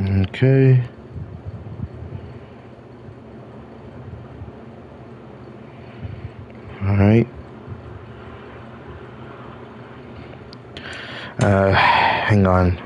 Okay. Alright. Hang on.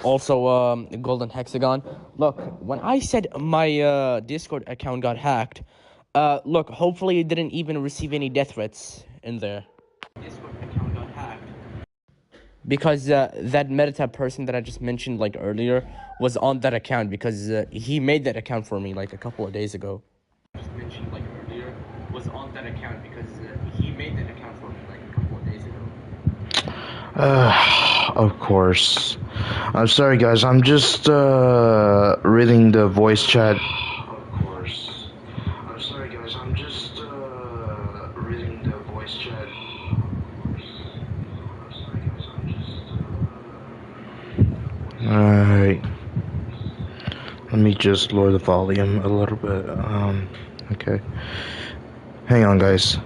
Also, Golden Hexagon. Look, when I said my Discord account got hacked, look, hopefully it didn't even receive any death threats in there. Discord account got hacked. Because that Metata person that I just mentioned like earlier was on that account because he made that account for me like a couple of days ago. Just mentioned like earlier was on that account because he made that account for me like a couple of days ago. Of course. I'm sorry, guys. I'm just reading the voice chat. Of course. I'm sorry, guys. I'm just reading the voice chat. Alright. Let me just lower the volume a little bit. Okay. Hang on, guys.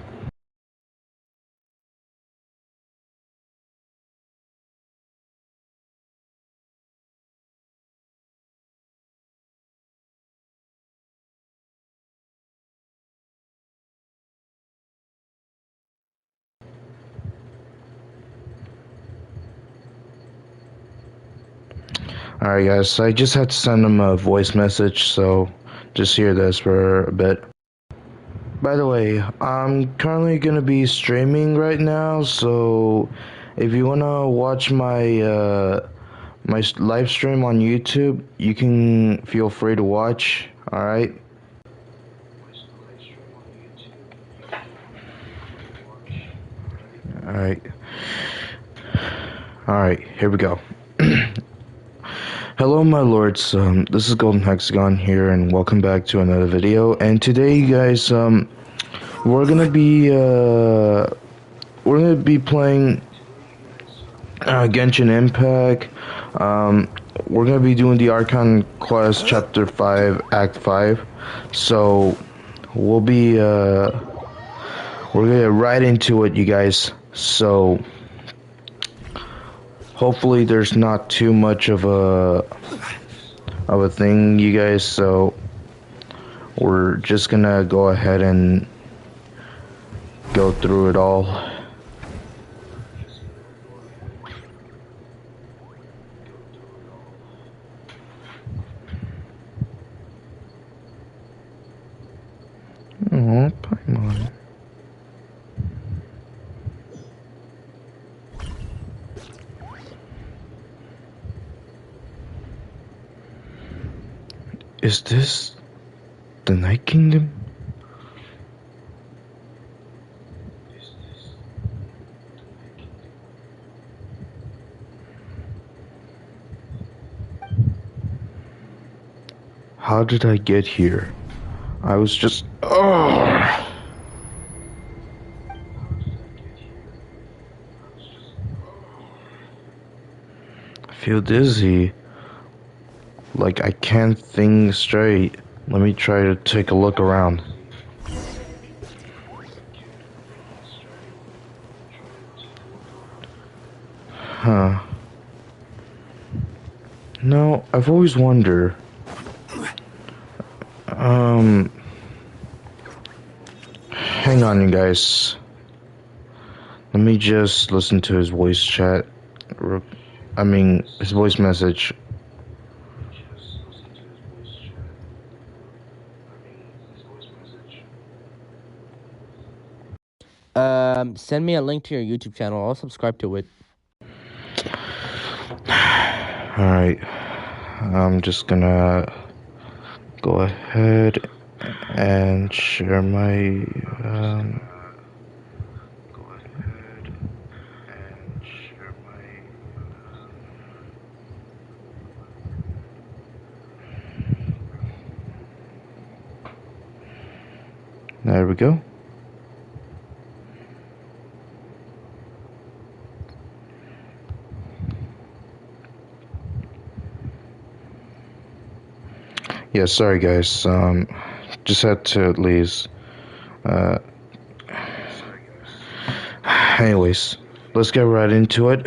Alright, guys. I just had to send him a voice message, so just hear this for a bit. By the way, I'm currently gonna be streaming right now, so if you wanna watch my live stream on YouTube, you can feel free to watch. All right. All right. All right. Here we go. Hello, my lords. This is Golden Hexagon here, and welcome back to another video. And today, you guys, we're gonna be playing Genshin Impact. We're gonna be doing the Archon quest, Chapter 5, Act 5. So we'll be we're gonna get right into it, you guys. So hopefully there's not too much of a thing, you guys. So we're just gonna go ahead and go through it all. Oh, Paimon. Is this the Night Kingdom? How did I get here? I was just... Oh! I feel dizzy. Like I can't think straight. Let me try to take a look around. Huh. No, I've always wondered. Hang on, you guys. Let me just listen to his voice chat. I mean, his voice message. Send me a link to your YouTube channel. I'll subscribe to it. Alright. I'm just gonna go ahead and share my There we go. Yeah, sorry guys. Just had to at least. Anyways, let's get right into it.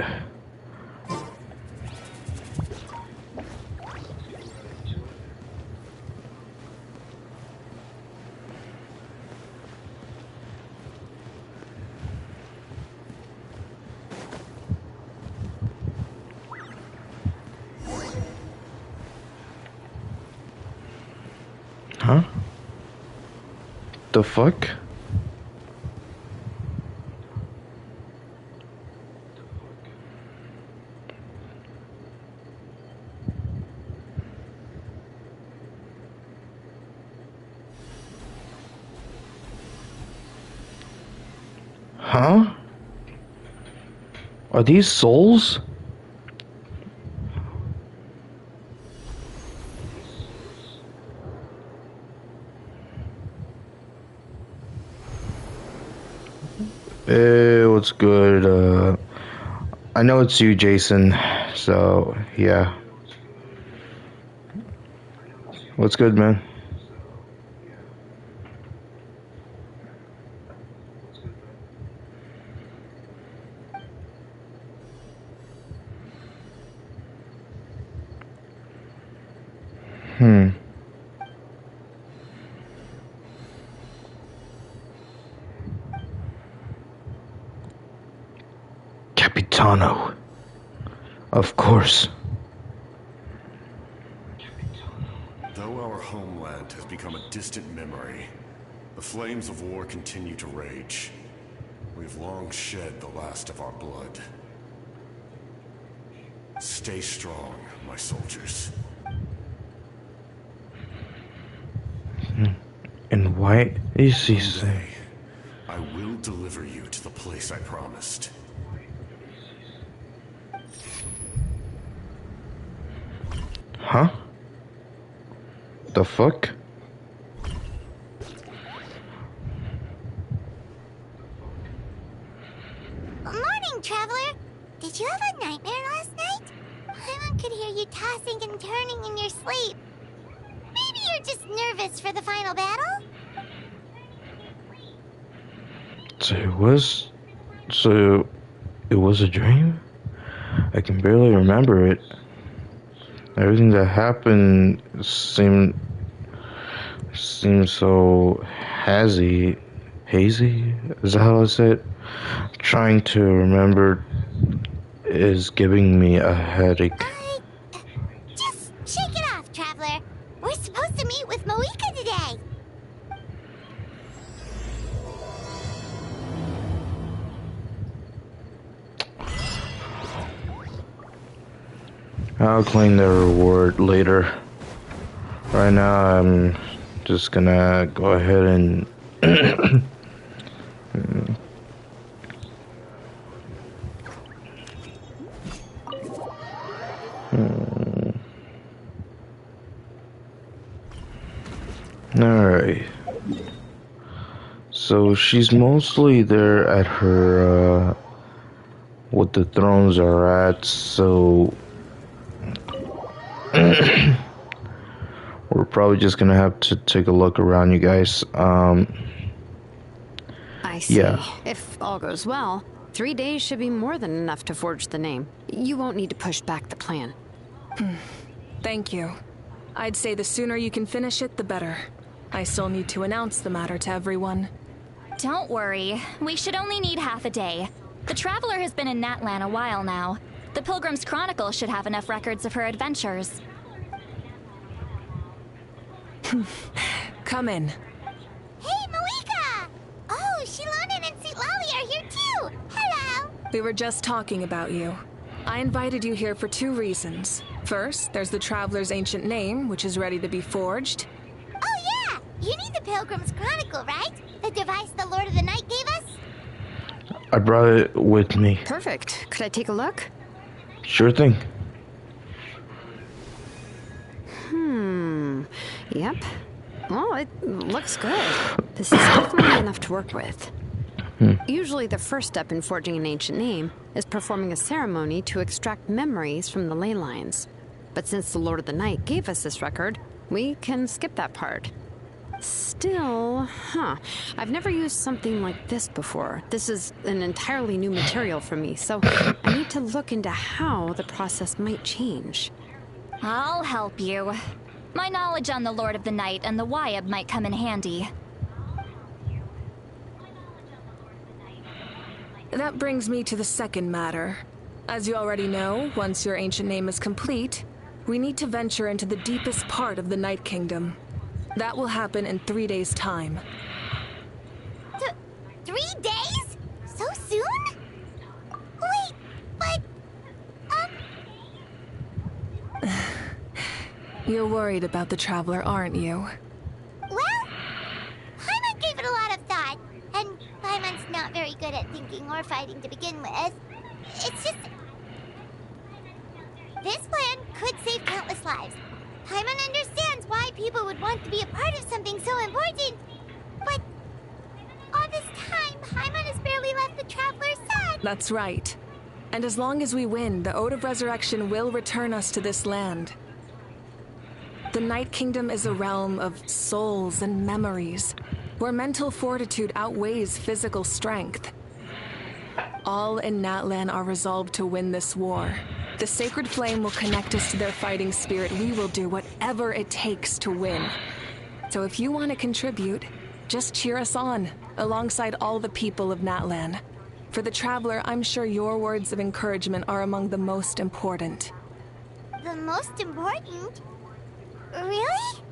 Huh? The fuck? Huh? Are these souls? Hey, what's good? I know it's you, Jason. So, yeah. What's good, man? Capitano. Of course. Though our homeland has become a distant memory, the flames of war continue to rage. We've long shed the last of our blood. Stay strong, my soldiers. And why is he saying? I will deliver you to the place I promised. Huh? The fuck? Morning, traveler. Did you have a nightmare last night? Paimon could hear you tossing and turning in your sleep. Maybe you're just nervous for the final battle? So it was a dream? I can barely remember it. Everything that happened seemed so hazy. Hazy? Is that how I say it? Trying to remember is giving me a headache. Just shake it off, traveler. We're supposed to meet with Moika today. I'll claim the reward later. Right now, I'm just gonna go ahead and Alright. So she's mostly there at her, what the thrones are at, so we're probably just gonna have to take a look around, you guys. I see. Yeah. If all goes well, 3 days should be more than enough to forge the name. You won't need to push back the plan. Thank you. I'd say the sooner you can finish it, the better. I still need to announce the matter to everyone. Don't worry. We should only need half a day. The Traveler has been in Natlan a while now. The Pilgrim's Chronicle should have enough records of her adventures. Come in. Hey, Moika! Oh, Shilonen and Sitlali are here too! Hello! We were just talking about you. I invited you here for 2 reasons. First, there's the Traveler's ancient name, which is ready to be forged. Oh yeah! You need the Pilgrim's Chronicle, right? The device the Lord of the Night gave us? I brought it with me. Perfect. Could I take a look? Sure thing. Yep. Well, it looks good. This is definitely enough to work with. Usually the first step in forging an ancient name is performing a ceremony to extract memories from the ley lines. But since the Lord of the Night gave us this record, we can skip that part. Still, I've never used something like this before. This is an entirely new material for me, so I need to look into how the process might change. I'll help you. My knowledge on the Lord of the Night and the Wyab might come in handy. That brings me to the second matter. As you already know, once your ancient name is complete, we need to venture into the deepest part of the Night Kingdom. That will happen in 3 days' time. 3 days? So soon? Wait, but... You're worried about the Traveler, aren't you? Well, Paimon gave it a lot of thought, and Paimon's not very good at thinking or fighting to begin with. It's just... This plan could save countless lives. Paimon understands why people would want to be a part of something so important, but all this time, Paimon has barely left the Traveler's side. That's right. And as long as we win, the Ode of Resurrection will return us to this land. The Night Kingdom is a realm of souls and memories, where mental fortitude outweighs physical strength. All in Natlan are resolved to win this war. The sacred flame will connect us to their fighting spirit. We will do whatever it takes to win. So if you want to contribute, just cheer us on, alongside all the people of Natlan. For the Traveler, I'm sure your words of encouragement are among the most important. The most important? Really?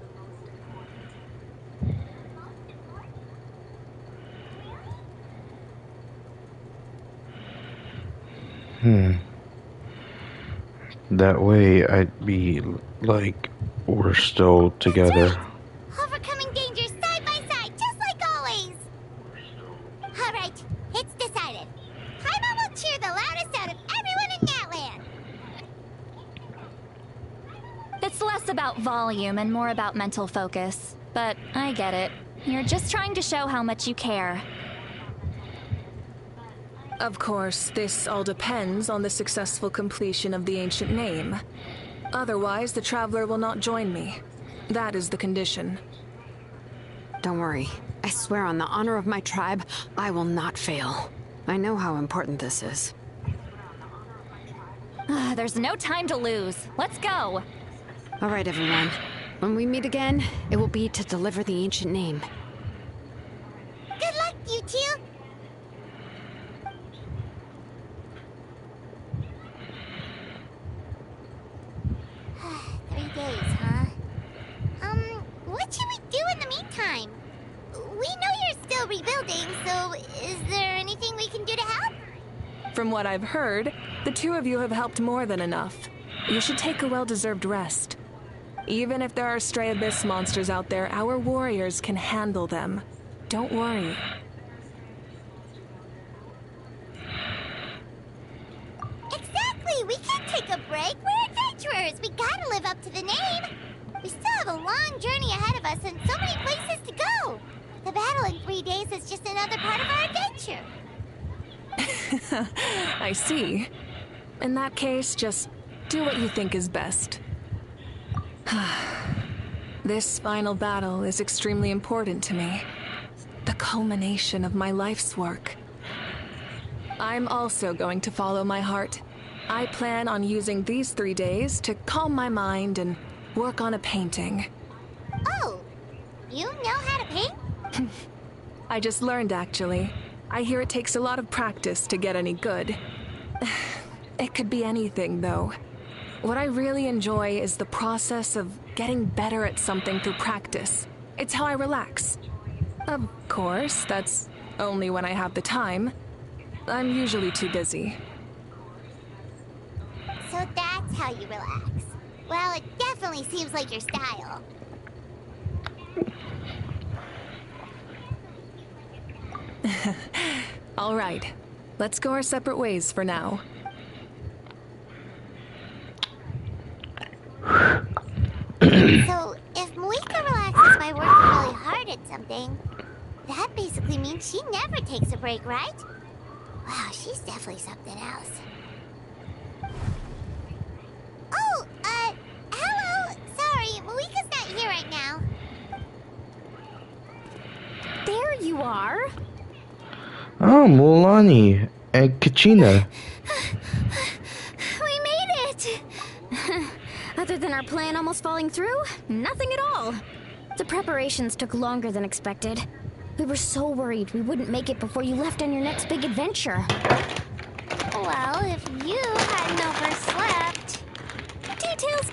That way I'd be like we're still together. Overcoming dangers side by side, just like always. All right, it's decided. Paimon will cheer the loudest out of everyone in Natlan. It's less about volume and more about mental focus. But I get it. You're just trying to show how much you care. Of course, this all depends on the successful completion of the ancient name. Otherwise, the Traveler will not join me. That is the condition. Don't worry. I swear on the honor of my tribe, I will not fail. I know how important this is. There's no time to lose. Let's go. All right, everyone. When we meet again, it will be to deliver the ancient name. Good luck, you two. What should we do in the meantime? We know you're still rebuilding, so is there anything we can do to help? From what I've heard, the two of you have helped more than enough. You should take a well-deserved rest. Even if there are stray abyss monsters out there, our warriors can handle them. Don't worry. Exactly! We can't take a break. We're adventurers. We gotta live up to the name. We still have a long journey ahead of us and so many places to go. The battle in 3 days is just another part of our adventure. I see. In that case, just do what you think is best. This final battle is extremely important to me. The culmination of my life's work. I'm also going to follow my heart. I plan on using these 3 days to calm my mind and work on a painting. Oh, you know how to paint? I just learned, actually. I hear it takes a lot of practice to get any good. It could be anything, though. What I really enjoy is the process of getting better at something through practice. It's how I relax. Of course, that's only when I have the time. I'm usually too busy. So that's how you relax. Well, it definitely seems like your style. All right. Let's go our separate ways for now. So, if Moika relaxes by working that basically means she never takes a break, right? Wow, she's definitely something else. Oh, hello! Sorry, Malika's not here right now. There you are. Oh, Mulani and Kachina. We made it! Other than our plan almost falling through, nothing at all. The preparations took longer than expected. We were so worried we wouldn't make it before you left on your next big adventure. Well, if you hadn't overslept...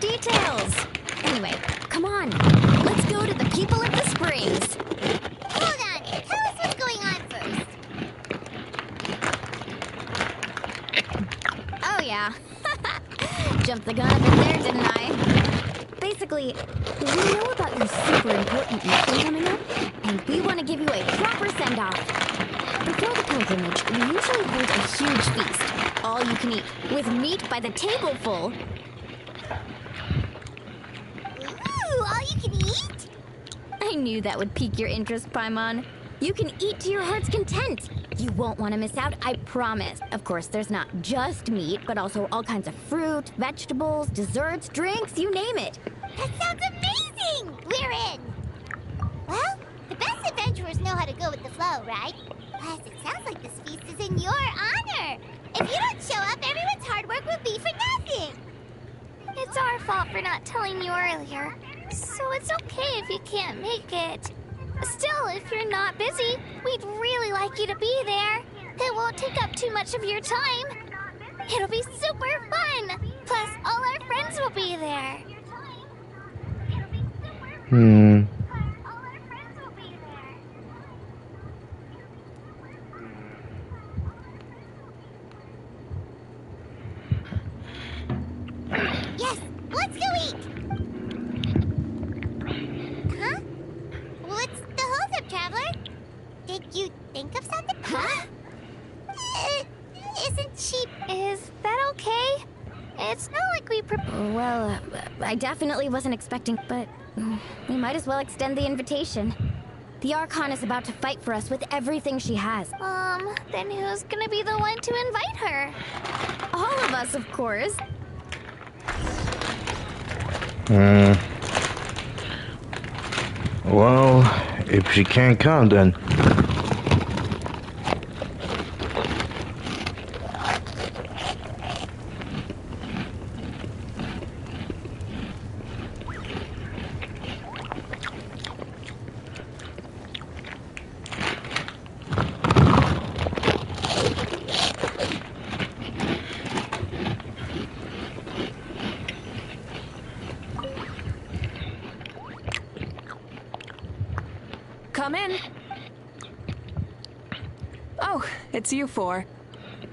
Details! Anyway, come on. Let's go to the people at the springs. Hold on, tell us what's going on first. Oh, yeah. Jumped the gun a bit there, didn't I? Basically, we know about your super important mission coming up, and we want to give you a proper send-off. Before the pilgrimage, we usually hold a huge feast, all you can eat, with meat by the tableful. Ooh, all you can eat? I knew that would pique your interest, Paimon. You can eat to your heart's content. You won't want to miss out, I promise. Of course, there's not just meat, but also all kinds of fruit, vegetables, desserts, drinks, you name it. That sounds amazing! We're in! Well, the best adventurers know how to go with the flow, right? Plus, it sounds like this feast is in your honor. If you don't show up, everyone's hard work will be for nothing. It's our fault for not telling you earlier, so it's okay if you can't make it. Still, if you're not busy, we'd really like you to be there. It won't take up too much of your time. It'll be super fun. Plus, all our friends will be there. Yes, let's go eat! Huh? What's the holdup, Traveler? Did you think of something? Huh? Isn't she... Is that okay? It's not like we Well, I definitely wasn't expecting, but we might as well extend the invitation. The Archon is about to fight for us with everything she has. Then who's gonna be the one to invite her? All of us, of course. Well, if she can't come, then... Come in. Oh, it's you four.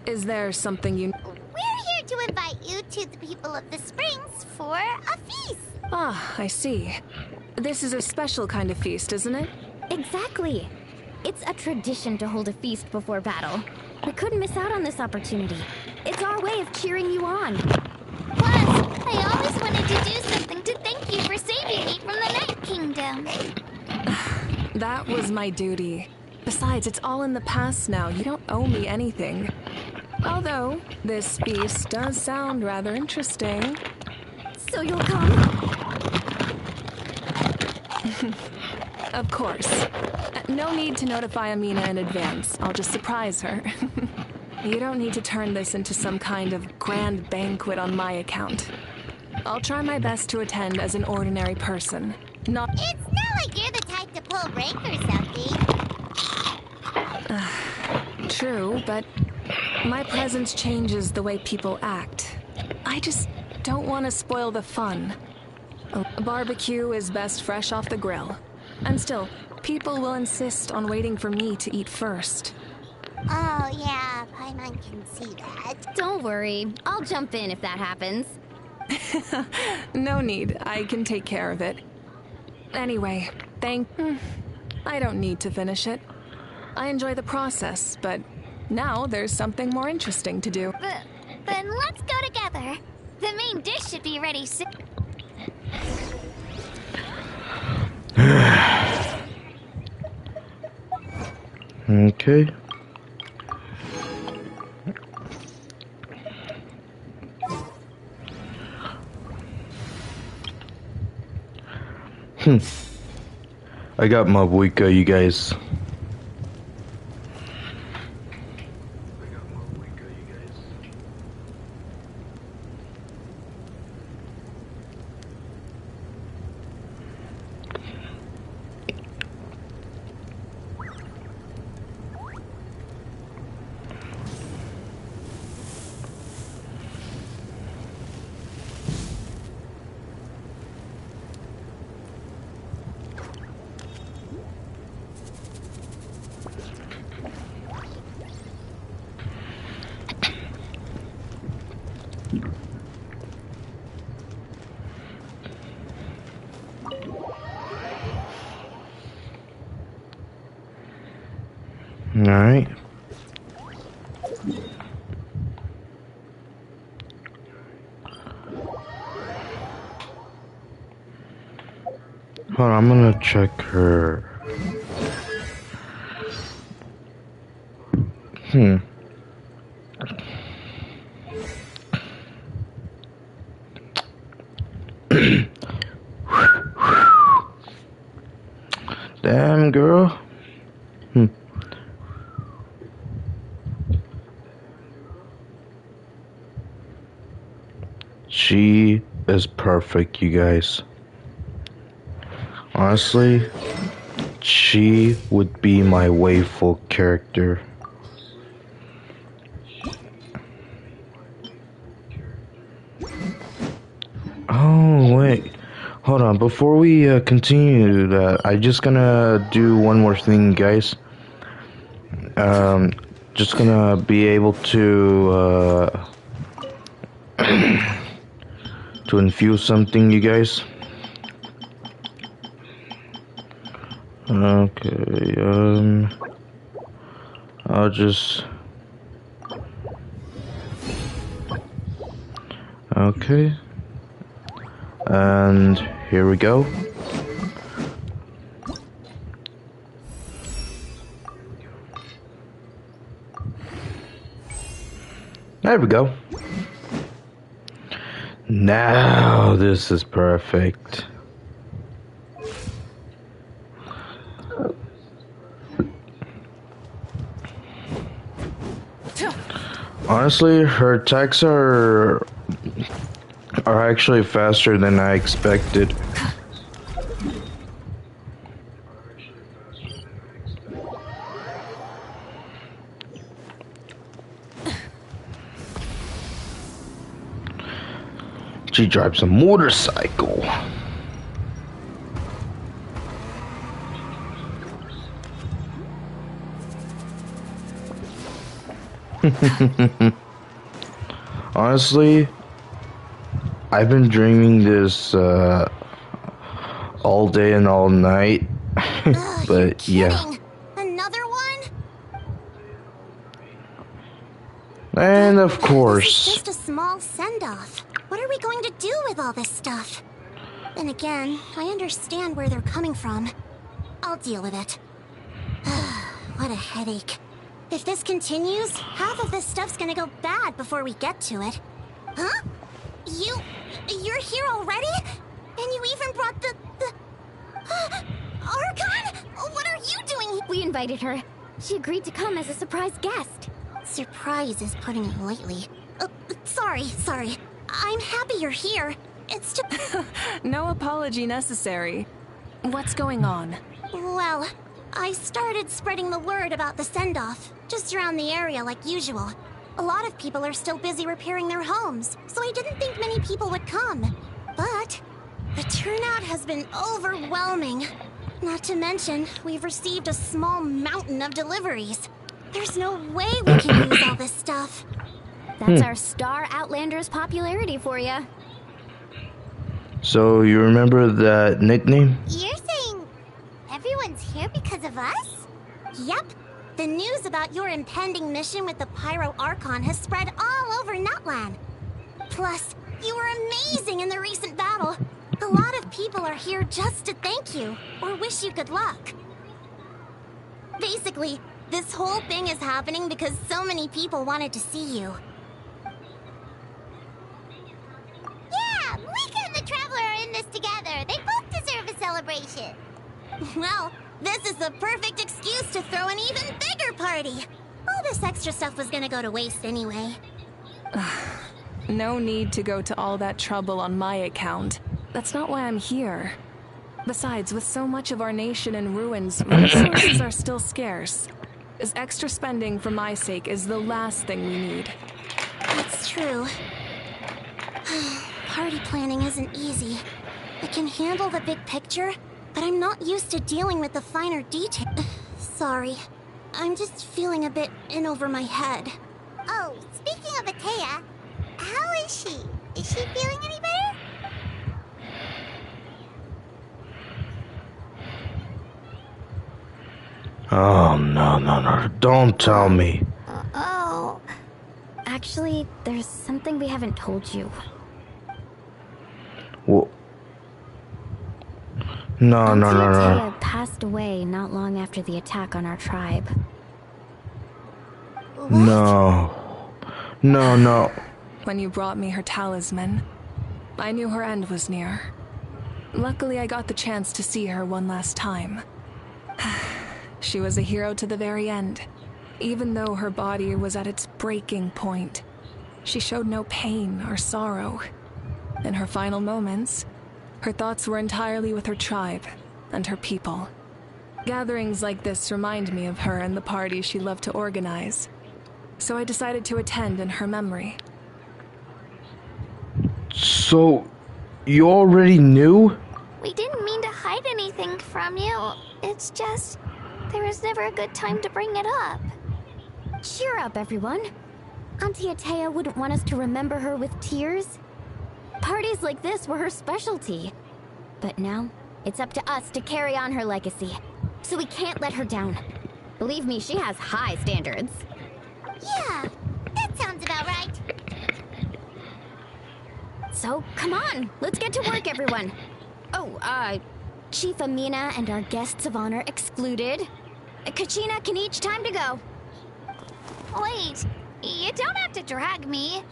Is there something you... We're here to invite you to the people of the Springs for a feast. Ah, I see. This is a special kind of feast, isn't it? Exactly. It's a tradition to hold a feast before battle. We couldn't miss out on this opportunity. It's our way of cheering you on. Plus, I always wanted to do something to thank you for saving me from the Night Kingdom. That was my duty. Besides, it's all in the past now. You don't owe me anything. Although, this feast does sound rather interesting. So you'll come? Of course. No need to notify Amina in advance. I'll just surprise her. You don't need to turn this into some kind of grand banquet on my account. I'll try my best to attend as an ordinary person. It's not like you're the type to pull rank or something. True, but my presence changes the way people act. I just don't want to spoil the fun. A barbecue is best fresh off the grill. And still, people will insist on waiting for me to eat first. Oh, yeah, Paimon can see that. Don't worry. I'll jump in if that happens. No need. I can take care of it. Anyway, I don't need to finish it. I enjoy the process, but now there's something more interesting to do. Then let's go together. The main dish should be ready soon. Okay. I got my Wicca, you guys. Alright. Hold on, I'm gonna check her. Damn, girl. She is perfect, you guys. Honestly, she would be my waifu character. Oh, wait. Hold on. Before we continue that, I'm just gonna do one more thing, guys. Just gonna be able to to infuse something, you guys. Okay, I'll just... Okay. And here we go. There we go. Now this is perfect. Honestly, her attacks are actually faster than I expected. She drives a motorcycle. Honestly, I've been dreaming this all day and all night. But yeah. Another one? And of course. This is just a small send-off. What are we going to do with all this stuff? Then again, I understand where they're coming from. I'll deal with it. What a headache. If this continues, half of this stuff's gonna go bad before we get to it. Huh? You're here already? And you even brought the... Archon? What are you doing? We invited her. She agreed to come as a surprise guest. Surprise is putting it lightly. Sorry. I'm happy you're here. It's just... No apology necessary. What's going on? Well, I started spreading the word about the send-off, just around the area like usual. A lot of people are still busy repairing their homes, so I didn't think many people would come. But the turnout has been overwhelming. Not to mention, we've received a small mountain of deliveries. There's no way we can use all this stuff. That's our Star Outlander's popularity for you. So you remember that nickname? You're saying everyone's here because of us? Yep. The news about your impending mission with the Pyro Archon has spread all over Nutland. Plus, you were amazing in the recent battle. A lot of people are here just to thank you, or wish you good luck. Basically, This whole thing is happening because so many people wanted to see you. Yeah, Malika and the Traveler are in this together. They both deserve a celebration. Well, this is the perfect excuse to throw an even bigger party. All this extra stuff was gonna go to waste anyway. No need to go to all that trouble on my account. That's not why I'm here. Besides, with so much of our nation in ruins, resources are still scarce. This extra spending for my sake is the last thing we need. That's true. Party planning isn't easy. I can handle the big picture, but I'm not used to dealing with the finer details. Sorry. I'm just feeling a bit in over my head. Oh, speaking of Atea, how is she? Is she feeling any better? Oh, no. Don't tell me. Oh. Actually, there's something we haven't told you. Well, no. Atea passed away not long after the attack on our tribe. What? No. When you brought me her talisman, I knew her end was near. Luckily, I got the chance to see her one last time. She was a hero to the very end. Even though her body was at its breaking point, she showed no pain or sorrow. In her final moments, her thoughts were entirely with her tribe and her people. Gatherings like this remind me of her and the parties she loved to organize. So I decided to attend in her memory. So, you already knew? We didn't mean to hide anything from you. It's just, there was never a good time to bring it up. Cheer up, everyone. Auntie Atea wouldn't want us to remember her with tears. Parties like this were her specialty. But now, it's up to us to carry on her legacy. So we can't let her down. Believe me, she has high standards. Yeah, that sounds about right. So, come on, let's get to work, everyone. Oh, Chief Amina and our guests of honor excluded. Kachina can each time to go. Wait, you don't have to drag me.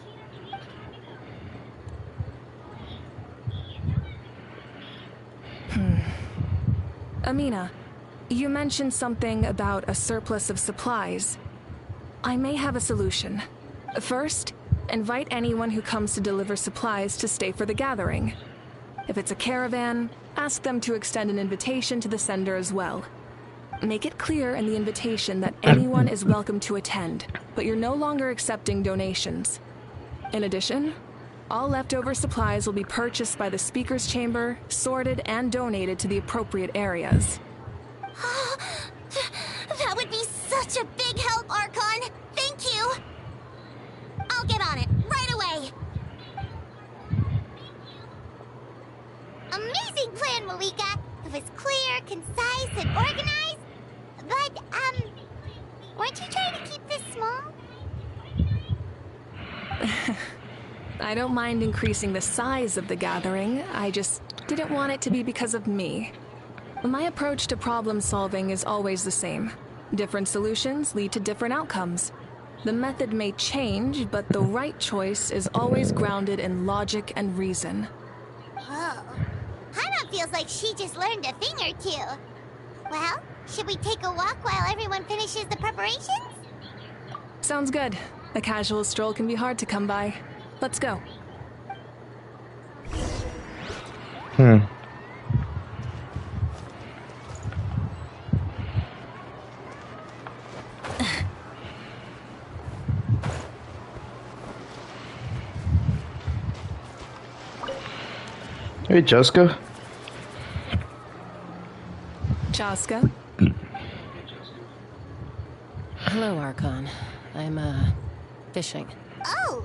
Amina, you mentioned something about a surplus of supplies. I may have a solution. First, invite anyone who comes to deliver supplies to stay for the gathering. If it's a caravan, ask them to extend an invitation to the sender as well. Make it clear in the invitation that anyone is welcome to attend, but you're no longer accepting donations. In addition, all leftover supplies will be purchased by the speaker's chamber, sorted, and donated to the appropriate areas. That would be such a big help, Archon! Thank you! I'll get on it, right away! Amazing plan, Malika! It was clear, concise, and organized. But, weren't you trying to keep this small? I don't mind increasing the size of the gathering, I just didn't want it to be because of me. My approach to problem solving is always the same. Different solutions lead to different outcomes. The method may change, but the right choice is always grounded in logic and reason. Whoa. Hana feels like she just learned a thing or two. Well, should we take a walk while everyone finishes the preparations? Sounds good. A casual stroll can be hard to come by. Let's go. Hey, Jessica. Chaska? Hello, Archon. I'm, fishing. Oh!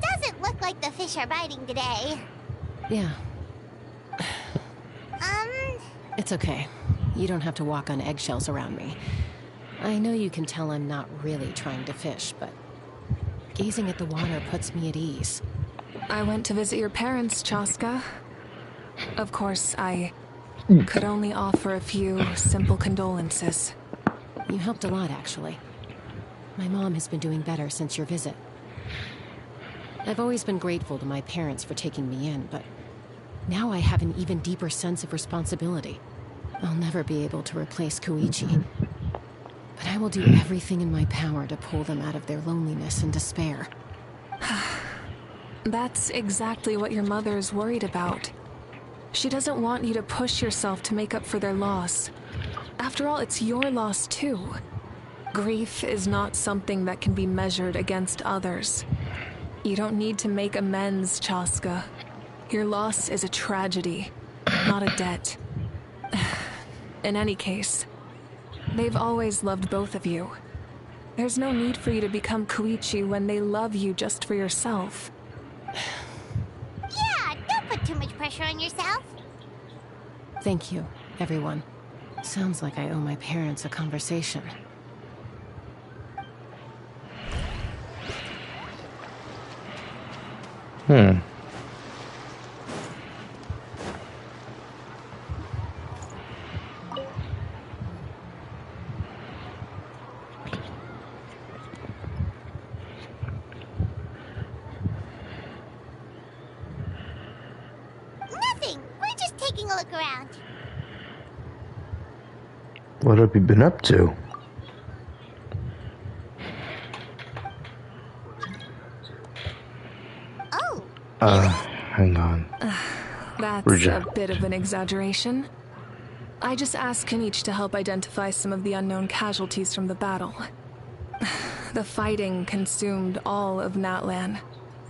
Doesn't look like the fish are biting today. Yeah. It's okay. You don't have to walk on eggshells around me. I know you can tell I'm not really trying to fish, but gazing at the water puts me at ease. I went to visit your parents, Chaska. Of course, I could only offer a few simple condolences. You helped a lot, actually. My mom has been doing better since your visit. I've always been grateful to my parents for taking me in, but now I have an even deeper sense of responsibility. I'll never be able to replace Koichi, but I will do everything in my power to pull them out of their loneliness and despair. That's exactly what your mother's worried about. She doesn't want you to push yourself to make up for their loss. After all, it's your loss too. Grief is not something that can be measured against others. You don't need to make amends, Chaska. Your loss is a tragedy, not a debt. In any case, they've always loved both of you. There's no need for you to become Koichi when they love you just for yourself. Yeah, don't put too much pressure on yourself. Thank you, everyone. Sounds like I owe my parents a conversation. Nothing. We're just taking a look around. What have you been up to? Oh. Hang on. That's a bit of an exaggeration. I just asked Kanich to help identify some of the unknown casualties from the battle. The fighting consumed all of Natlan.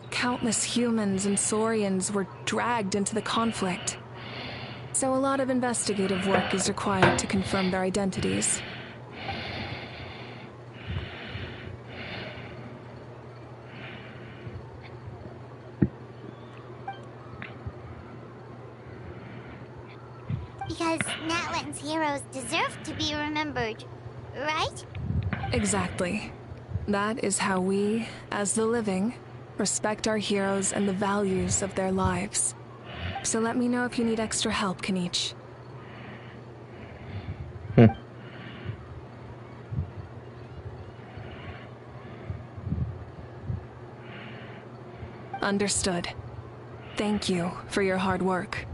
Countless humans and Saurians were dragged into the conflict. So a lot of investigative work is required to confirm their identities. Because Natlan's heroes deserve to be remembered, right? Exactly. That is how we, as the living, respect our heroes and the values of their lives. So let me know if you need extra help, Kanich. Understood. Thank you for your hard work.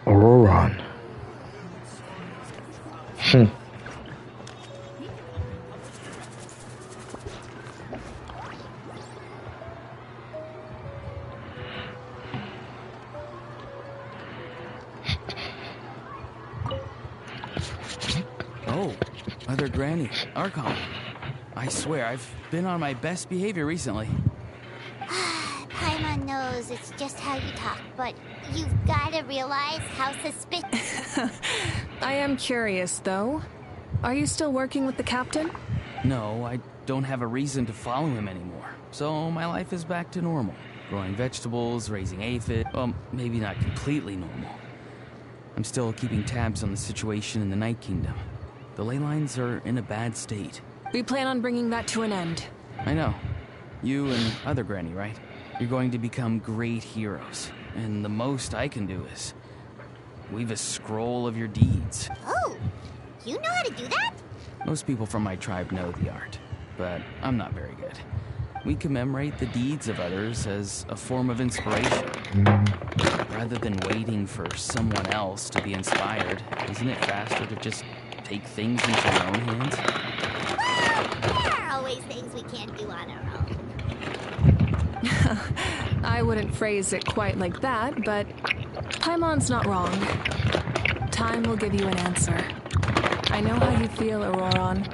Auroron. Oh, Mother Granny, Archon. I swear, I've been on my best behavior recently. Paimon knows it's just how you talk, but you've gotta realize how suspicious. I am curious, though. Are you still working with the captain? No, I don't have a reason to follow him anymore. So my life is back to normal. Growing vegetables, raising aphid. Well, maybe not completely normal. I'm still keeping tabs on the situation in the Night Kingdom. The ley lines are in a bad state. We plan on bringing that to an end. I know. You and Other Granny, right? You're going to become great heroes. And the most I can do is weave a scroll of your deeds. Oh, you know how to do that? Most people from my tribe know the art, but I'm not very good. We commemorate the deeds of others as a form of inspiration. Rather than waiting for someone else to be inspired, isn't it faster to just take things into your own hands? Well, there are always things we can't do on our own. I wouldn't phrase it quite like that, but Paimon's not wrong. Time will give you an answer. I know how you feel, Auroron.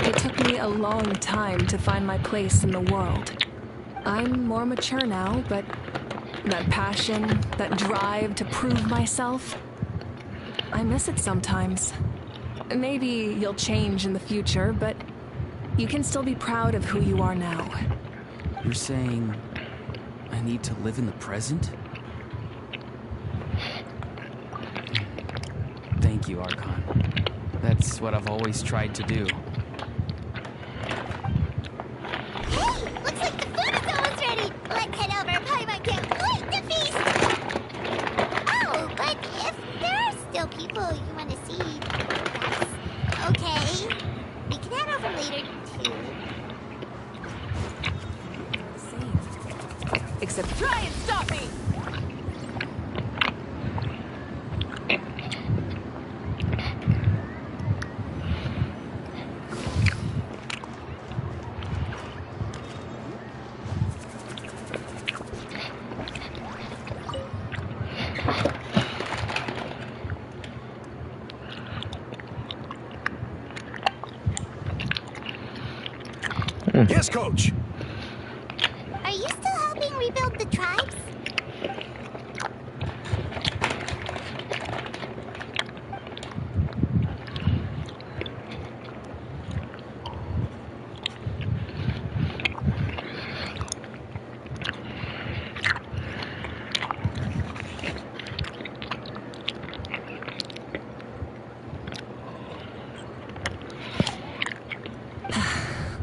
It took me a long time to find my place in the world. I'm more mature now, but that passion, that drive to prove myself, I miss it sometimes. Maybe you'll change in the future, but you can still be proud of who you are now. You're saying I need to live in the present? Thank you, Archon. That's what I've always tried to do. Except try and stop me! Yes, Coach. Are you still helping rebuild the tribes?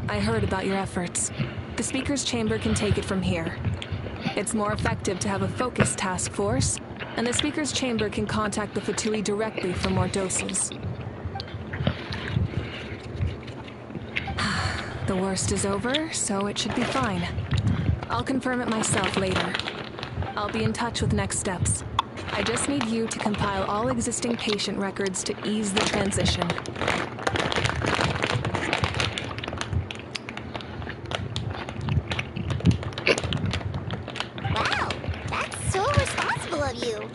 I heard about your efforts. The Speaker's Chamber can take it from here. It's more effective to have a focused task force, and the Speaker's Chamber can contact the Fatui directly for more doses. The worst is over, so it should be fine. I'll confirm it myself later. I'll be in touch with next steps. I just need you to compile all existing patient records to ease the transition. Wow, that's so responsible of you.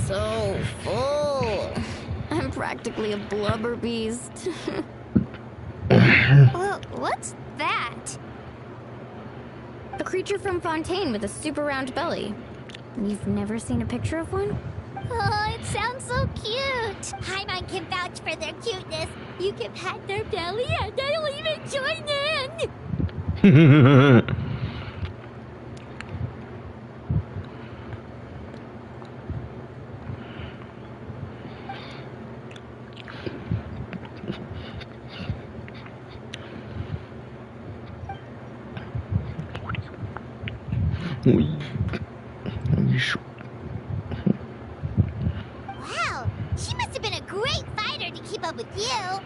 So full. I'm practically a blubber beast. Well, what's that? A creature from Fontaine with a super round belly. You've never seen a picture of one? Oh, it sounds so cute. Paimon can vouch for their cuteness. You can pat their belly and they'll even join in. Wow, she must have been a great fighter to keep up with you.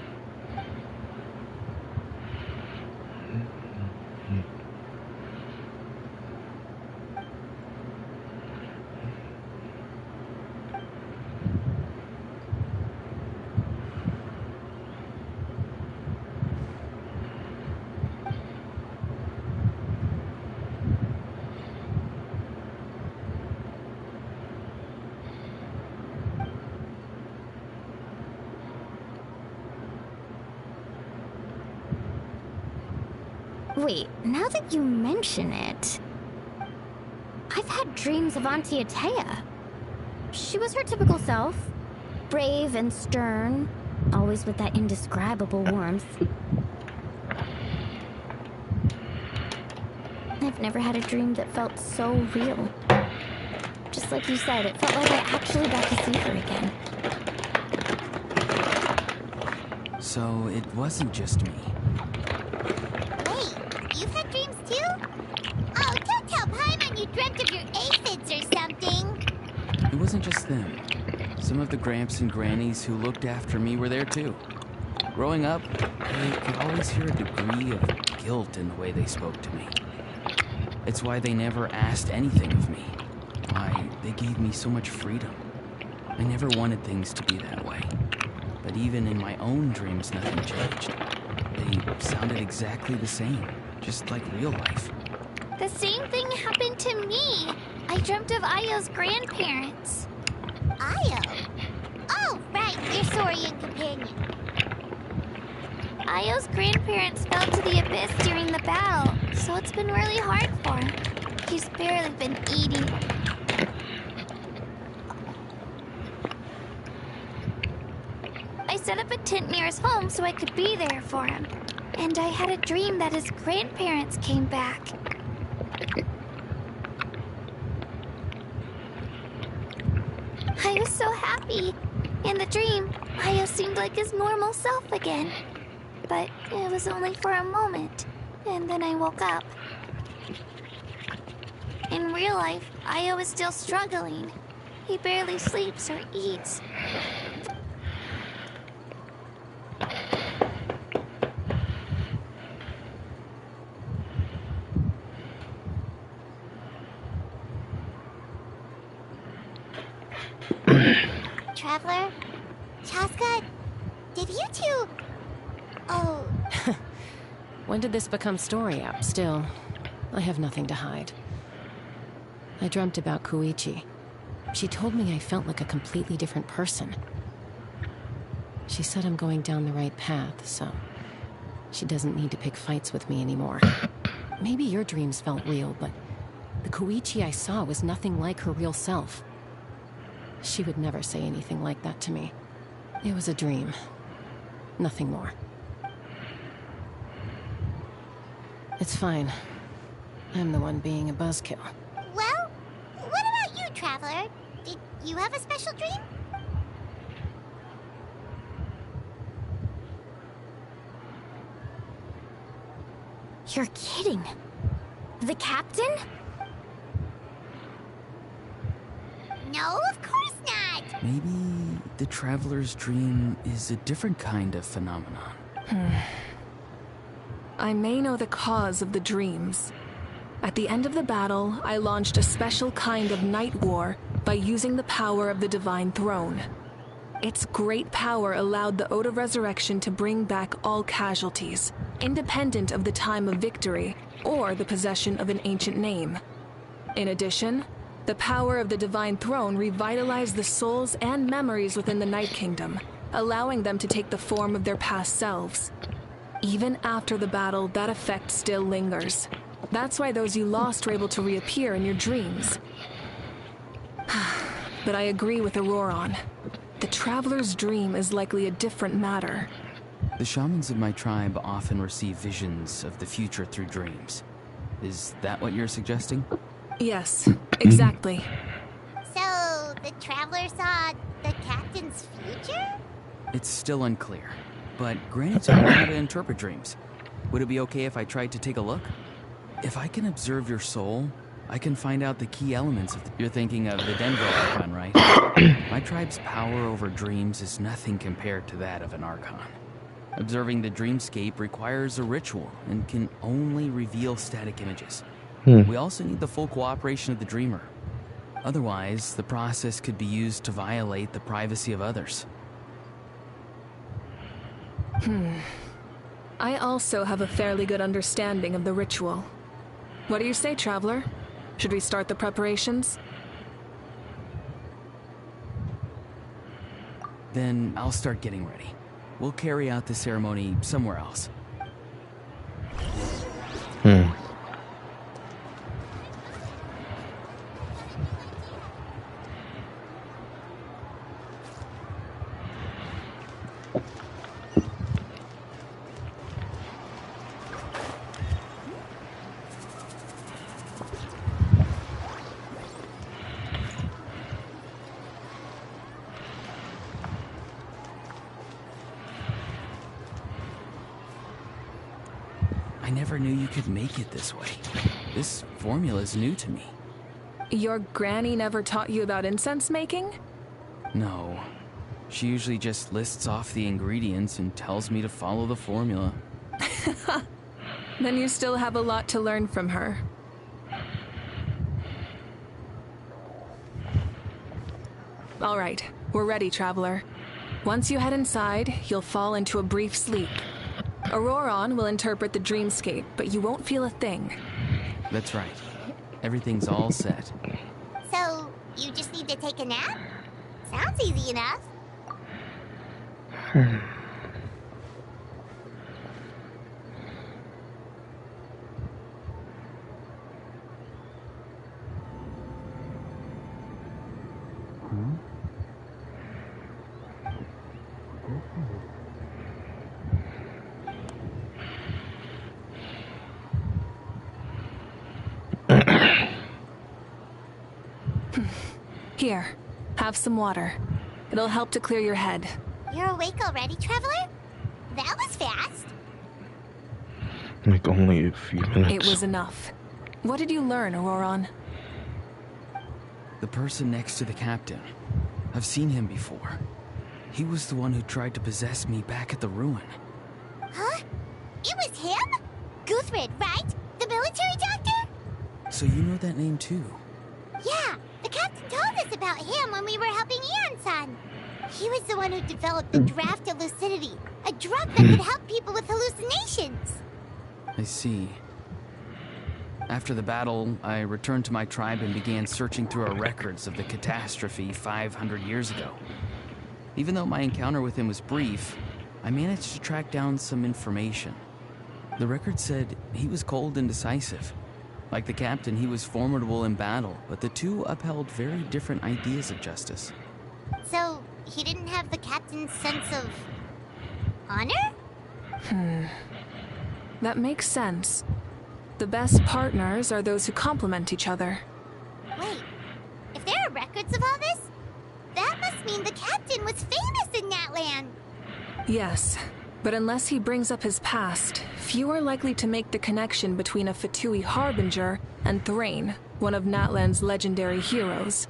Wait, now that you mention it, I've had dreams of Auntie Atea. She was her typical self, brave and stern, always with that indescribable warmth. I've never had a dream that felt so real. Just like you said, it felt like I actually got to see her again. So it wasn't just me. Wait, you've had dreams too? Oh, don't tell Paimon you dreamt of your aphids or something. It wasn't just them. Some of the Gramps and Grannies who looked after me were there too. Growing up, I could always hear a degree of guilt in the way they spoke to me. It's why they never asked anything of me. Why they gave me so much freedom. I never wanted things to be that way. But even in my own dreams, nothing changed. They sounded exactly the same, just like real life. The same thing happened to me. I dreamt of Ayo's grandparents. Ayo? Oh, right, your Saurian companion. Ayo's grandparents fell to the abyss during the battle, so it's been really hard for him. He's barely been eating. I set up a tent near his home so I could be there for him. And I had a dream that his grandparents came back. I was so happy. In the dream, Io seemed like his normal self again. But it was only for a moment, and then I woke up. In real life, Io is still struggling. He barely sleeps or eats. Traveler? Chaska? Did you two... Oh... When did this become story up? Still, I have nothing to hide. I dreamt about Koichi. She told me I felt like a completely different person. She said I'm going down the right path, so she doesn't need to pick fights with me anymore. Maybe your dreams felt real, but the Koichi I saw was nothing like her real self. She would never say anything like that to me. It was a dream. Nothing more. It's fine. I'm the one being a buzzkill. Well, what about you, Traveler? Did you have a special dream? You're kidding. The captain? No, of course not! Maybe the traveler's dream is a different kind of phenomenon. I may know the cause of the dreams. At the end of the battle, I launched a special kind of night war by using the power of the Divine Throne. Its great power allowed the Ode of Resurrection to bring back all casualties, independent of the time of victory or the possession of an ancient name. In addition, the power of the Divine Throne revitalized the souls and memories within the Night Kingdom, allowing them to take the form of their past selves. Even after the battle, that effect still lingers. That's why those you lost were able to reappear in your dreams. But I agree with Auroron. The Traveler's dream is likely a different matter. The shamans of my tribe often receive visions of the future through dreams. Is that what you're suggesting? Yes, exactly. So, the Traveler saw the captain's future? It's still unclear, but Granny told me how to interpret dreams. Would it be okay if I tried to take a look? If I can observe your soul, I can find out the key elements of You're thinking of the Denver Archon, right? My tribe's power over dreams is nothing compared to that of an Archon. Observing the dreamscape requires a ritual and can only reveal static images. We also need the full cooperation of the dreamer. Otherwise, the process could be used to violate the privacy of others. I also have a fairly good understanding of the ritual. What do you say, Traveler? Should we start the preparations? Then I'll start getting ready. We'll carry out the ceremony somewhere else. I never knew you could make it this way. This formula's new to me. Your granny never taught you about incense making? No. She usually just lists off the ingredients and tells me to follow the formula. Then you still have a lot to learn from her. All right, we're ready, Traveler. Once you head inside, you'll fall into a brief sleep. Auroron will interpret the dreamscape, but you won't feel a thing. That's right. Everything's all set. So, you just need to take a nap? Sounds easy enough. Here, Have some water. It'll help to clear your head. You're awake already, Traveler? That was fast. Like only a few minutes. It was enough. What did you learn, Auroron? The person next to the captain. I've seen him before. He was the one who tried to possess me back at the ruin. Huh? It was him? Guthred, right? The military doctor? So you know that name too? Yeah, the captain told us about him when we were helping Eon-san. He was the one who developed the draft of lucidity, a drug that could help people with hallucinations. I see. After the battle, I returned to my tribe and began searching through our records of the catastrophe 500 years ago. Even though my encounter with him was brief, I managed to track down some information. The record said he was cold and decisive. Like the captain, he was formidable in battle, but the two upheld very different ideas of justice. So, he didn't have the captain's sense of honor? That makes sense. The best partners are those who complement each other. Wait, if there are records of all this, that must mean the captain was famous in that land. Yes, but unless he brings up his past, few are likely to make the connection between a Fatui Harbinger and Thrain, one of Natlan's legendary heroes.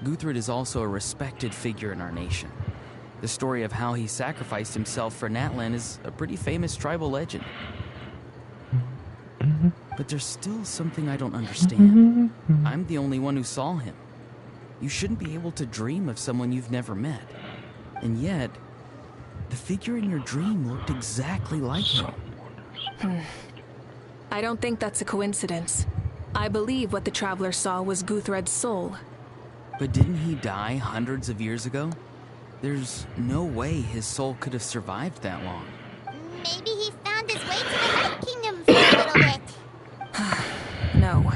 Guthred is also a respected figure in our nation. The story of how he sacrificed himself for Natlan is a pretty famous tribal legend. But there's still something I don't understand. I'm the only one who saw him. You shouldn't be able to dream of someone you've never met. And yet, the figure in your dream looked exactly like him. I don't think that's a coincidence. I believe what the Traveler saw was Guthred's soul. But didn't he die hundreds of years ago? There's no way his soul could have survived that long. Maybe he found his way to the Night Kingdom for a little bit. No.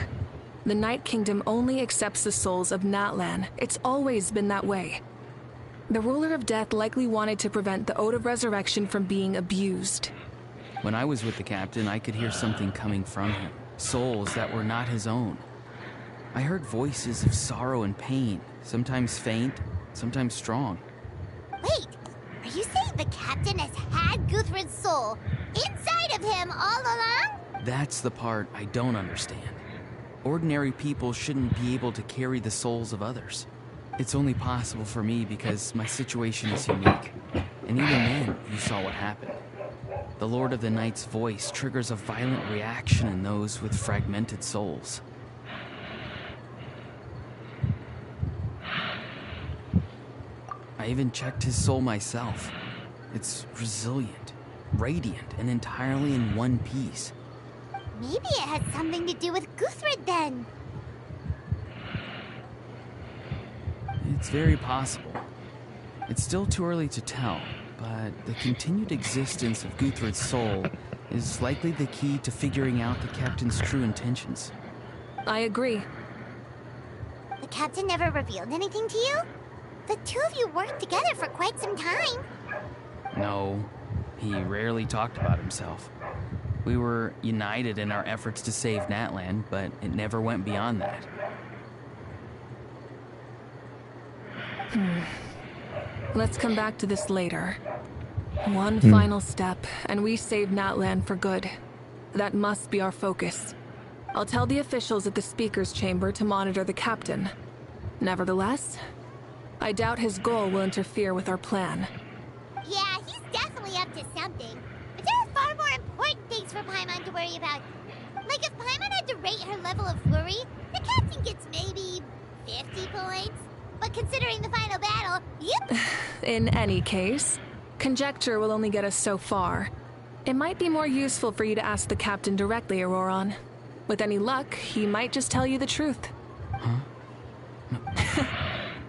The Night Kingdom only accepts the souls of Natlan. It's always been that way. The Ruler of Death likely wanted to prevent the Ode of Resurrection from being abused. When I was with the captain, I could hear something coming from him. Souls that were not his own. I heard voices of sorrow and pain, sometimes faint, sometimes strong. Wait, are you saying the captain has had Guthred's soul inside of him all along? That's the part I don't understand. Ordinary people shouldn't be able to carry the souls of others. It's only possible for me because my situation is unique. And even then, you saw what happened. The Lord of the Night's voice triggers a violent reaction in those with fragmented souls. I even checked his soul myself. It's resilient, radiant, and entirely in one piece. Maybe it had something to do with Guthred then. It's very possible. It's still too early to tell, but the continued existence of Guthred's soul is likely the key to figuring out the captain's true intentions. I agree. The captain never revealed anything to you? The two of you worked together for quite some time. No, he rarely talked about himself. We were united in our efforts to save Natlan, but it never went beyond that. Let's come back to this later. One final step, and we save Natlan for good. That must be our focus. I'll tell the officials at the Speaker's Chamber to monitor the captain. Nevertheless, I doubt his goal will interfere with our plan. Yeah, he's definitely up to something. But there are far more important things for Paimon to worry about. Like if Paimon had to rate her level of worry, the captain gets maybe 50 points. But considering the final battle, yep. In any case, conjecture will only get us so far. It might be more useful for you to ask the captain directly, Auroron. With any luck, he might just tell you the truth. Huh?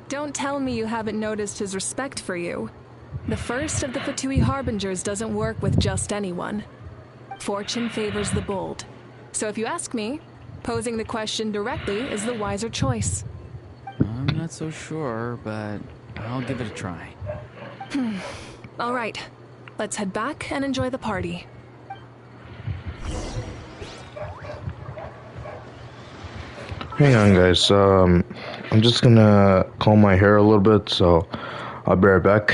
Don't tell me you haven't noticed his respect for you. The first of the Fatui Harbingers doesn't work with just anyone. Fortune favors the bold. So if you ask me, posing the question directly is the wiser choice. I'm not so sure, but I'll give it a try. All right, let's head back and enjoy the party. Hang on, guys. I'm just gonna comb my hair a little bit, so I'll be right back.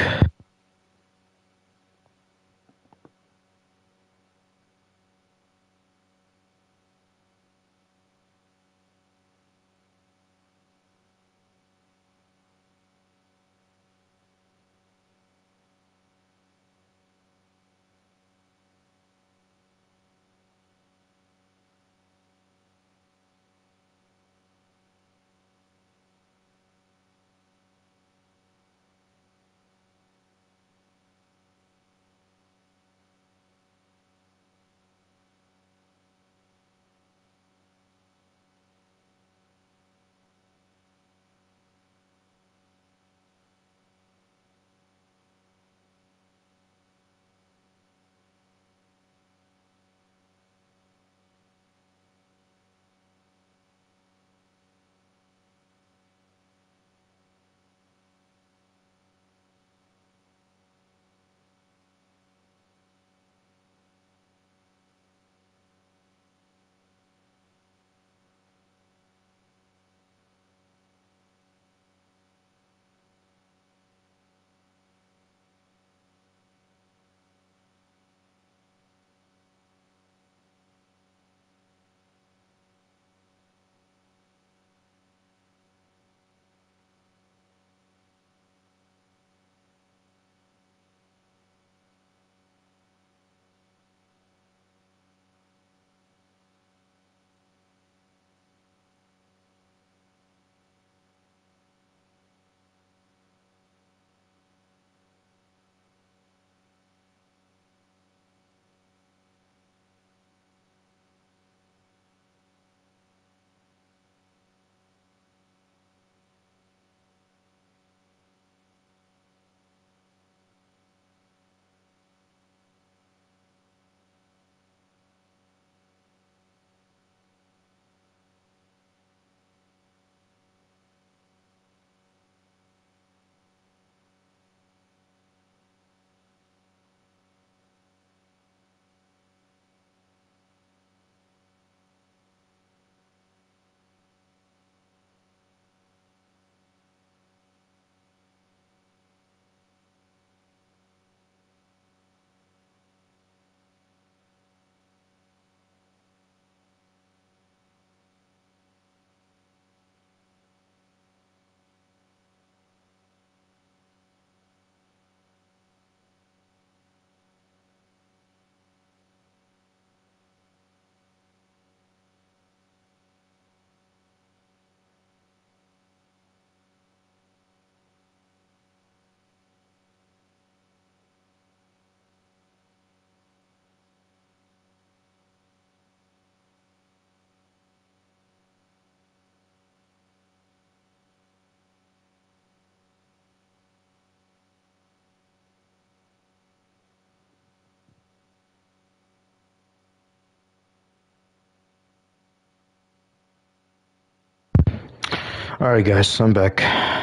All right, guys, I'm back.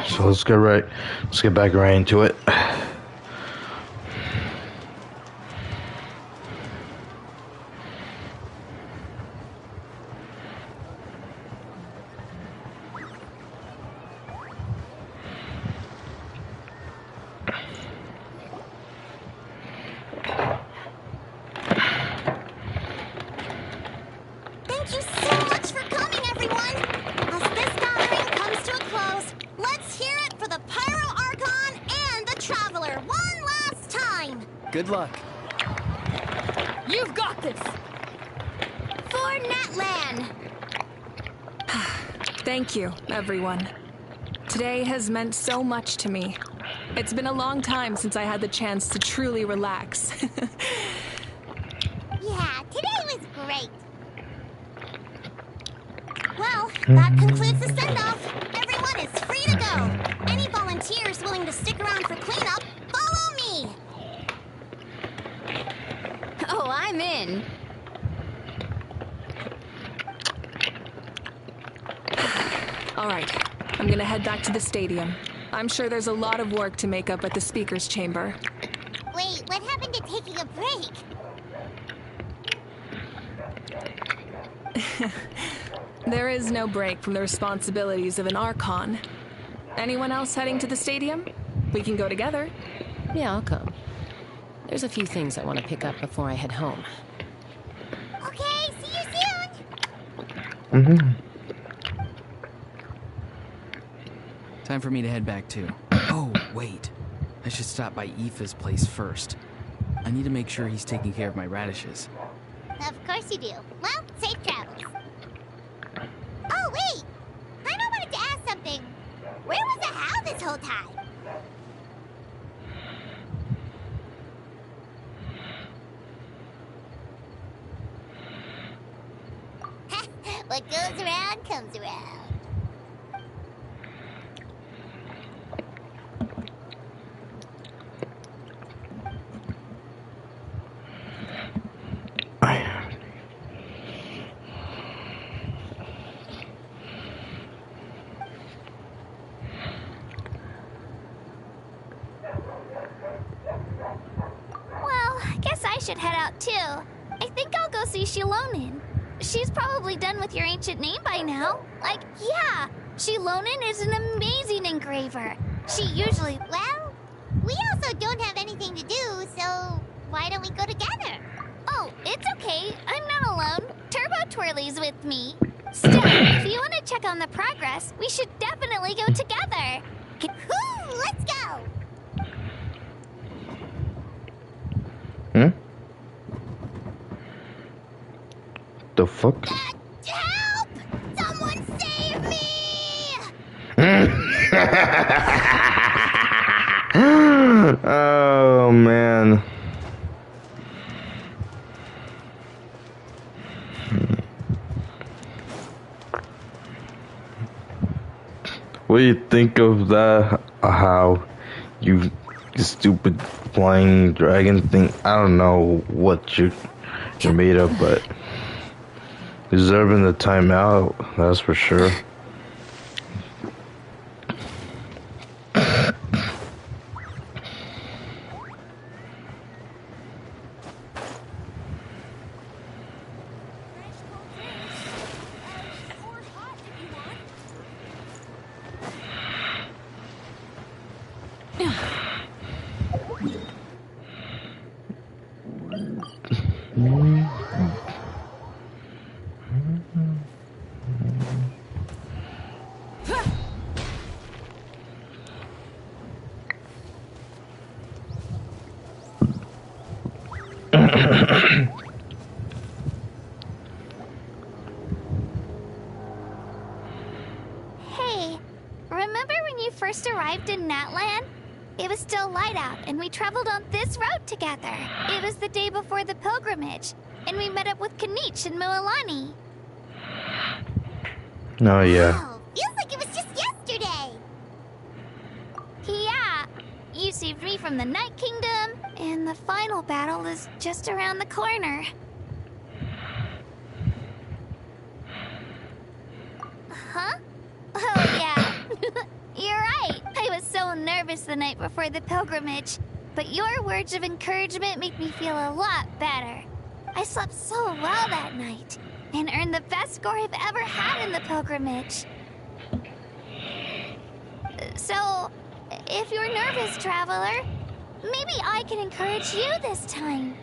So let's get back right into it. Thank you so much for coming, everyone! As this gathering comes to a close, let's hear it for the Pyro Archon and the Traveler one last time! Good luck. You've got this! For Netland! Thank you, everyone. Today has meant so much to me. It's been a long time since I had the chance to truly relax. Yeah, today was great. Well, that concludes the send-off. Everyone is free to go. Any volunteers willing to stick around for cleanup, follow me! Oh, I'm in. All right, I'm gonna head back to the stadium. I'm sure there's a lot of work to make up at the speaker's chamber. Wait, what happened to taking a break? There is no break from the responsibilities of an Archon. Anyone else heading to the stadium? We can go together. Yeah, I'll come. There's a few things I want to pick up before I head home. Okay, see you soon! Mm-hmm. Time for me to head back too. Oh, wait. I should stop by Aoife's place first. I need to make sure he's taking care of my radishes. Of course you do. Well, safe travels. Oh, wait! I wanted to ask something. Where was the Hal this whole time? What goes around comes around. Well, I guess I should head out too. I think I'll go see Shilonin. She's probably done with your ancient name by now. Like, yeah, Shilonin is an amazing engraver. She usually... Well, we also don't have anything to do, so why don't we go together? Oh, it's okay. I'm not alone. Turbo Twirly's with me. Still, if you want to check on the progress, we should definitely go together. Woo, let's go! Hmm? The fuck? Help! Someone save me! Oh man. What do you think of that? How you stupid flying dragon thing? I don't know what you're made of, but deserving the timeout, that's for sure. Hey, remember when you first arrived in Natlan? It was still light out, and we traveled on this road together. It was the day before the pilgrimage, and we met up with Kanich and Mualani. Oh yeah. Wow, feels like it was just yesterday. Yeah, you saved me from the Night Kingdom, and the final battle is just around the corner. Huh? Oh, yeah. You're right. I was so nervous the night before the pilgrimage, but your words of encouragement make me feel a lot better. I slept so well that night, and earned the best score I've ever had in the pilgrimage. So, if you're nervous, traveler, maybe I can encourage you this time.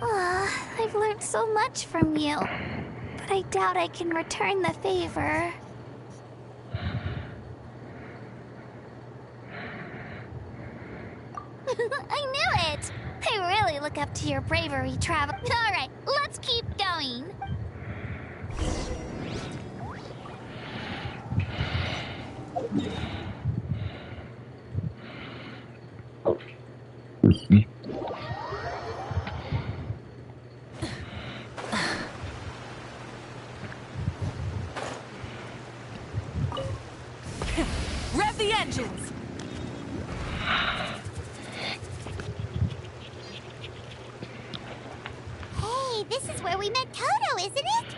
I've learned so much from you, but I doubt I can return the favor. I knew it! I really look up to your bravery, travel. Alright, let's keep going. Rev the engines! Hey, this is where we met Toto, isn't it?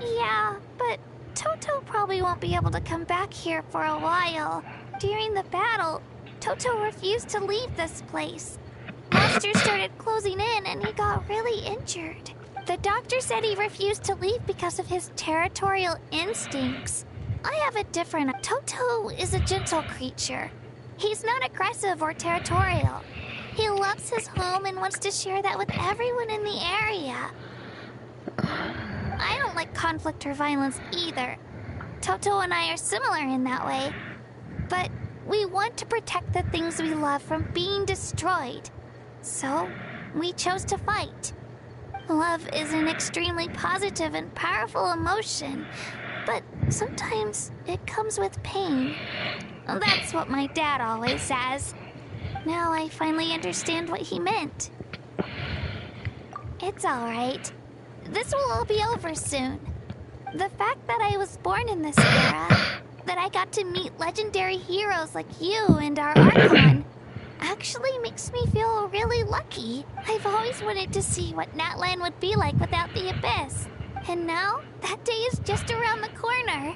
Yeah, but Toto probably won't be able to come back here for a while. During the battle, Toto refused to leave this place. Monsters started closing in and he got really injured. The doctor said he refused to leave because of his territorial instincts. I have a different... Toto is a gentle creature. He's not aggressive or territorial. He loves his home and wants to share that with everyone in the area. I don't like conflict or violence either. Toto and I are similar in that way. But we want to protect the things we love from being destroyed. So, we chose to fight. Love is an extremely positive and powerful emotion, but sometimes it comes with pain. That's what my dad always says. Now I finally understand what he meant. It's alright. This will all be over soon. The fact that I was born in this era, that I got to meet legendary heroes like you and our Archon, actually makes me feel really lucky. I've always wanted to see what Natlan would be like without the Abyss. And now, that day is just around the corner.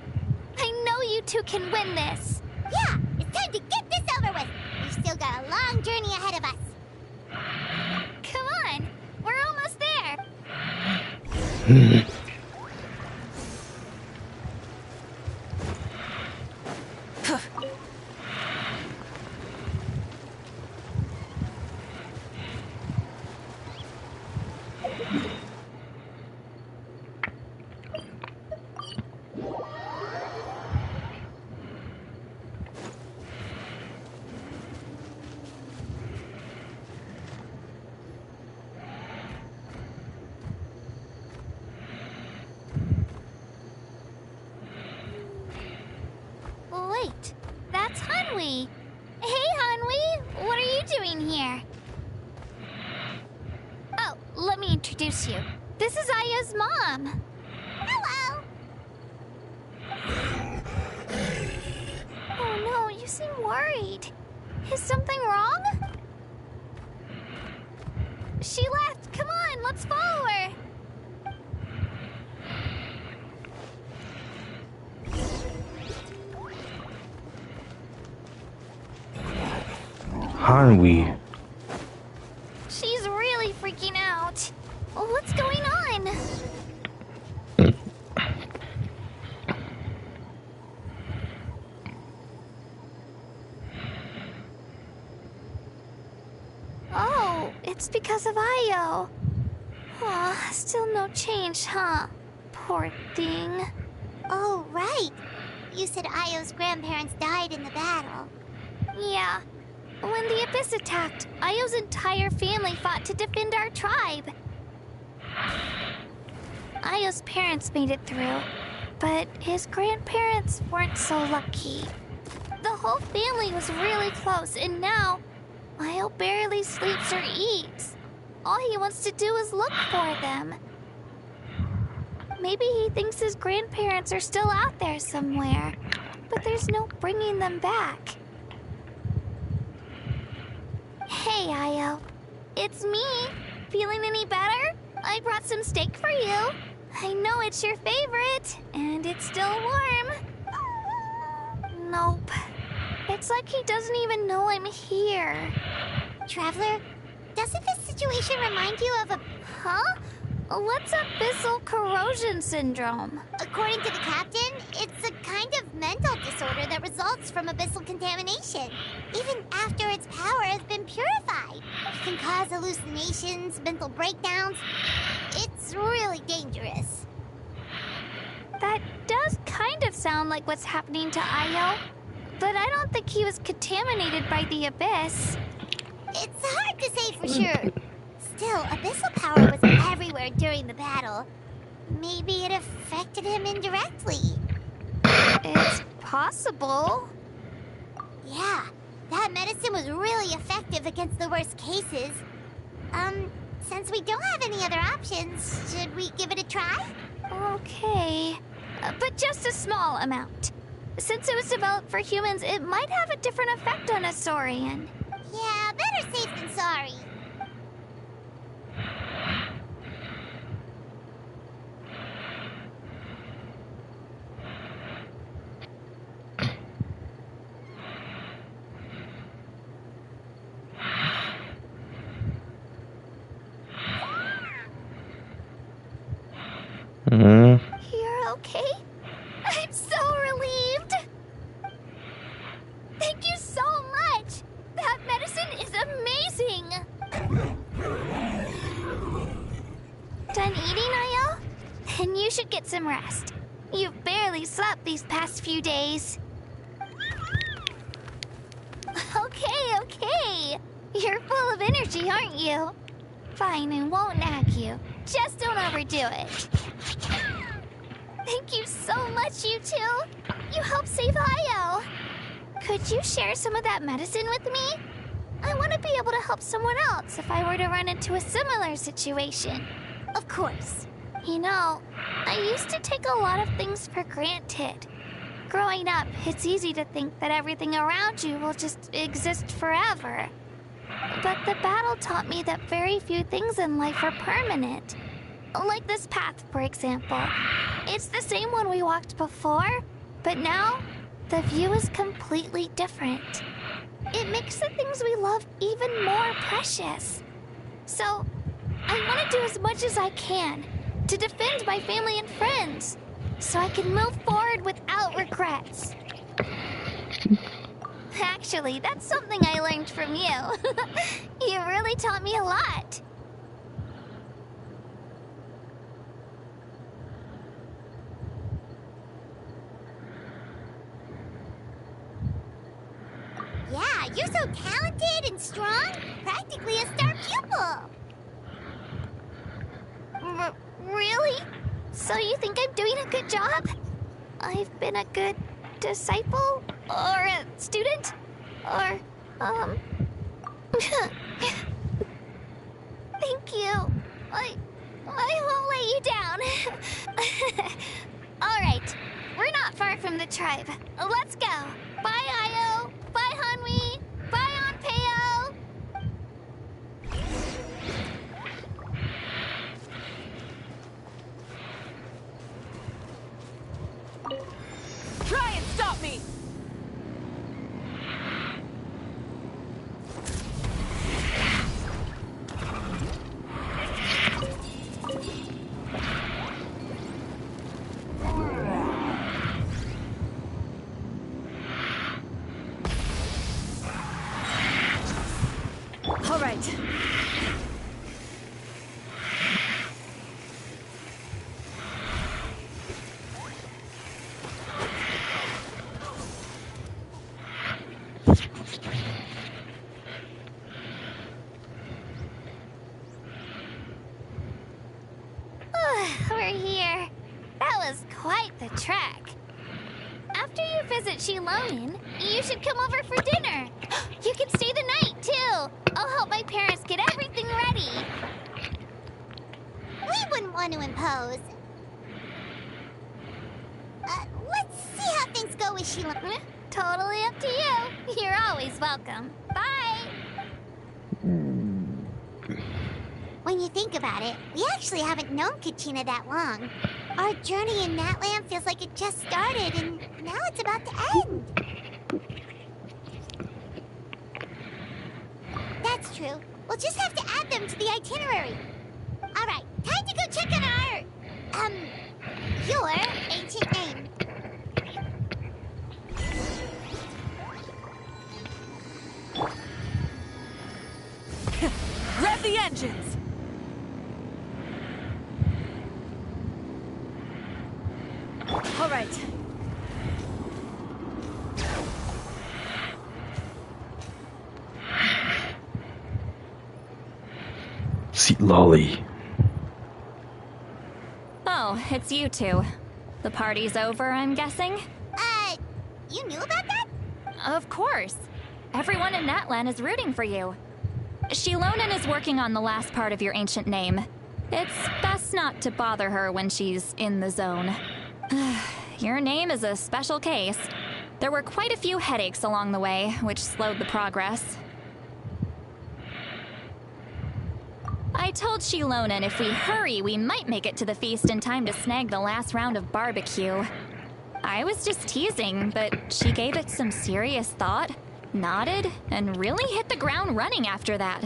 I know you two can win this. Yeah, it's time to get this over with. We've still got a long journey ahead of us. Come on, we're almost there. Wait, that's Hanwi. Hey, Hanwi, what are you doing here? Oh, let me introduce you. This is Aya's mom. Hello. Oh no, you seem worried. Is something wrong? She left. Come on, let's follow her. Hanwi. She's really freaking out. What's going on? Oh, it's because of Io. Aw, still no change, huh? Poor thing. Oh, right. You said Io's grandparents died in the battle. Yeah. When the Abyss attacked, Io's entire family fought to defend our tribe. Io's parents made it through, but his grandparents weren't so lucky. The whole family was really close, and now Io barely sleeps or eats. All he wants to do is look for them. Maybe he thinks his grandparents are still out there somewhere, but there's no bringing them back. Hey, Io. It's me. Feeling any better? I brought some steak for you. I know it's your favorite, and it's still warm. Nope. It's like he doesn't even know I'm here. Traveler, doesn't this situation remind you of a... Huh? What's abyssal corrosion syndrome? According to the captain, it's a kind of mental disorder that results from abyssal contamination. Even after its power has been purified, it can cause hallucinations, mental breakdowns. It's really dangerous. That does kind of sound like what's happening to Io, but I don't think he was contaminated by the Abyss. It's hard to say for sure. Still, abyssal power was everywhere during the battle. Maybe it affected him indirectly. It's possible. Yeah, that medicine was really effective against the worst cases. Since we don't have any other options, should we give it a try? Okay, but just a small amount. Since it was developed for humans, it might have a different effect on a Saurian. Yeah, better safe than sorry. You're okay? I'm so relieved! Thank you so much! That medicine is amazing! Done eating, Ayo? Then you should get some rest. You've barely slept these past few days. Okay. You're full of energy, aren't you? Fine, I won't nag you. Just don't overdo it. Thank you so much, you two. You helped save Ayo. Could you share some of that medicine with me? I want to be able to help someone else if I were to run into a similar situation. Of course. You know, I used to take a lot of things for granted. Growing up, it's easy to think that everything around you will just exist forever. But the battle taught me that very few things in life are permanent. Like this path, for example. It's the same one we walked before, but now the view is completely different. It makes the things we love even more precious. So, I want to do as much as I can to defend my family and friends, so I can move forward without regrets. Actually, that's something I learned from you. You really taught me a lot. Yeah, you're so talented and strong. Practically a star pupil. Really? So you think I'm doing a good job? I've been a good disciple? Or a student? Or, Thank you. I won't let you down. Alright, we're not far from the tribe. Let's go. Bye, Ayo. Bye, Hanwi. Bye, Anpeo. Try and stop me! All right. We're here. That was quite the trek. After you visit Shilonin, you should come over for dinner. You can stay the night, too. I'll help my parents get everything ready. We wouldn't want to impose. Let's see how things go with Sheila. Totally up to you. You're always welcome. Bye. When you think about it, we actually haven't known Kachina that long. Our journey in Natland feels like it just started, and now it's about to end. That's true. We'll just have to add them to the itinerary. All right, time to go check on our, your ancient name. Rev the engines! All right. Seat lolly. Oh, it's you two. The party's over, I'm guessing? You knew about that? Of course. Everyone in Natlan is rooting for you. Shilonin is working on the last part of your ancient name. It's best not to bother her when she's in the zone. Your name is a special case. There were quite a few headaches along the way, which slowed the progress. I told Shilonin if we hurry, we might make it to the feast in time to snag the last round of barbecue. I was just teasing, but she gave it some serious thought, nodded, and really hit the ground running after that.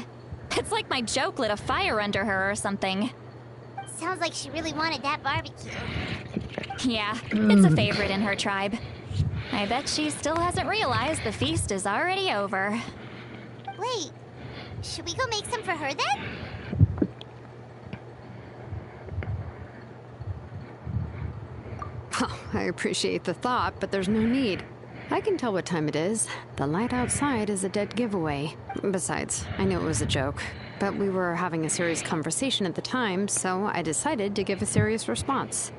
It's like my joke lit a fire under her or something. sounds like she really wanted that barbecue. Yeah, it's a favorite in her tribe. I bet she still hasn't realized the feast is already over. Wait, should we go make some for her then? Oh, I appreciate the thought, but there's no need. I can tell what time it is. The light outside is a dead giveaway. Besides, I knew it was a joke, but we were having a serious conversation at the time, so I decided to give a serious response.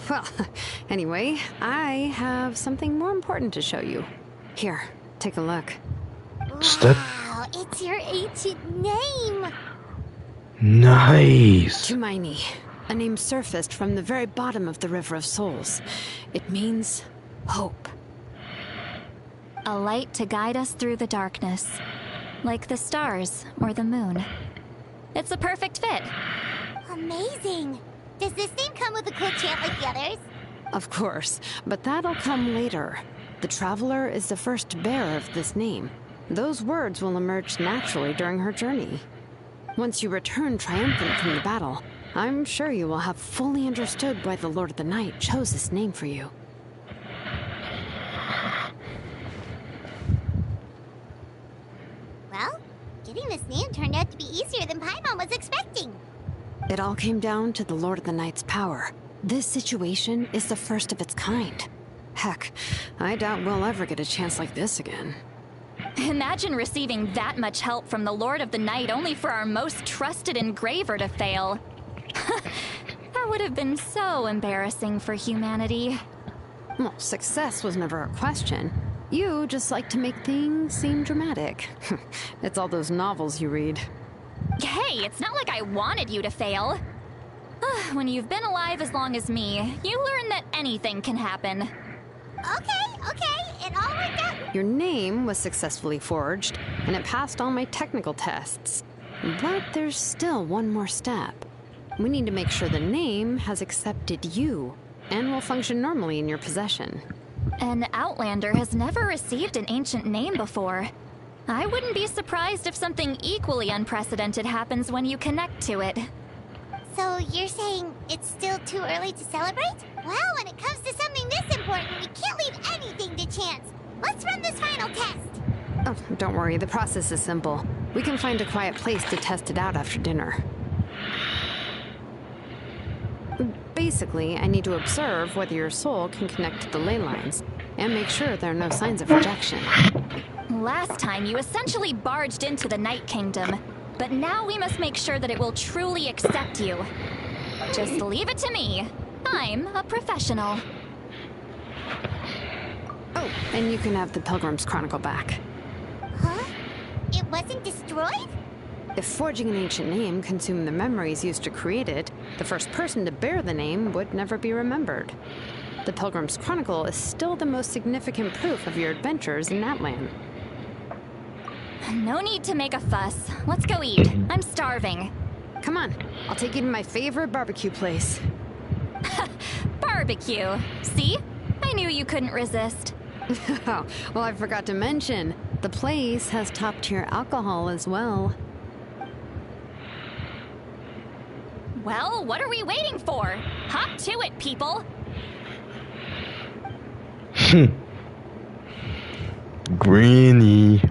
Well, anyway, I have something more important to show you. Here, take a look. Wow, it's your ancient name! Nice. Tumaini, a name surfaced from the very bottom of the River of Souls. It means hope. A light to guide us through the darkness, like the stars or the moon. It's a perfect fit. Amazing! Does this name come with a cool chant like the others? Of course, but that'll come later. The Traveler is the first bearer of this name. Those words will emerge naturally during her journey. Once you return triumphant from the battle, I'm sure you will have fully understood why the Lord of the Night chose this name for you. Well, getting this name turned out to be easier than Paimon was expecting. It all came down to the Lord of the Night's power. This situation is the first of its kind. Heck, I doubt we'll ever get a chance like this again. Imagine receiving that much help from the Lord of the Night only for our most trusted engraver to fail. That would have been so embarrassing for humanity. Well, success was never a question. You just like to make things seem dramatic. It's all those novels you read. Hey, it's not like I wanted you to fail. When you've been alive as long as me, you learn that anything can happen. Okay, it all worked out. Your name was successfully forged, and it passed all my technical tests. But there's still one more step. We need to make sure the name has accepted you, and will function normally in your possession. An Outlander has never received an ancient name before. I wouldn't be surprised if something equally unprecedented happens when you connect to it. So you're saying it's still too early to celebrate? Well, when it comes to something this important, we can't leave anything to chance. Let's run this final test. Oh, don't worry, the process is simple. We can find a quiet place to test it out after dinner. Basically, I need to observe whether your soul can connect to the ley lines, and make sure there are no signs of rejection. Last time, you essentially barged into the Night Kingdom, but now we must make sure that it will truly accept you. Just leave it to me. I'm a professional. Oh, and you can have the Pilgrim's Chronicle back. Huh? It wasn't destroyed? If forging an ancient name consumed the memories used to create it, the first person to bear the name would never be remembered. The Pilgrim's Chronicle is still the most significant proof of your adventures in that land. No need to make a fuss. Let's go eat. I'm starving. Come on, I'll take you to my favorite barbecue place. Barbecue. See? I knew you couldn't resist. Well, I forgot to mention, the place has top-tier alcohol as well. Well, what are we waiting for? Hop to it, people! Granny.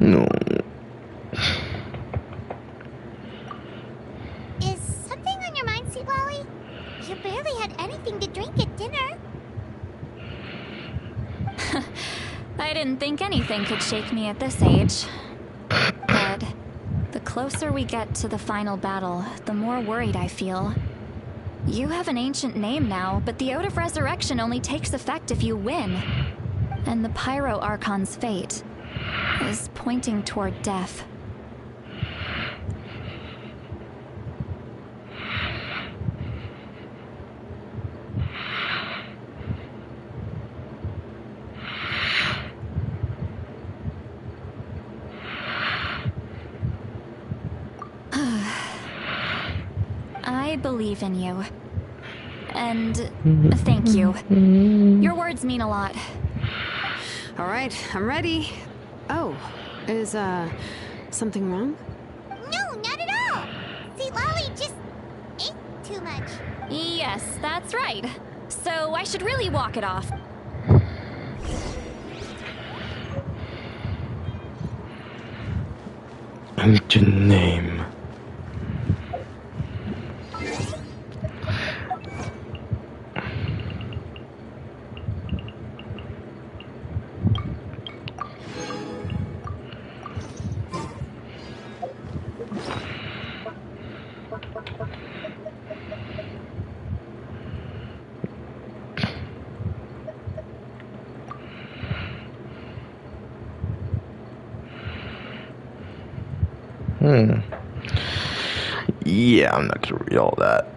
No. Is something on your mind, Seawowie? You barely had anything to drink at dinner. I didn't think anything could shake me at this age. But the closer we get to the final battle, the more worried I feel. You have an ancient name now, but the Oath of Resurrection only takes effect if you win. And the Pyro Archon's fate is pointing toward death. I believe in you. And thank you. Your words mean a lot. All right, I'm ready. Oh, is, something wrong? No, not at all. See, Lolly just ate too much. Yes, that's right. So I should really walk it off. Ancient name. Yeah, I'm not gonna read all that.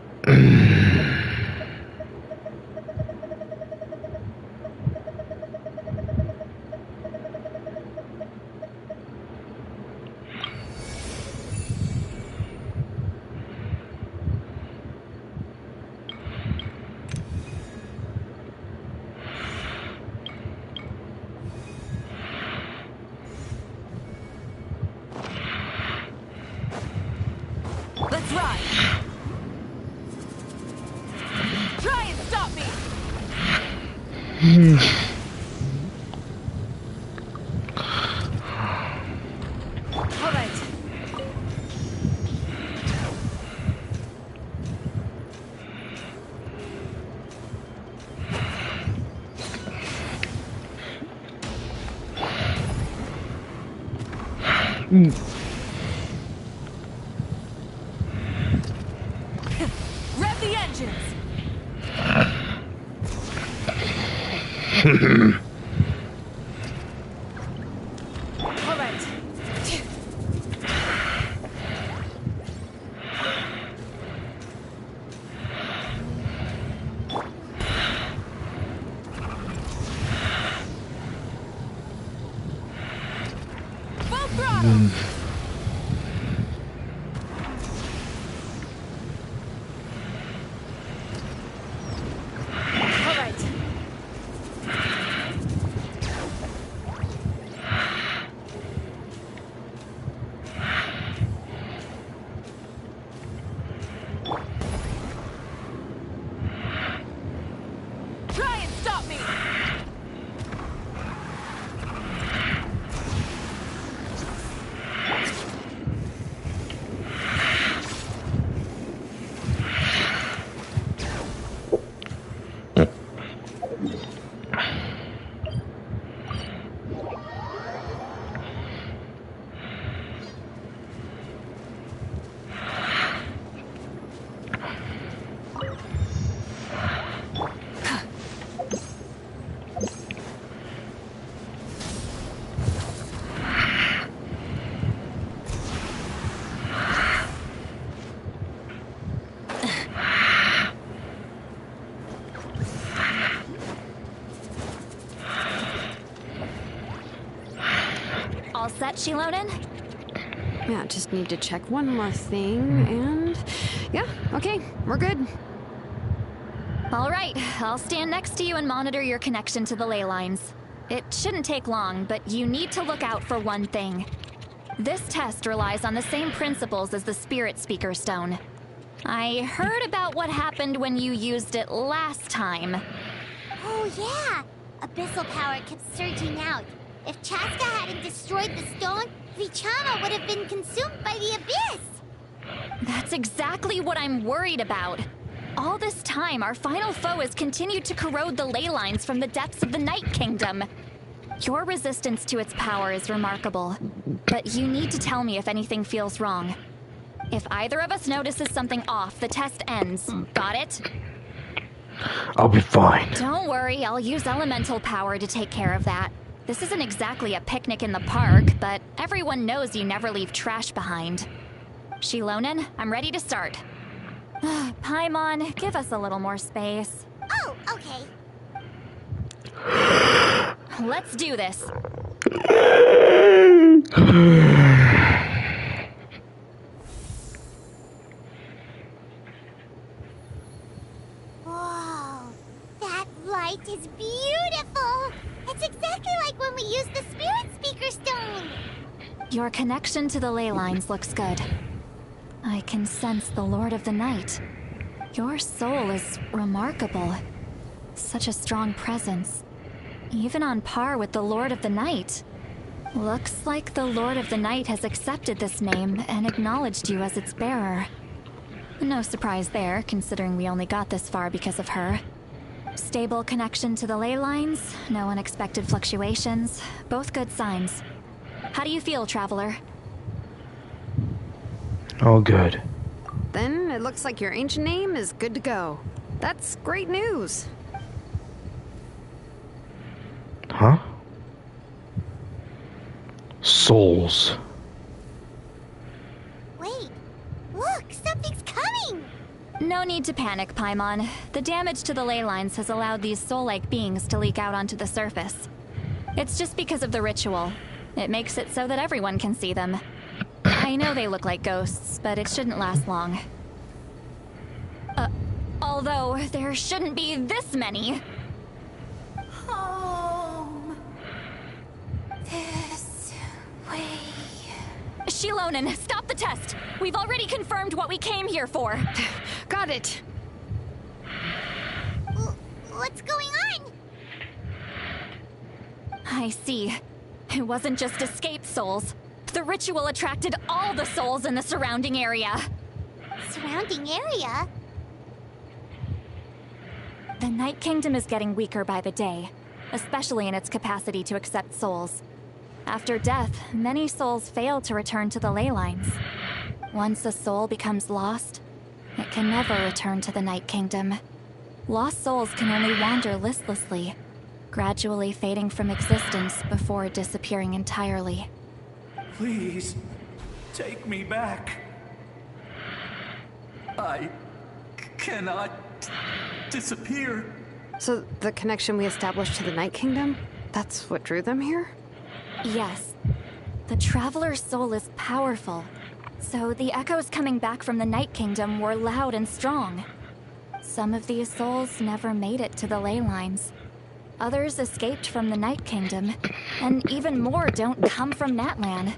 Let's ride! Try and stop me! All right. Rev the engines! All right. Full throttle! All right. Try and stop me! All set, Shilonen? Yeah, just need to check one more thing, and... Yeah, okay, we're good. All right, I'll stand next to you and monitor your connection to the ley lines. It shouldn't take long, but you need to look out for one thing. This test relies on the same principles as the Spirit Speaker Stone. I heard about what happened when you used it last time. Oh, yeah. Abyssal power kept surging out. If Chaska hadn't destroyed the stone, Vichama would have been consumed by the abyss. That's exactly what I'm worried about. All this time, our final foe has continued to corrode the ley lines from the depths of the Night Kingdom. Your resistance to its power is remarkable, but you need to tell me if anything feels wrong. If either of us notices something off, the test ends. Got it? I'll be fine. Don't worry, I'll use elemental power to take care of that. This isn't exactly a picnic in the park, but everyone knows you never leave trash behind. Shilonen, I'm ready to start. Paimon, give us a little more space. Oh, okay. Let's do this. Your connection to the ley lines looks good. I can sense the Lord of the Night. Your soul is remarkable. Such a strong presence. Even on par with the Lord of the Night. Looks like the Lord of the Night has accepted this name and acknowledged you as its bearer. No surprise there, considering we only got this far because of her. Stable connection to the ley lines, no unexpected fluctuations, both good signs. How do you feel, Traveler? All good. Then it looks like your ancient name is good to go. That's great news. Huh? Souls. Wait, look, something's coming! No need to panic, Paimon. The damage to the ley lines has allowed these soul-like beings to leak out onto the surface. It's just because of the ritual. It makes it so that everyone can see them. I know they look like ghosts, but it shouldn't last long. Although, there shouldn't be this many. Home. This way. Shilonen, stop the test! We've already confirmed what we came here for. Got it. What's going on? I see. It wasn't just escaped souls. The ritual attracted all the souls in the surrounding area. Surrounding area? The Night Kingdom is getting weaker by the day, especially in its capacity to accept souls. After death, many souls fail to return to the ley lines. Once a soul becomes lost, it can never return to the Night Kingdom. Lost souls can only wander listlessly, gradually fading from existence before disappearing entirely. Please, take me back. I cannot disappear. So the connection we established to the Night Kingdom, that's what drew them here? Yes. The Traveler's soul is powerful, so the echoes coming back from the Night Kingdom were loud and strong. Some of these souls never made it to the ley lines. Others escaped from the Night Kingdom, and even more don't come from Natlan.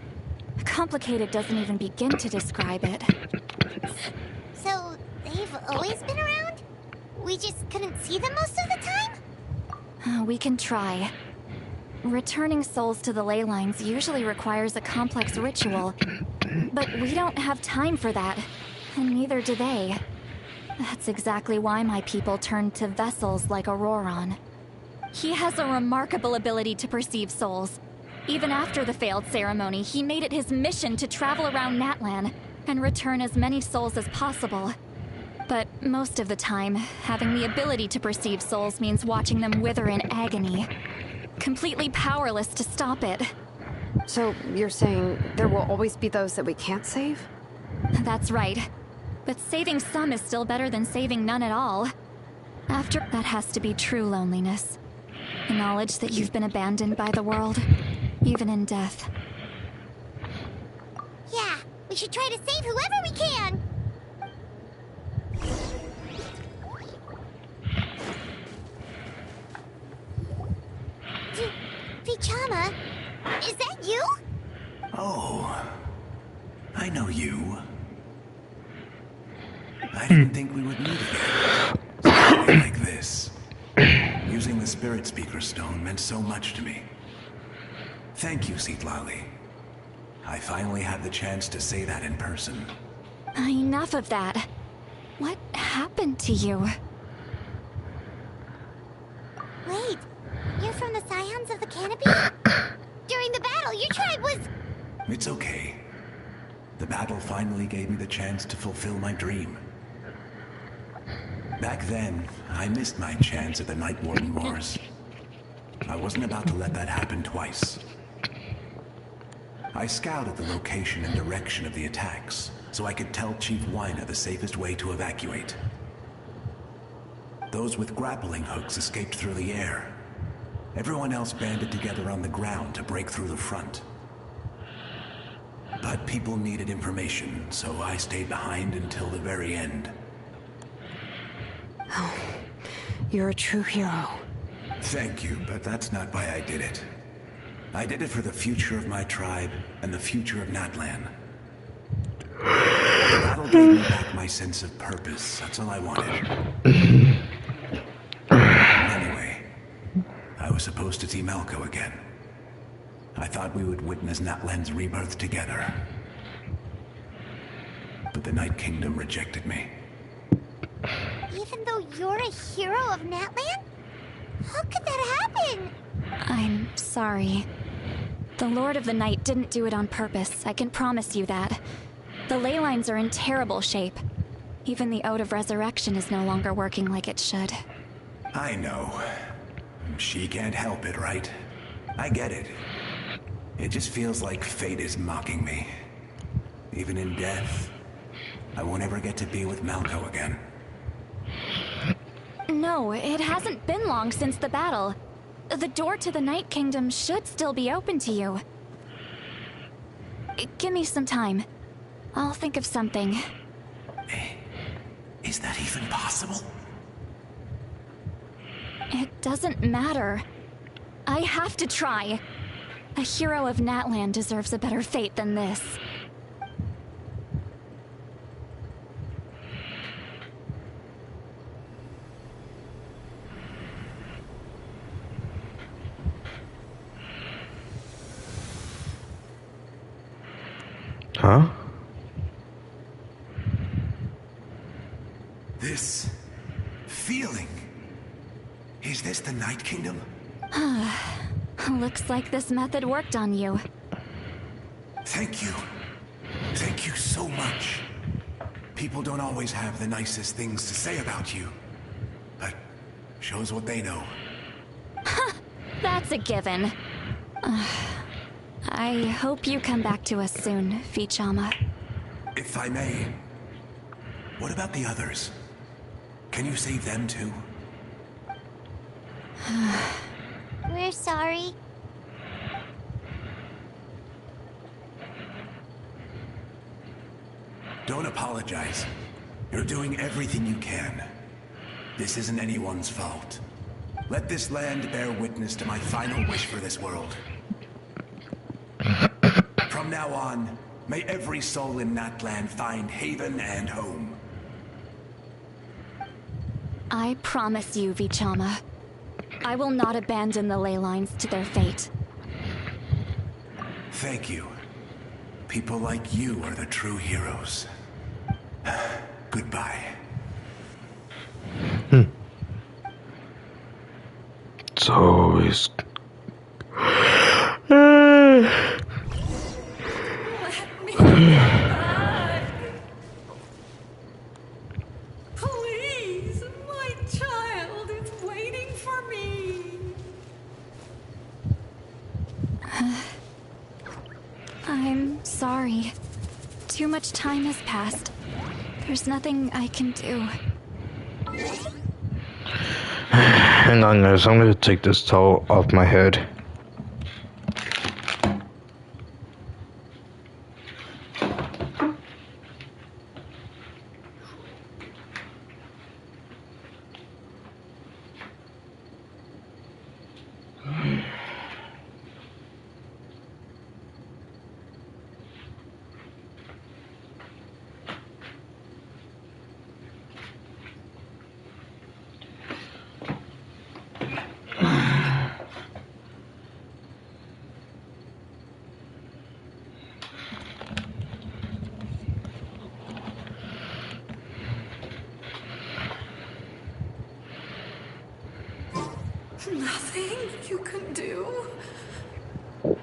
Complicated doesn't even begin to describe it. So, they've always been around? We just couldn't see them most of the time? We can try. Returning souls to the ley lines usually requires a complex ritual, but we don't have time for that, and neither do they. That's exactly why my people turned to vessels like Auroron. He has a remarkable ability to perceive souls. Even after the failed ceremony, he made it his mission to travel around Natlan and return as many souls as possible. But most of the time, having the ability to perceive souls means watching them wither in agony. Completely powerless to stop it. So you're saying there will always be those that we can't save? That's right. But saving some is still better than saving none at all. After that has to be true loneliness. The knowledge that you've been abandoned by the world, even in death. Yeah, we should try to save whoever we can! Vichama, is that you? Oh, I know you. I didn't think we would meet again. Something like this. Using the Spirit Speaker Stone meant so much to me. Thank you, Citlali. I finally had the chance to say that in person. Enough of that. What happened to you? Wait, you're from the Scions of the Canopy? During the battle, your tribe was... It's okay. The battle finally gave me the chance to fulfill my dream. Back then, I missed my chance at the Night Warden Wars. I wasn't about to let that happen twice. I scouted the location and direction of the attacks, so I could tell Chief Wyna the safest way to evacuate. Those with grappling hooks escaped through the air. Everyone else banded together on the ground to break through the front. But people needed information, so I stayed behind until the very end. Oh, you're a true hero. Thank you, but that's not why I did it. I did it for the future of my tribe and the future of Natlan. The battle gave me back my sense of purpose. That's all I wanted. Anyway, I was supposed to see Malco again. I thought we would witness Natlan's rebirth together. But the Night Kingdom rejected me. Even though you're a hero of Natlan? How could that happen? I'm sorry. The Lord of the Night didn't do it on purpose, I can promise you that. The ley lines are in terrible shape. Even the Ode of Resurrection is no longer working like it should. I know. She can't help it, right? I get it. It just feels like fate is mocking me. Even in death, I won't ever get to be with Malco again. No, it hasn't been long since the battle. The door to the Night Kingdom should still be open to you. Give me some time. I'll think of something. Is that even possible? It doesn't matter. I have to try. A hero of Natlan deserves a better fate than this. Huh? This feeling. Is this the Night Kingdom? Looks like this method worked on you. Thank you. Thank you so much. People don't always have the nicest things to say about you. But shows what they know. That's a given. I hope you come back to us soon, Vichama. If I may, what about the others? Can you save them too? We're sorry. Don't apologize. You're doing everything you can. This isn't anyone's fault. Let this land bear witness to my final wish for this world. From now on, may every soul in Natlan find haven and home. I promise you, Vichama. I will not abandon the ley lines to their fate. Thank you. People like you are the true heroes. Goodbye. It's always... Please, my child is waiting for me. I'm sorry. Too much time has passed. There's nothing I can do. Hang on, guys. I'm gonna take this towel off my head. Nothing you can do? Oh,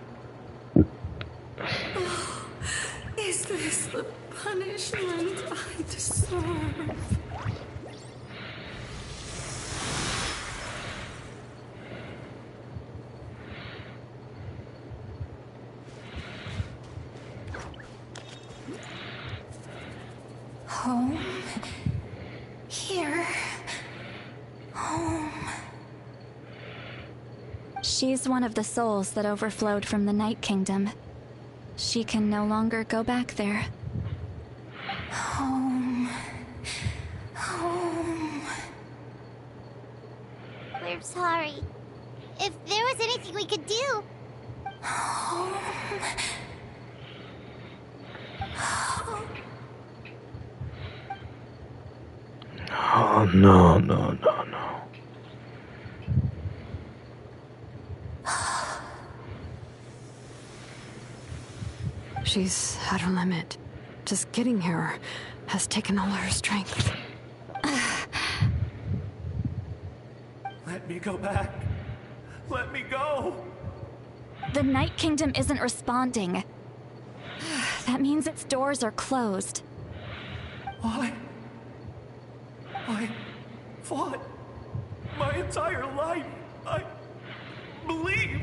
is this the punishment I deserve? Home? Here? Home? She's one of the souls that overflowed from the Night Kingdom. She can no longer go back there. Home. Home. We're sorry. If there was anything we could do... Oh, no, no, no, no. She's at her limit. Just getting here has taken all her strength. Let me go back. Let me go. The Night Kingdom isn't responding. That means its doors are closed. I fought my entire life. I believed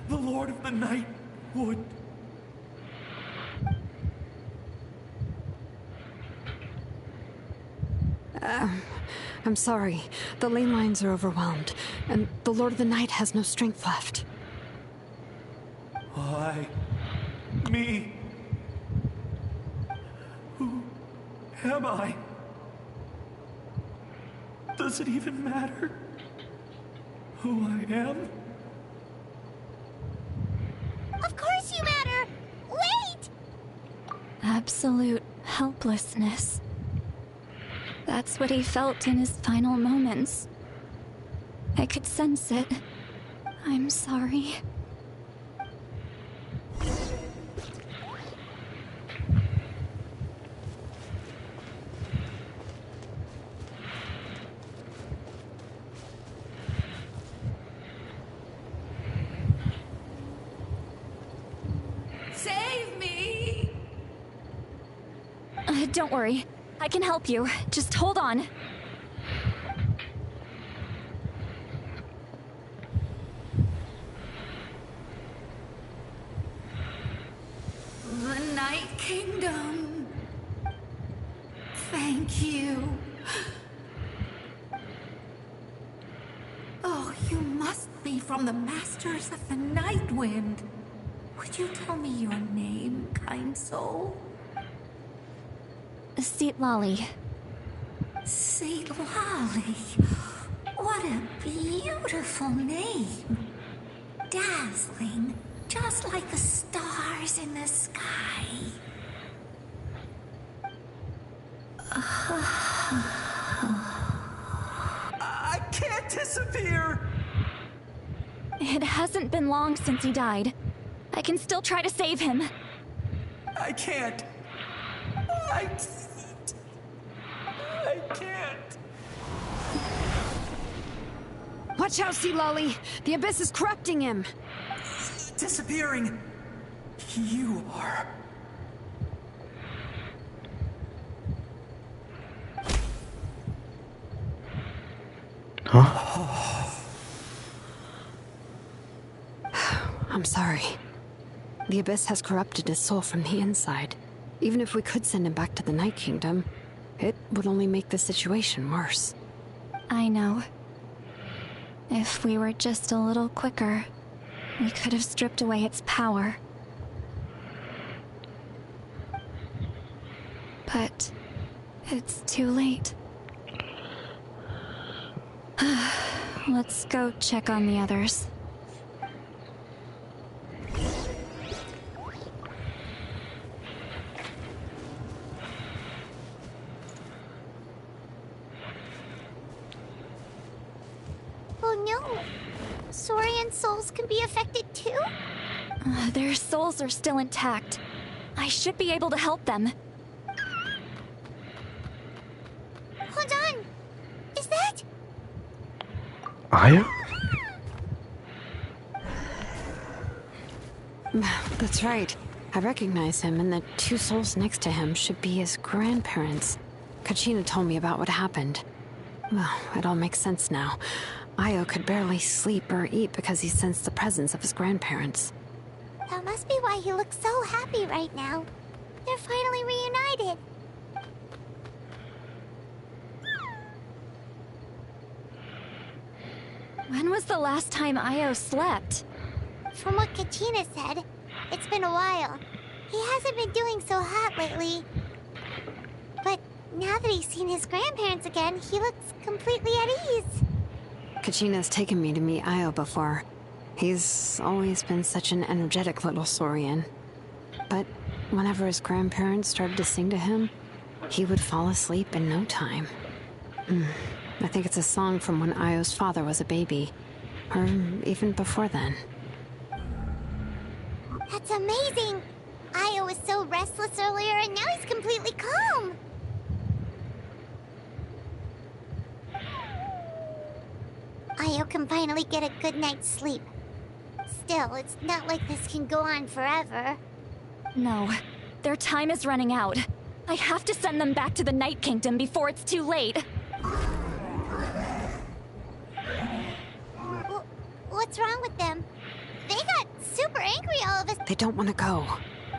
the Lord of the Night would. I'm sorry. The ley lines are overwhelmed, and the Lord of the Night has no strength left. Why? Me? Who am I? Does it even matter who I am? Of course you matter! Wait! Absolute helplessness. That's what he felt in his final moments. I could sense it. I'm sorry. Save me! Don't worry. I can help you. Just hold on. The Night Kingdom. Thank you. Oh, you must be from the Masters of the Night Wind. Would you tell me your name, kind soul? Seat Lolly. Saint Lolly. What a beautiful name. Dazzling, just like the stars in the sky. I can't disappear! It hasn't been long since he died. I can still try to save him. I can't. I can't. Watch out, Sea Lolly! The Abyss is corrupting him! Disappearing. You are. Huh? I'm sorry. The Abyss has corrupted his soul from the inside. Even if we could send him back to the Night Kingdom, it would only make the situation worse. I know. If we were just a little quicker, we could have stripped away its power. But it's too late. Let's go check on the others. Oh no! Saurian souls can be affected too? Their souls are still intact. I should be able to help them. Hold on! Is that... Aya? That's right. I recognize him, and the two souls next to him should be his grandparents. Kachina told me about what happened. Well, it all makes sense now. Io could barely sleep or eat because he sensed the presence of his grandparents. That must be why he looks so happy right now. They're finally reunited. When was the last time Io slept? From what Kachina said, it's been a while. He hasn't been doing so hot lately. But now that he's seen his grandparents again, he looks completely at ease. Kachina's taken me to meet Io before. He's always been such an energetic little saurian. But whenever his grandparents started to sing to him, he would fall asleep in no time. I think it's a song from when Io's father was a baby, or even before then. That's amazing! Io was so restless earlier, and now he's completely calm. Io can finally get a good night's sleep. Still, it's not like this can go on forever. No, their time is running out. I have to send them back to the Night Kingdom before it's too late. What's wrong with them? They got super angry all of us. They don't want to go.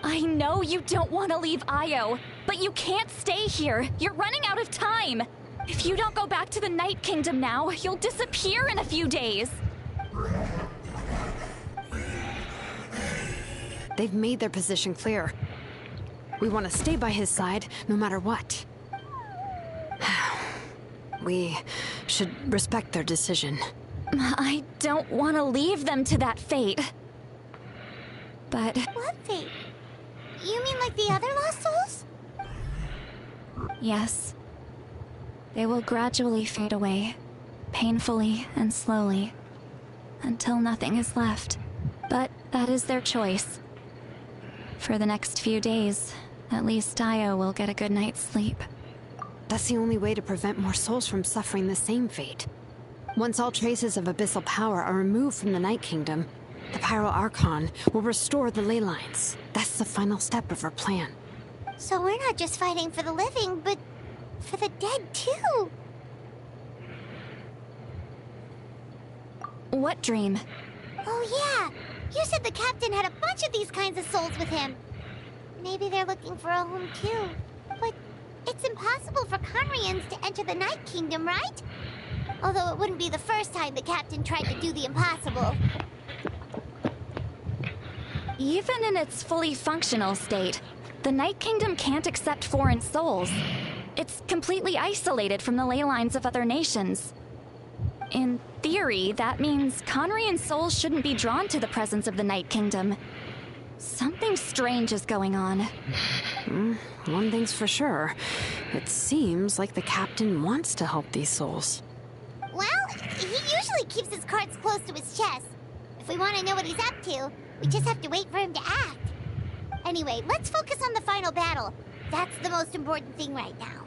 I know you don't want to leave Io, but you can't stay here. You're running out of time. If you don't go back to the Night Kingdom now, you'll disappear in a few days. They've made their position clear. We want to stay by his side, no matter what. We should respect their decision. I don't want to leave them to that fate. But... What fate? You mean like the other lost souls? Yes. They will gradually fade away, painfully and slowly, until nothing is left. But that is their choice. For the next few days, at least Io will get a good night's sleep. That's the only way to prevent more souls from suffering the same fate. Once all traces of abyssal power are removed from the Night Kingdom, the Pyro Archon will restore the ley lines. That's the final step of our plan. So we're not just fighting for the living, but for the dead too. What dream? Oh yeah! You said the captain had a bunch of these kinds of souls with him. Maybe they're looking for a home too. But it's impossible for Conrians to enter the Night Kingdom, right? Although it wouldn't be the first time the captain tried to do the impossible. Even in its fully functional state, the Night Kingdom can't accept foreign souls. It's completely isolated from the ley lines of other nations. In theory, that means Conrian souls shouldn't be drawn to the presence of the Night Kingdom. Something strange is going on. One thing's for sure. It seems like the captain wants to help these souls. Well, he usually keeps his cards close to his chest. If we want to know what he's up to, we just have to wait for him to act. Anyway, let's focus on the final battle. That's the most important thing right now.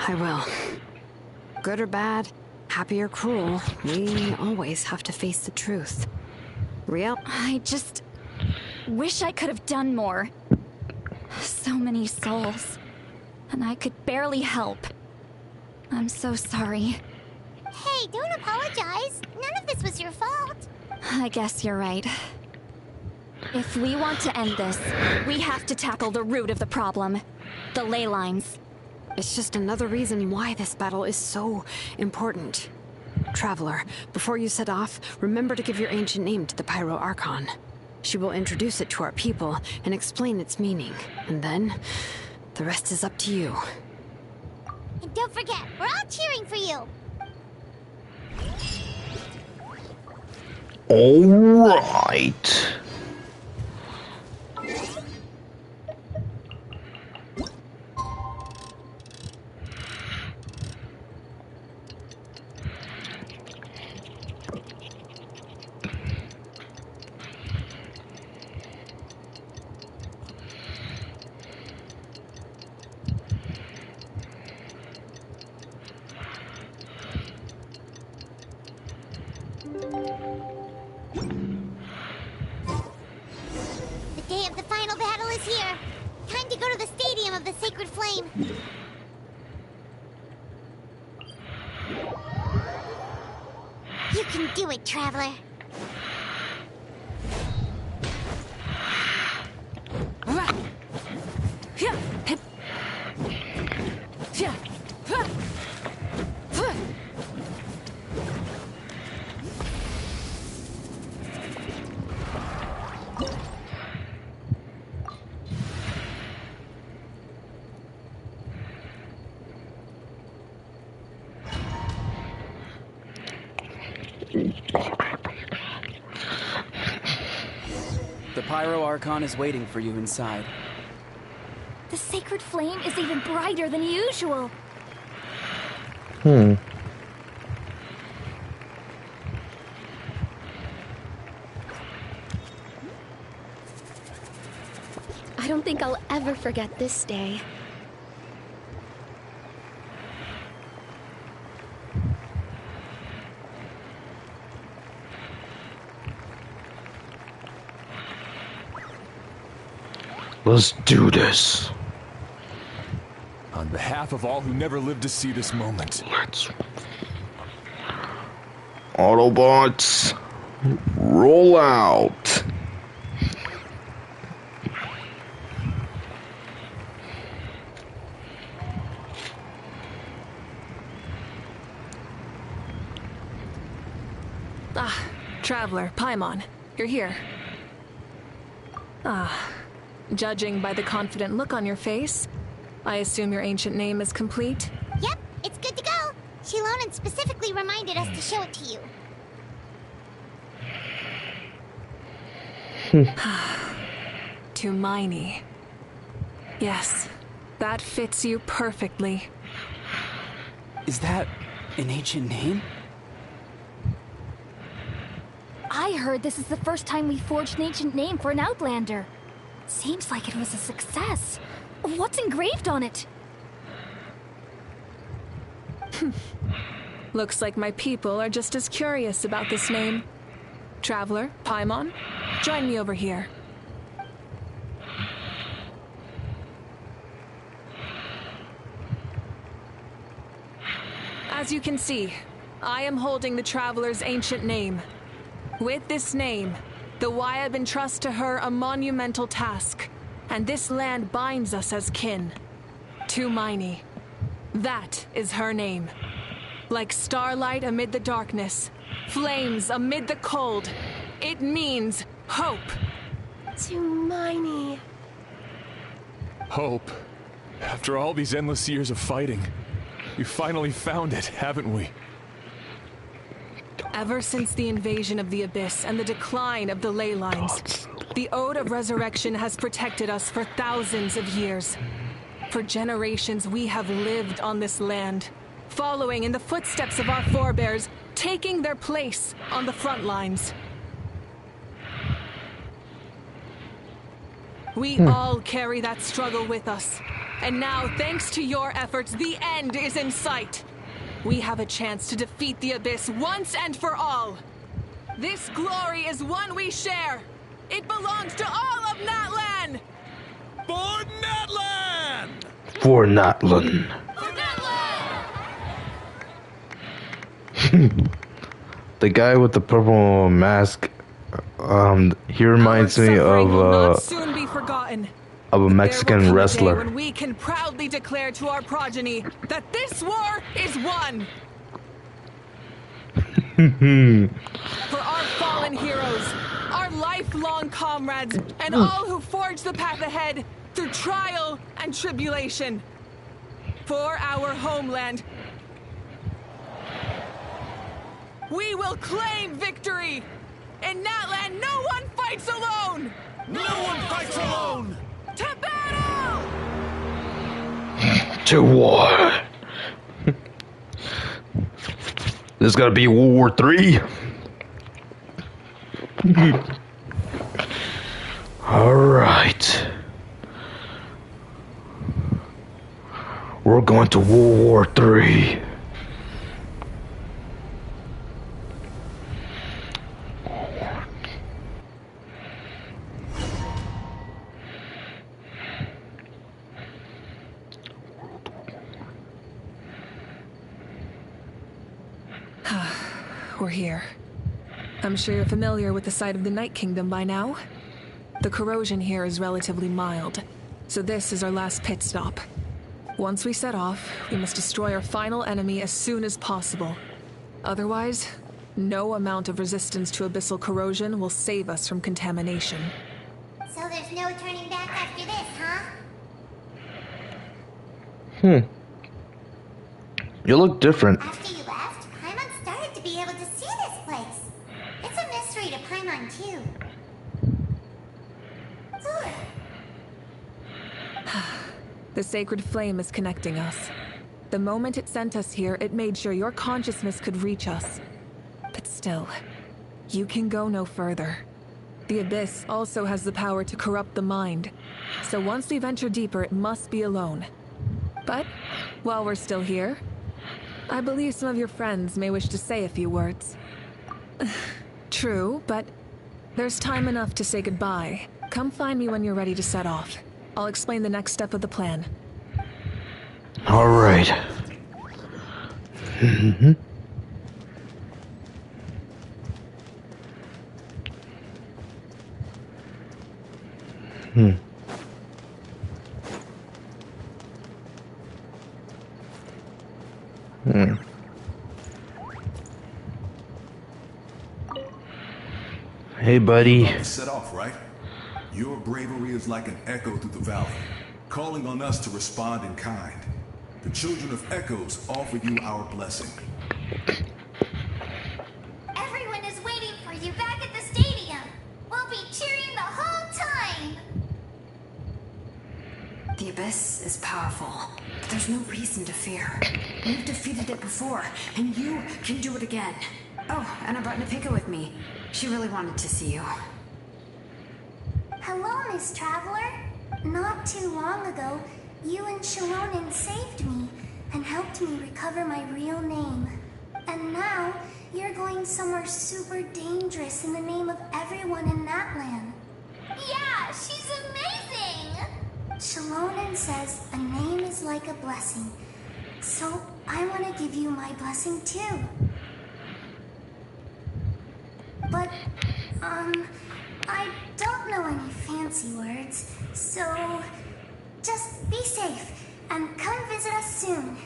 I will. Good or bad, happy or cruel, we always have to face the truth. Real? I just wish I could have done more. So many souls. And I could barely help. I'm so sorry. Hey, don't apologize. None of this was your fault. I guess you're right. If we want to end this, we have to tackle the root of the problem. The ley lines. It's just another reason why this battle is so important. Traveler, before you set off, remember to give your ancient name to the Pyro Archon. She will introduce it to our people and explain its meaning. And then, the rest is up to you. And don't forget, we're all cheering for you. All right. The day of the final battle is here. Time to go to the Stadium of the Sacred Flame. You can do it, Traveler. Pyro Archon is waiting for you inside. The sacred flame is even brighter than usual. I don't think I'll ever forget this day. Let's do this. On behalf of all who never lived to see this moment. Let's. Autobots, roll out. Ah, Traveler, Paimon, you're here. Ah, judging by the confident look on your face, I assume your ancient name is complete? Yep, it's good to go. Shilonen specifically reminded us to show it to you. Tumaini. Yes, that fits you perfectly. Is that an ancient name? I heard this is the first time we forged an ancient name for an Outlander. Seems like it was a success. What's engraved on it? Looks like my people are just as curious about this name. Traveler, Paimon, join me over here. As you can see, I am holding the Traveler's ancient name. With this name, the Wyab entrusts to her a monumental task, and this land binds us as kin. Tumaini. That is her name. Like starlight amid the darkness, flames amid the cold, it means hope. Tumaini. Hope. After all these endless years of fighting, we finally found it, haven't we? Ever since the invasion of the Abyss and the decline of the ley lines, the Ode of Resurrection has protected us for thousands of years. For generations we have lived on this land, following in the footsteps of our forebears, taking their place on the front lines. We all carry that struggle with us, and now, thanks to your efforts, the end is in sight. We have a chance to defeat the Abyss once and for all. This glory is one we share. It belongs to all of Natlan! For Natlan! For Natlan. The guy with the purple mask, he reminds me of soon be forgotten. Of a Mexican wrestler. When we can proudly declare to our progeny that this war is won. For our fallen heroes, our lifelong comrades, and all who forge the path ahead through trial and tribulation. For our homeland, we will claim victory. In Natlan, no one fights alone. No one fights alone. To battle! To war. This is gonna be World War III. All right. We're going to World War III. We're here. I'm sure you're familiar with the site of the Night Kingdom by now. The corrosion here is relatively mild, so this is our last pit stop. Once we set off, we must destroy our final enemy as soon as possible. Otherwise, no amount of resistance to abyssal corrosion will save us from contamination. So there's no turning back after this, huh? You look different. After you left, Paimon started to be able to see this place. It's a mystery to Paimon, too. The sacred flame is connecting us. The moment it sent us here, it made sure your consciousness could reach us. But still, you can go no further. The Abyss also has the power to corrupt the mind, so once we venture deeper, it must be alone. But, while we're still here, I believe some of your friends may wish to say a few words. True, but there's time enough to say goodbye. Come find me when you're ready to set off. I'll explain the next step of the plan. All right. Hey, buddy. Set off, right? Your bravery is like an echo through the valley, calling on us to respond in kind. The children of Echoes offer you our blessing. Everyone is waiting for you back at the stadium. We'll be cheering the whole time. The Abyss is powerful, but there's no reason to fear. We've defeated it before, and you can do it again. Oh, and I brought Napika with me. She really wanted to see you. Hello, Miss Traveler. Not too long ago, you and Shalonen saved me and helped me recover my real name. And now, you're going somewhere super dangerous in the name of everyone in that land. Yeah, she's amazing! Shalonen says a name is like a blessing. So, I want to give you my blessing too. But, I don't know any fancy words, so just be safe and come visit us soon.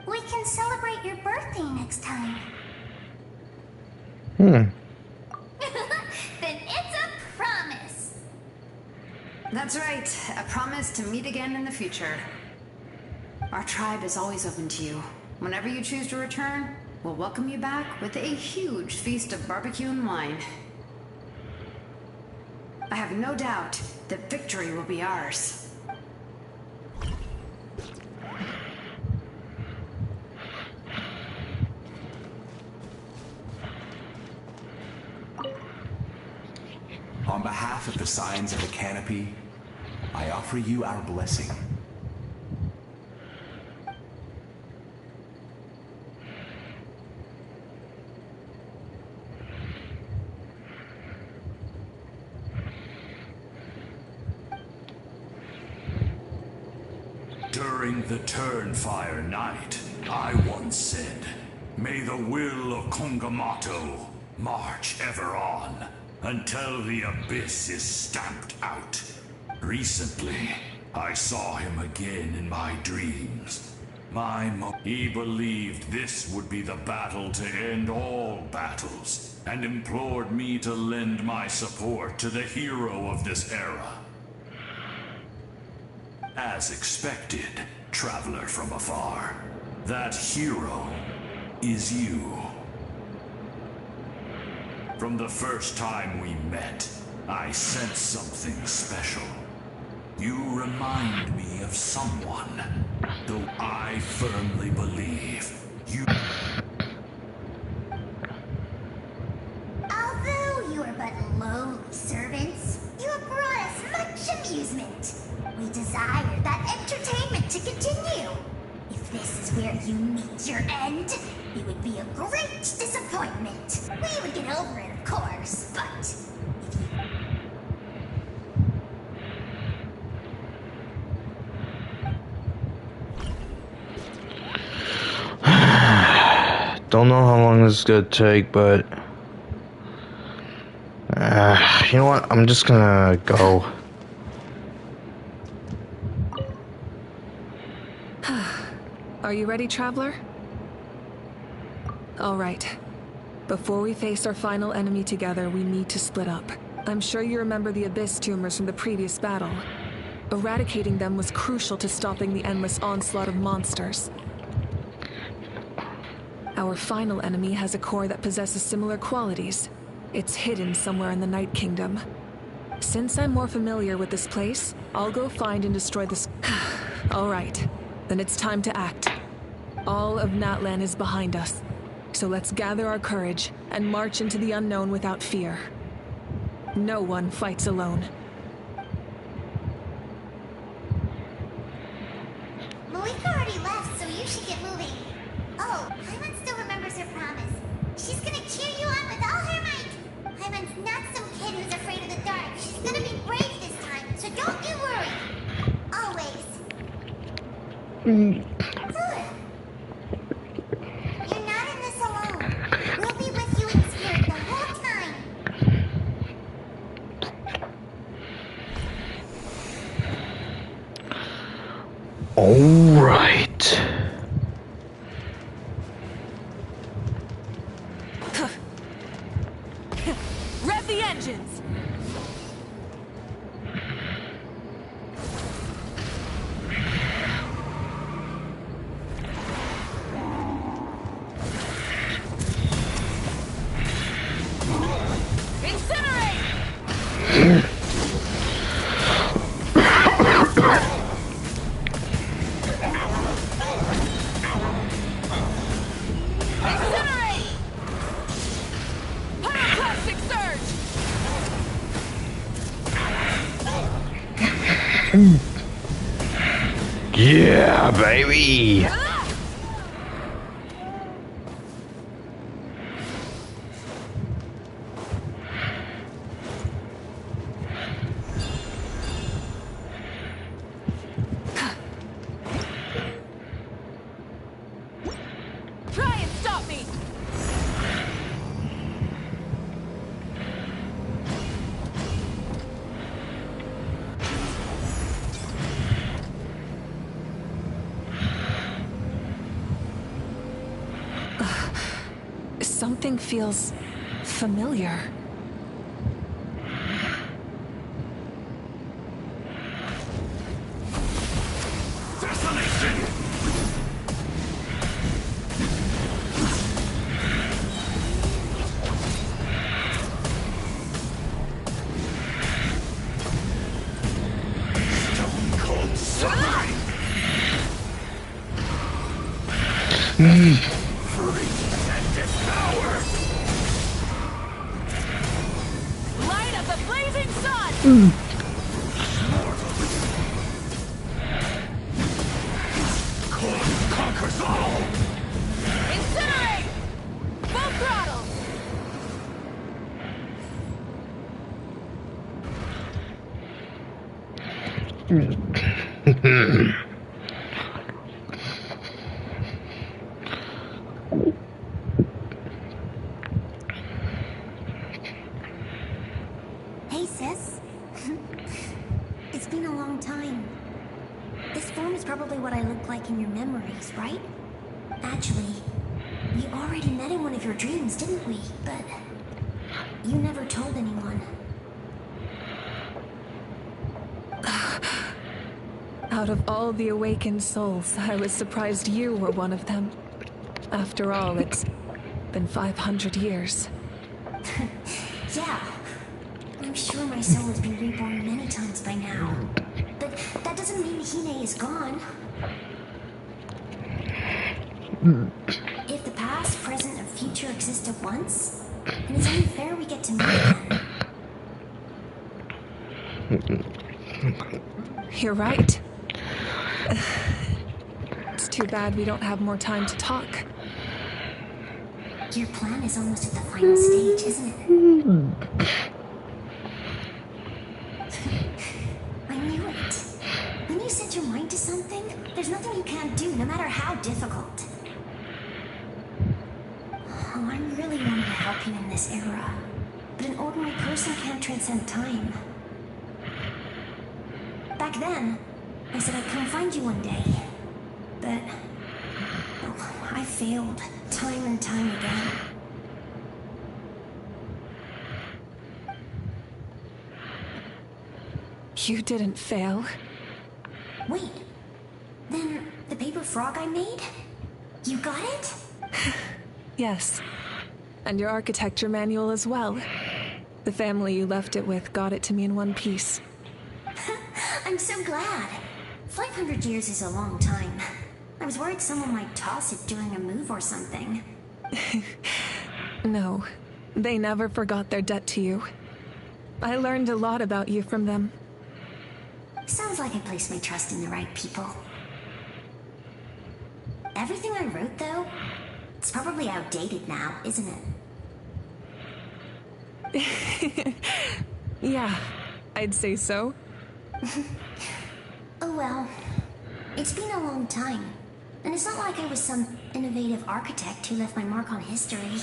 We can celebrate your birthday next time. Hmm. Then it's a promise. That's right. A promise to meet again in the future. Our tribe is always open to you. Whenever you choose to return, we'll welcome you back with a huge feast of barbecue and wine. I have no doubt that victory will be ours. On behalf of the Signs of the Canopy, I offer you our blessing. During the Turnfire Night, I once said, "May the will of Kongamato march ever on until the Abyss is stamped out." Recently, I saw him again in my dreams. He believed this would be the battle to end all battles, and implored me to lend my support to the hero of this era. As expected, traveler from afar, that hero is you. From the first time we met, I sensed something special. You remind me of someone, though I firmly believe you... Although you are but lowly servants, you have brought us much amusement. We desire that entertainment to continue. If this is where you meet your end, it would be a great disappointment. We would get over it, of course, but Don't know how long this is gonna take, but you know what? I'm just gonna go. Are you ready, Traveler? All right. Before we face our final enemy together, we need to split up. I'm sure you remember the Abyss tumors from the previous battle. Eradicating them was crucial to stopping the endless onslaught of monsters. Our final enemy has a core that possesses similar qualities. It's hidden somewhere in the Night Kingdom. Since I'm more familiar with this place, I'll go find and destroy this... All right, then it's time to act. All of Natlan is behind us. So let's gather our courage and march into the unknown without fear. No one fights alone. Malika already left, so you should get moving. Oh, Hyman still remembers her promise. She's gonna cheer you on with all her might. Hyman's not some kid who's afraid of the dark. She's gonna be brave this time, so don't you worry. Always. Good. You're not in this alone. We'll be with you in spirit the whole time. All right. Rev the engines! Yeah, baby. Try and stop me! Something feels familiar. Light of the blazing sun! Conquers all! Incinerate! Full throttle! Hey, sis. It's been a long time. This form is probably what I look like in your memories, right? Actually, we already met in one of your dreams, didn't we? But you never told anyone. Out of all the awakened souls, I was surprised you were one of them. After all, it's been 500 years. Yeah. I'm sure my soul has been reborn many times by now. But that doesn't mean Hine is gone. If the past, present, and future exist at once, then it's only fair we get to meet again. You're right. It's too bad we don't have more time to talk. Your plan is almost at the final stage, isn't it? I knew it. When you set your mind to something, there's nothing you can't do, no matter how difficult. Oh, I really wanted to help you in this era. But an ordinary person can't transcend time. Back then, I said I'd come find you one day. But oh, I failed, time and time again. You didn't fail. Wait, then the paper frog I made? You got it? Yes. And your architecture manual as well. The family you left it with got it to me in one piece. I'm so glad. 500 years is a long time. I was worried someone might toss it during a move or something. No, they never forgot their debt to you. I learned a lot about you from them. Sounds like I placed my trust in the right people. Everything I wrote, though, it's probably outdated now, isn't it? Yeah, I'd say so. Oh well, it's been a long time. And it's not like I was some innovative architect who left my mark on history.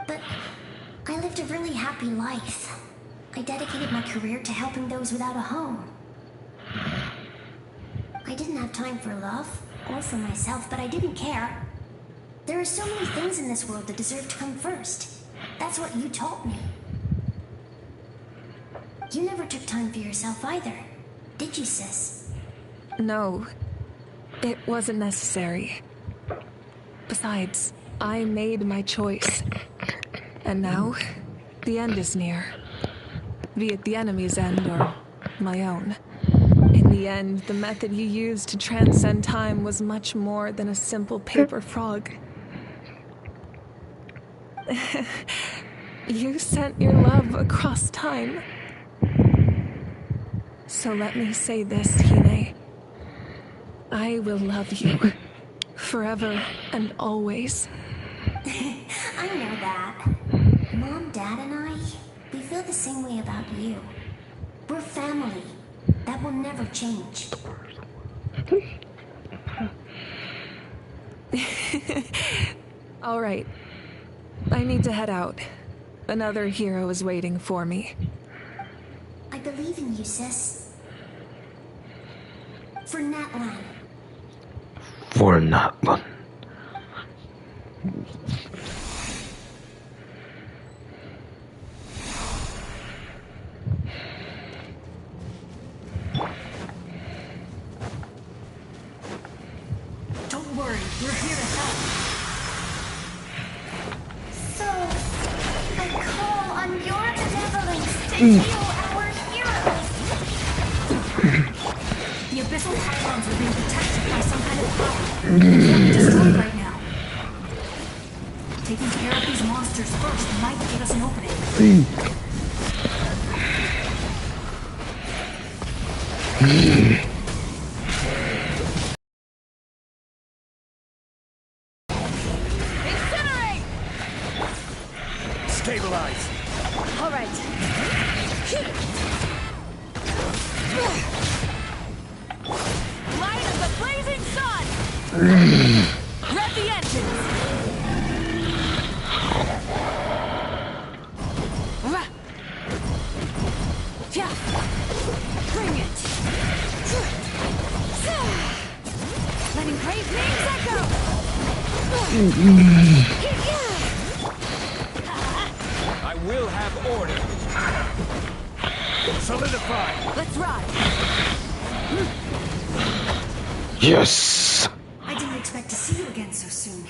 But I lived a really happy life. I dedicated my career to helping those without a home. I didn't have time for love, or for myself, but I didn't care. There are so many things in this world that deserve to come first. That's what you taught me. You never took time for yourself either, did you, sis? No, it wasn't necessary. Besides, I made my choice. And now, the end is near. Be it the enemy's end or my own. In the end, the method you used to transcend time was much more than a simple paper frog. You sent your love across time. So let me say this, Hine. I will love you. Forever and always. I know that. Mom, Dad, and I, we feel the same way about you. We're family. That will never change. All right. I need to head out. Another hero is waiting for me. I believe in you, sis. For Natlan. For Natlan. Don't worry, we're here to help. So, I call on your benevolence to heal our heroes. The Abyssal Pylons are being protected by some kind of power. They can't be destroyed right now. Taking care of these monsters first might give us an opening. Incinerate! Stabilize! All right. Light of the blazing sun! Rev the engines! Bring it! Letting great names echo! I will have order. Solidify! Let's ride! Yes! I didn't expect to see you again so soon.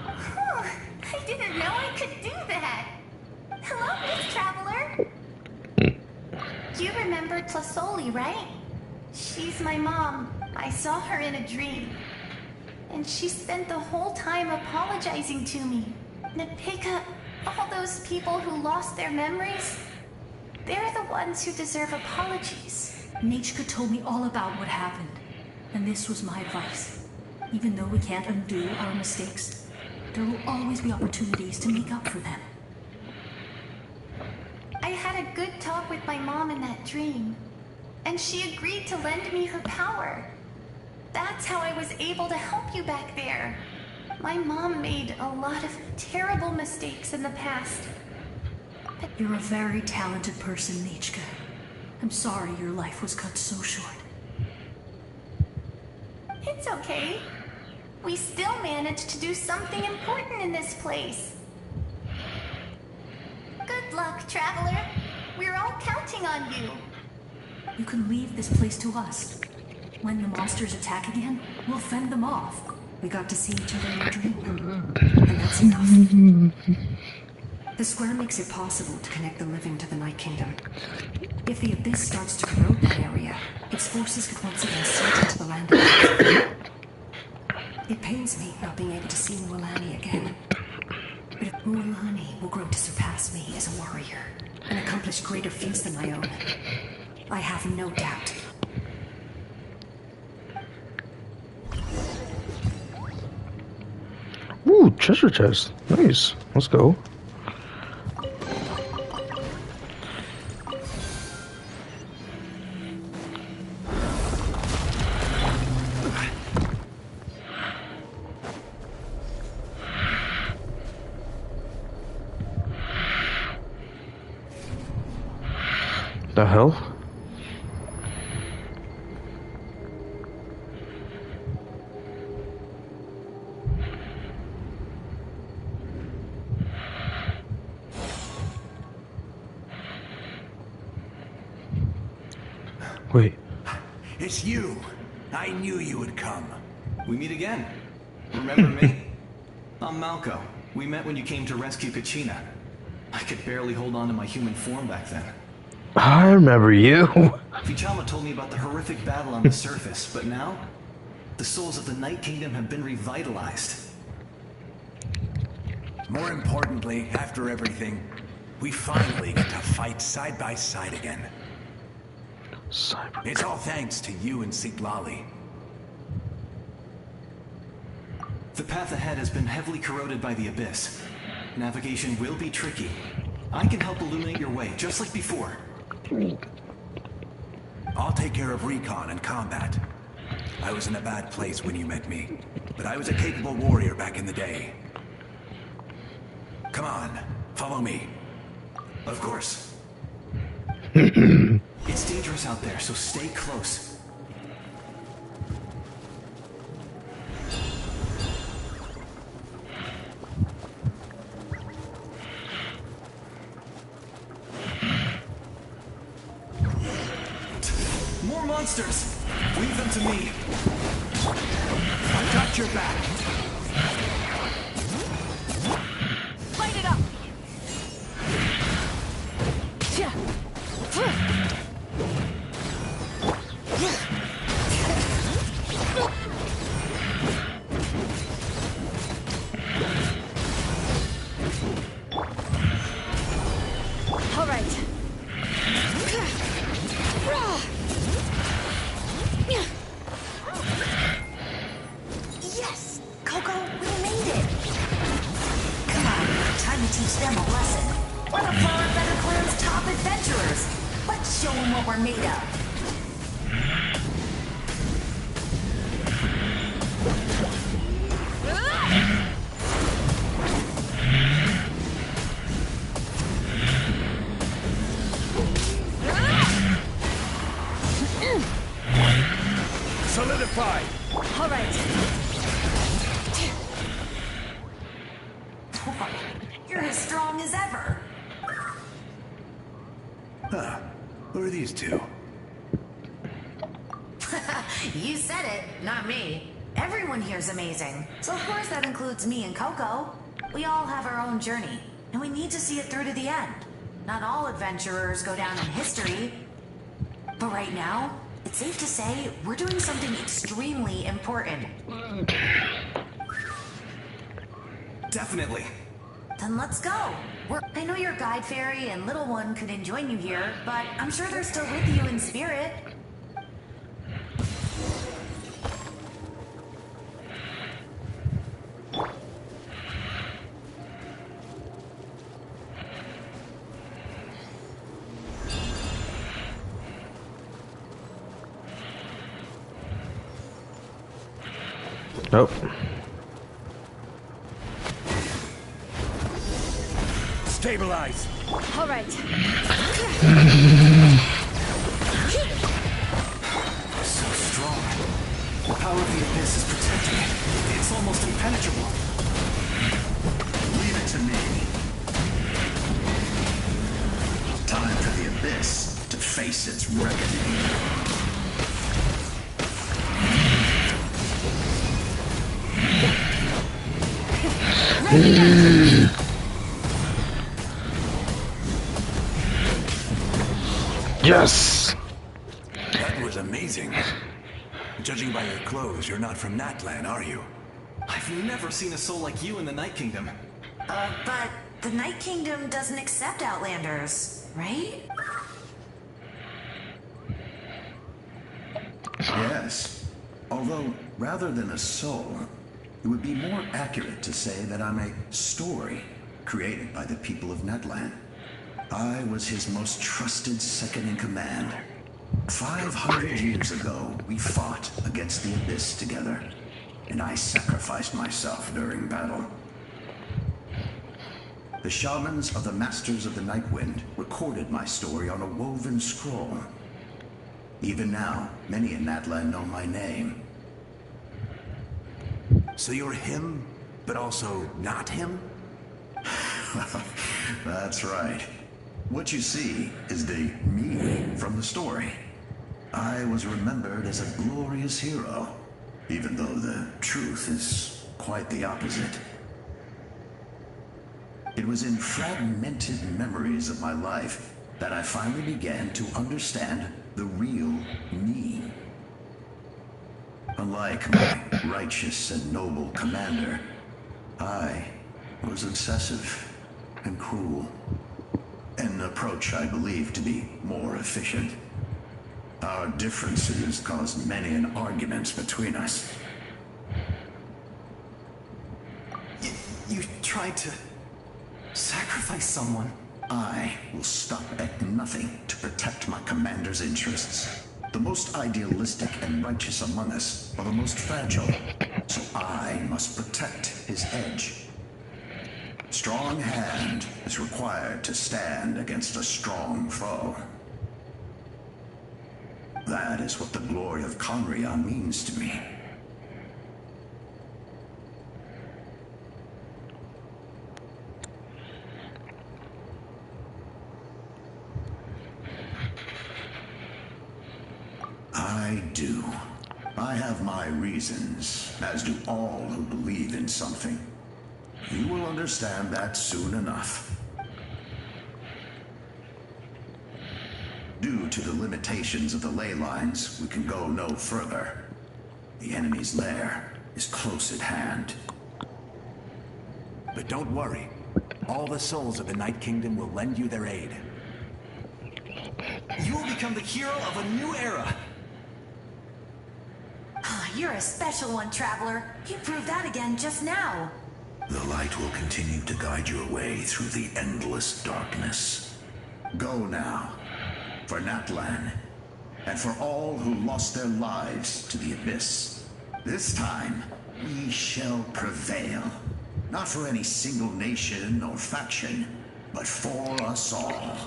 I didn't know I could do that! Hello, Miss Traveler! You remember Tlasoli, right? She's my mom. I saw her in a dream. And she spent the whole time apologizing to me. Napika, all those people who lost their memories, they're the ones who deserve apologies. Nachka told me all about what happened. And this was my advice. Even though we can't undo our mistakes, there will always be opportunities to make up for them. I had a good talk with my mom in that dream, and she agreed to lend me her power. That's how I was able to help you back there. My mom made a lot of terrible mistakes in the past. But you're a very talented person, Nachka. I'm sorry your life was cut so short. It's okay. We still managed to do something important in this place. Good luck, Traveler. We're all counting on you. You can leave this place to us. When the monsters attack again, we'll fend them off. We got to see each other in a dream, and that's enough. The square makes it possible to connect the living to the Night Kingdom. If the Abyss starts to corrode that area, its forces could once again surge into the land of Earth. It pains me not being able to see Mualani again. But Mualani will grow to surpass me as a warrior and accomplish greater feats than my own. I have no doubt. Ooh, treasure chest. Nice. Let's go. The hell? Wait. It's you. I knew you would come. We meet again. Remember me? I'm Malco. We met when you came to rescue Kachina. I could barely hold on to my human form back then. I remember you. Vichama told me about the horrific battle on the surface, but now, the souls of the Night Kingdom have been revitalized. More importantly, after everything, we finally get to fight side by side again. It's all thanks to you and Siglali. The path ahead has been heavily corroded by the Abyss. Navigation will be tricky. I can help illuminate your way, just like before. I'll take care of recon and combat. I was in a bad place when you met me, but I was a capable warrior back in the day. Come on, follow me. Of course. It's dangerous out there, so stay close. More monsters! Leave them to me. I've got your back. Light it up! All right. Yes! Coco, we made it! Come on, time to teach them a lesson. We're the Flower Feather Clan's top adventurers. Let's show them what we're made of. Solidify! All right. You're as strong as ever. Huh. Who are these two? You said it, not me. Everyone here's amazing. So of course that includes me and Coco. We all have our own journey, and we need to see it through to the end. Not all adventurers go down in history. But right now, it's safe to say we're doing something extremely important. Definitely. Then let's go. I know your guide fairy and little one couldn't join you here, but I'm sure they're still with you in spirit. Nope. Stabilize! All right. So strong. The power of the Abyss is protecting it. It's almost impenetrable. Leave it to me. Time for the Abyss to face its reckoning. Yes! That was amazing. Judging by your clothes, you're not from Natlan, are you? I've never seen a soul like you in the Night Kingdom. But the Night Kingdom doesn't accept Outlanders, right? Yes. Although, rather than a soul, it would be more accurate to say that I'm a story created by the people of Natlan. I was his most trusted second-in-command. 500 years ago, we fought against the Abyss together, and I sacrificed myself during battle. The shamans of the Masters of the Nightwind recorded my story on a woven scroll. Even now, many in Natlan know my name. So you're him, but also not him? That's right. What you see is the me from the story. I was remembered as a glorious hero, even though the truth is quite the opposite. It was in fragmented memories of my life that I finally began to understand the real me. Unlike my righteous and noble commander, I was obsessive and cruel. An approach I believe to be more efficient. Our differences caused many an arguments between us. You tried to sacrifice someone? I will stop at nothing to protect my commander's interests. The most idealistic and righteous among us are the most fragile, so I must protect his edge. Strong hand is required to stand against a strong foe. That is what the glory of Conria means to me. I do. I have my reasons, as do all who believe in something. You will understand that soon enough. Due to the limitations of the ley lines, we can go no further. The enemy's lair is close at hand. But don't worry. All the souls of the Night Kingdom will lend you their aid. You will become the hero of a new era. You're a special one, Traveler. You proved that again just now. The light will continue to guide your way through the endless darkness. Go now, for Natlan, and for all who lost their lives to the Abyss. This time, we shall prevail. Not for any single nation or faction, but for us all.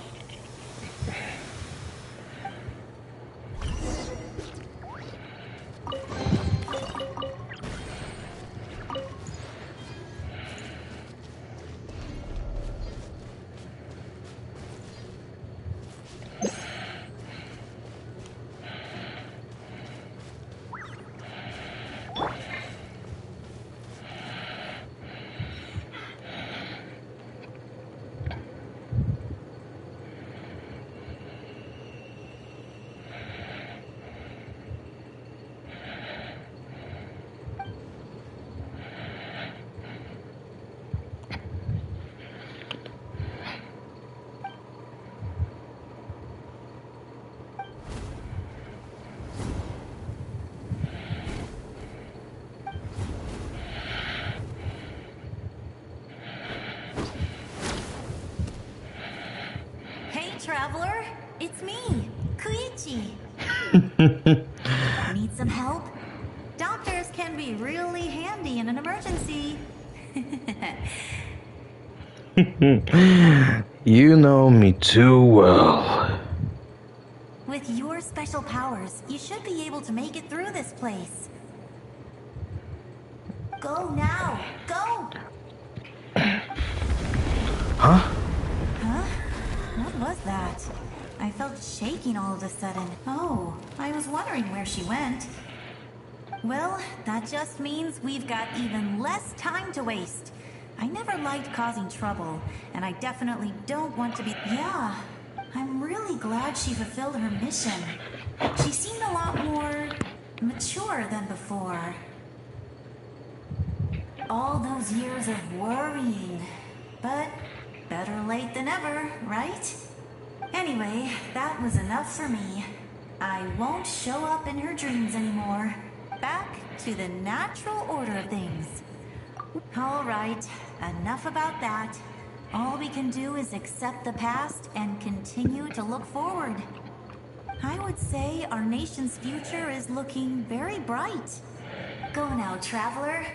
Traveler, it's me, Koichi. Need some help? Doctors can be really handy in an emergency. You know me too well. With your special powers, you should be able to make it through this place. Go now! Go! Huh? What was that? I felt shaking all of a sudden. Oh, I was wondering where she went. Well, that just means we've got even less time to waste. I never liked causing trouble, and I definitely don't want to be... Yeah, I'm really glad she fulfilled her mission. She seemed a lot more mature than before. All those years of worrying, but better late than ever, right? Anyway, that was enough for me. I won't show up in her dreams anymore. Back to the natural order of things. All right, enough about that. All we can do is accept the past and continue to look forward. I would say our nation's future is looking very bright. Go now, traveler.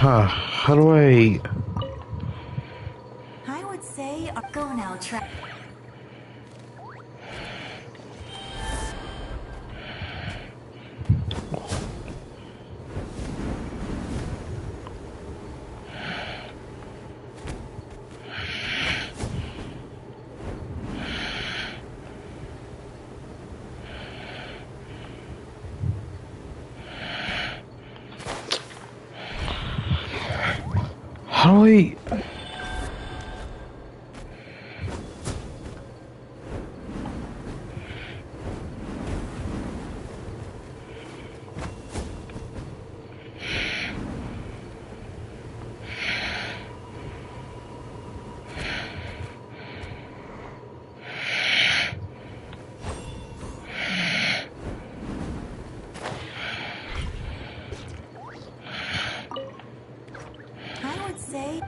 Huh? How do I... I would say, go now, How do I...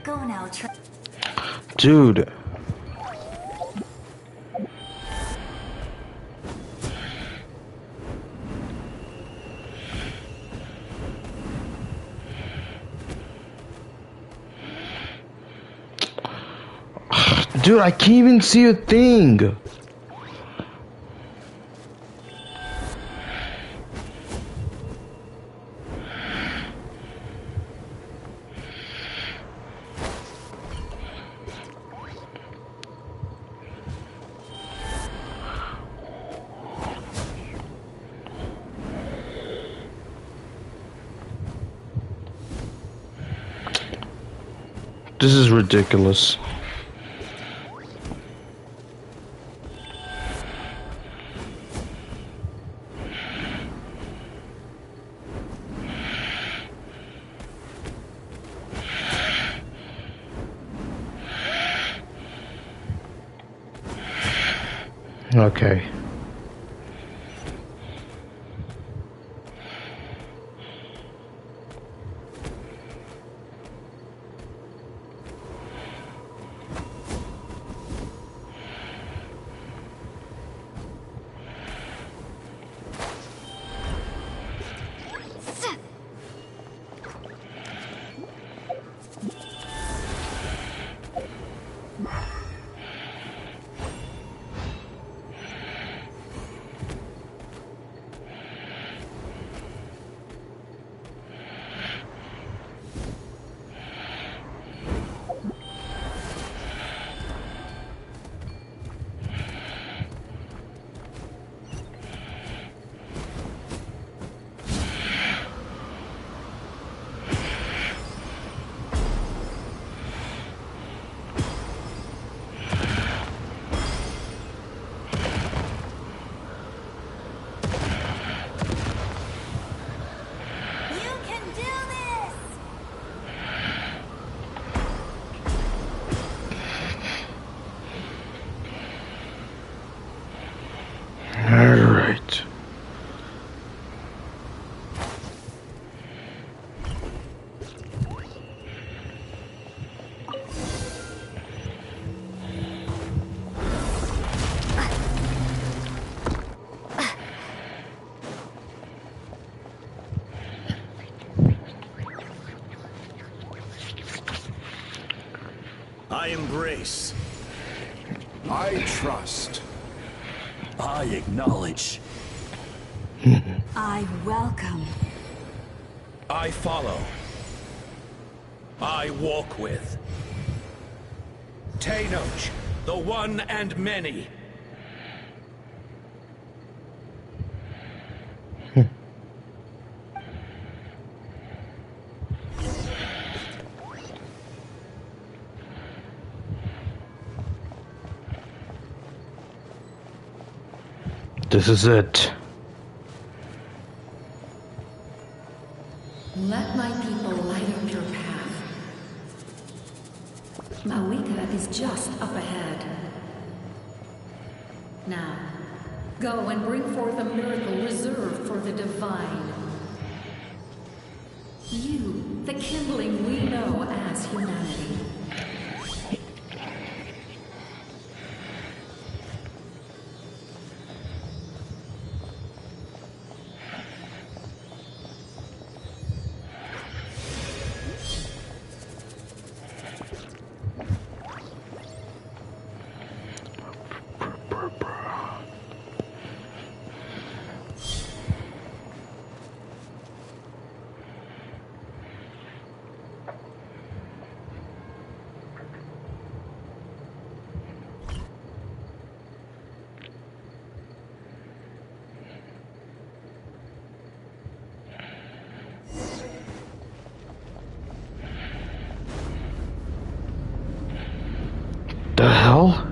go now, Dude. Dude, I can't even see a thing. This is ridiculous. Okay. I embrace. I trust. I acknowledge. I welcome. I follow. I walk with. Tenoch, the one and many. This is it. Let my people light up your path. Mawika is just up ahead. Now, go and bring forth a miracle reserved for the divine. You, the kindling we know as humanity. The hell?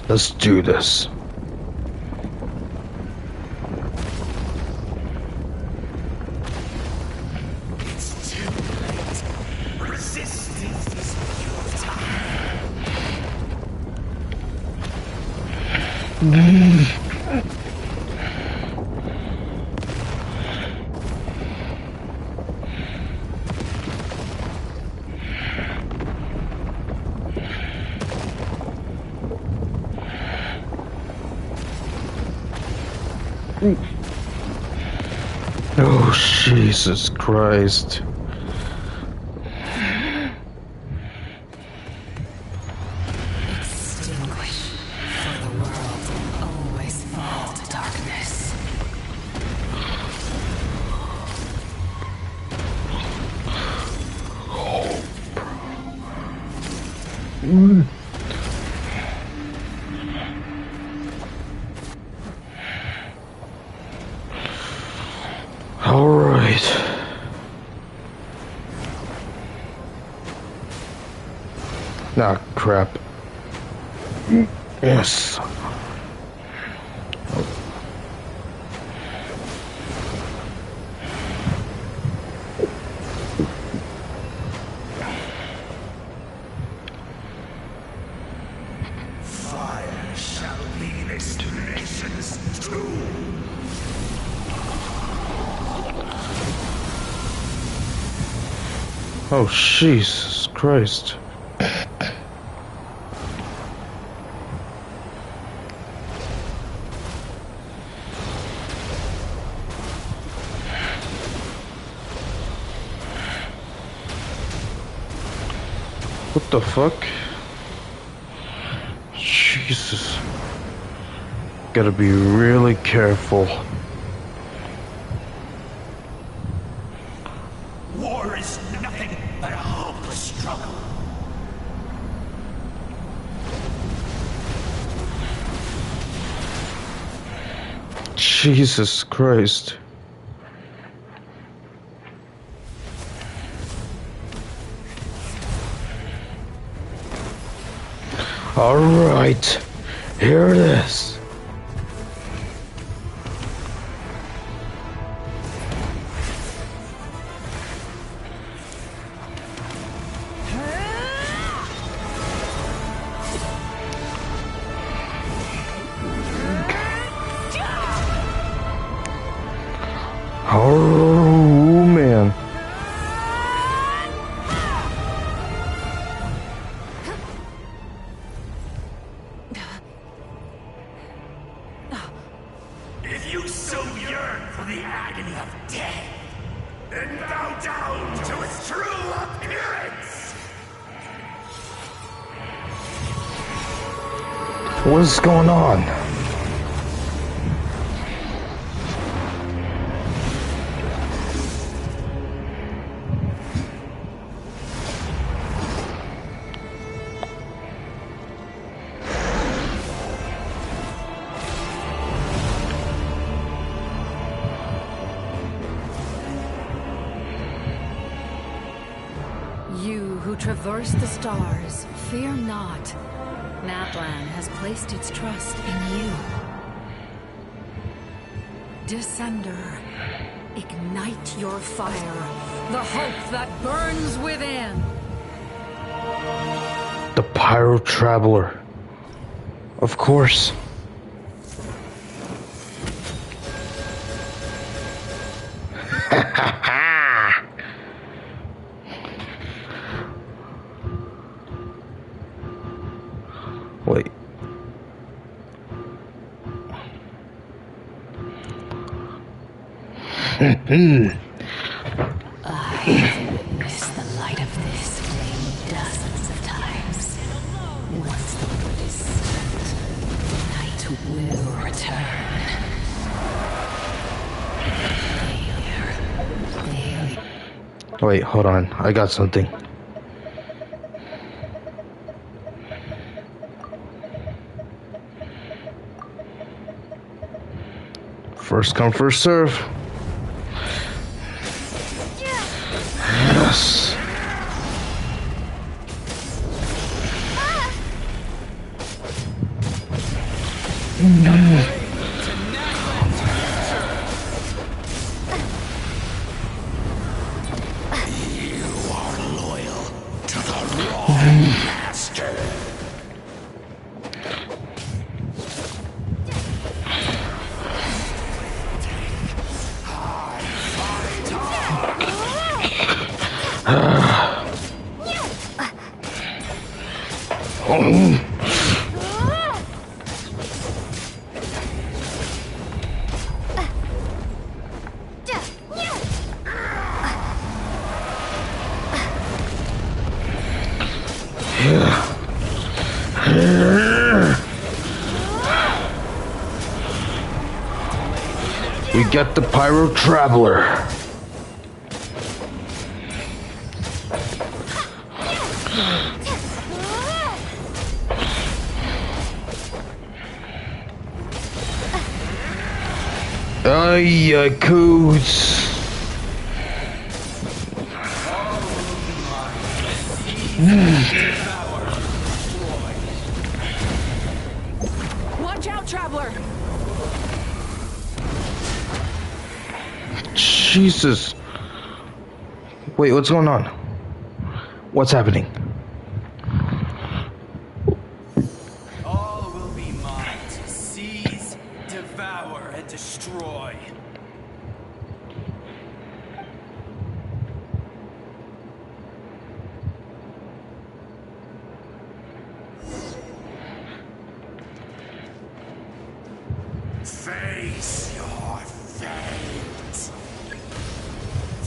Let's do this. Oh, Jesus Christ. Extinguish, for the world will always fall to darkness. All right. Ah, crap. Yes. Fire shall be this nation's tomb. Oh, Jesus Christ. What the fuck? Jesus. Gotta be really careful. War is nothing but a hopeless struggle. Jesus Christ. All right, here it is. Oh man. so yearn for the agony of death, then bow down to its true appearance! What is going on? You who traverse the stars, fear not. Natlan has placed its trust in you. Descender, ignite your fire, the hope that burns within. The Pyro Traveler. Of course. Wait. I've witnessed the light of this flame dozens of times. Once the wood is spent, night will return. Failure. Wait, hold on. I got something. First come, first serve. Yes. You are loyal to the wrong master. We got the Pyro Traveler. Yakuts. Watch out, Traveler! Jesus. Wait, what's going on? What's happening? All will be mine to seize, devour, and destroy. Face your fate.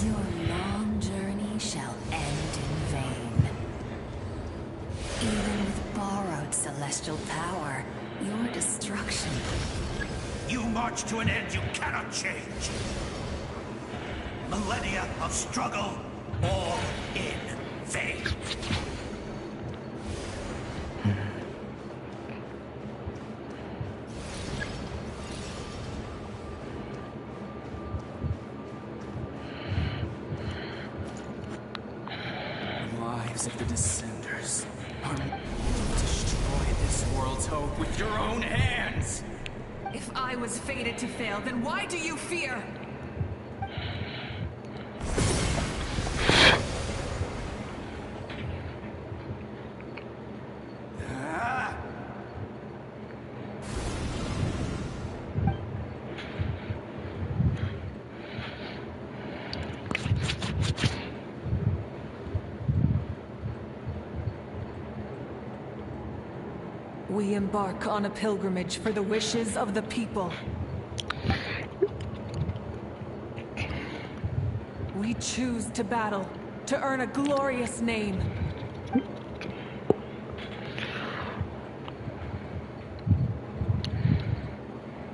Your long journey shall end in vain. Even with borrowed celestial power, your destruction. You march to an end you cannot change. Millennia of struggle, all in vain. Lives of the Descenders are destroy this world's hope with your own hands. If I was fated to fail, then why do you fear? We embark on a pilgrimage for the wishes of the people. We choose to battle, to earn a glorious name.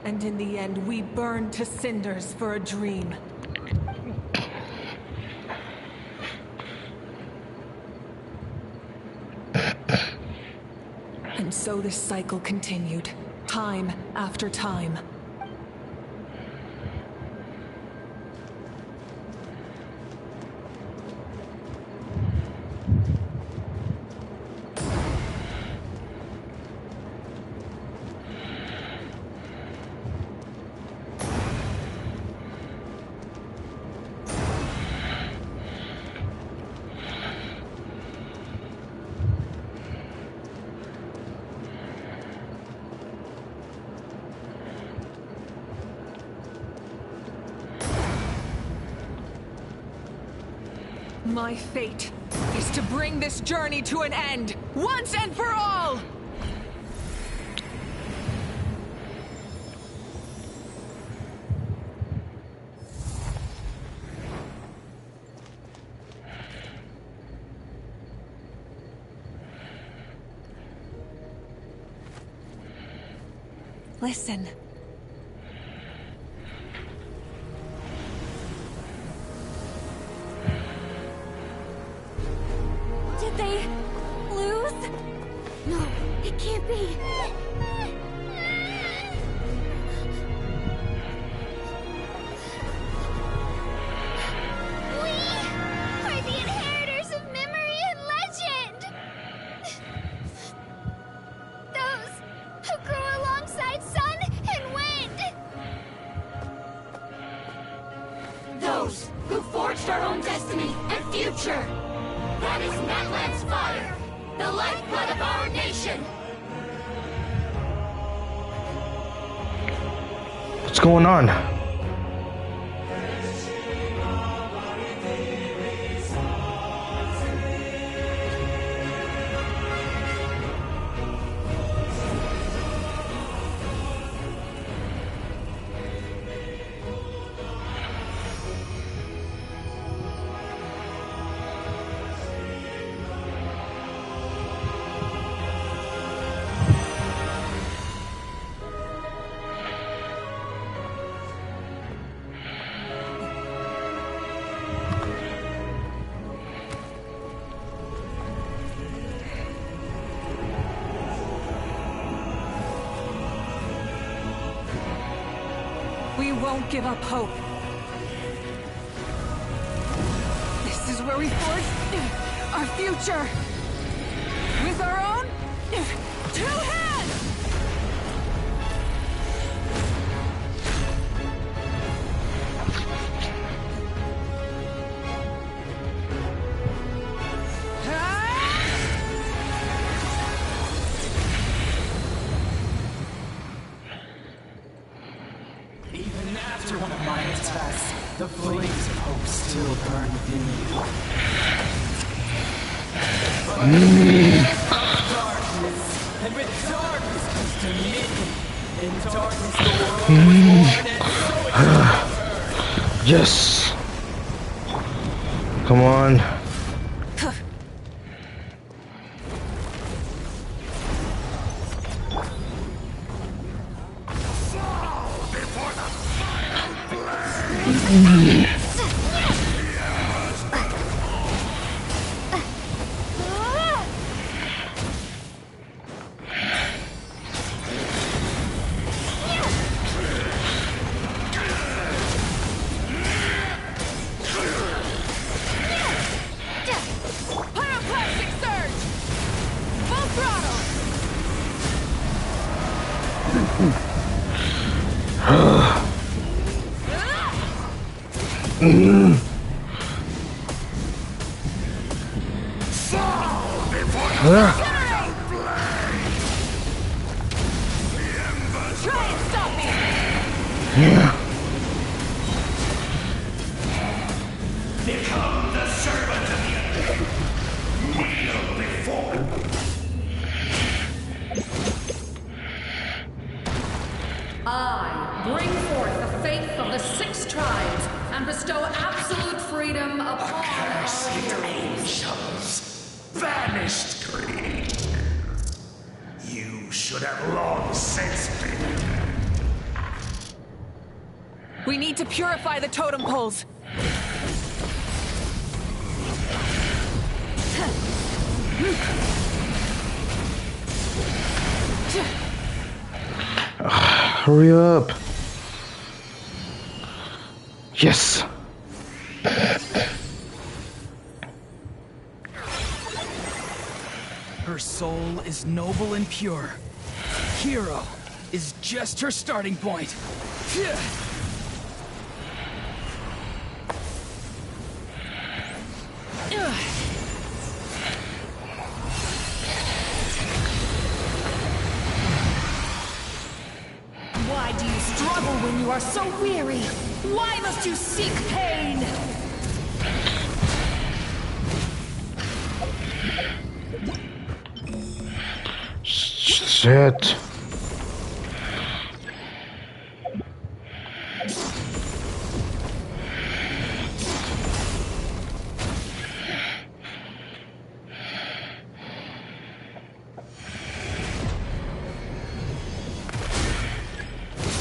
And in the end, we burn to cinders for a dream. And so this cycle continued, time after time. My fate is to bring this journey to an end, once and for all! Listen. Did they lose? No, it can't be. We are the inheritors of memory and legend. Those who grew alongside sun and wind. Those who forged our own destiny and future. That is Natlan's fire, the lifeblood of our nation. What's going on? We won't give up hope. This is where we forge our future. With our own 2 hands! Even after one of my attacks, the flames of hope still burn within you. But darkness, and with darkness comes dominion. In darkness the world was born, and so it shall. Yes. Come on. Pyroclastic surge! Full throttle! Try and stop me! Become the servant of the earth. Kneel before. I bring forth the faith of the 6 tribes and bestow absolute freedom freedom upon Accursed our angels, vanished greed. You should have long since been. We need to purify the totem poles. Hurry up. Yes. Her soul is noble and pure. Hero is just her starting point. Why do you struggle when you are so weary? Why must you seek pain? Shit.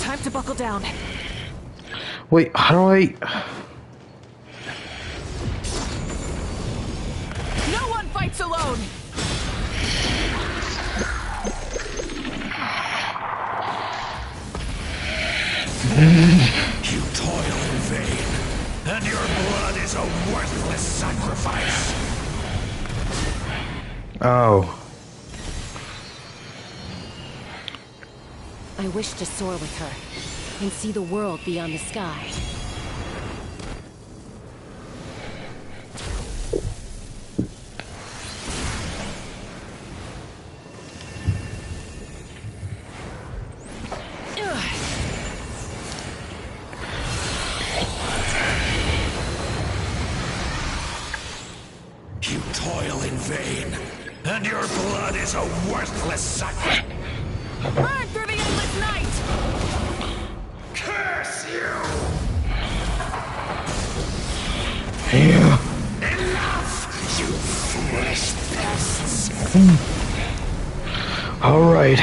Time to buckle down. Wait, how do I... No one fights alone! You toil in vain, and your blood is a worthless sacrifice. Oh. I wish to soar with her and see the world beyond the sky. You toil in vain, and your blood is a worthless sacrifice. Burn through the endless night! Curse you! Yeah. Enough, you foolish pests! Alright.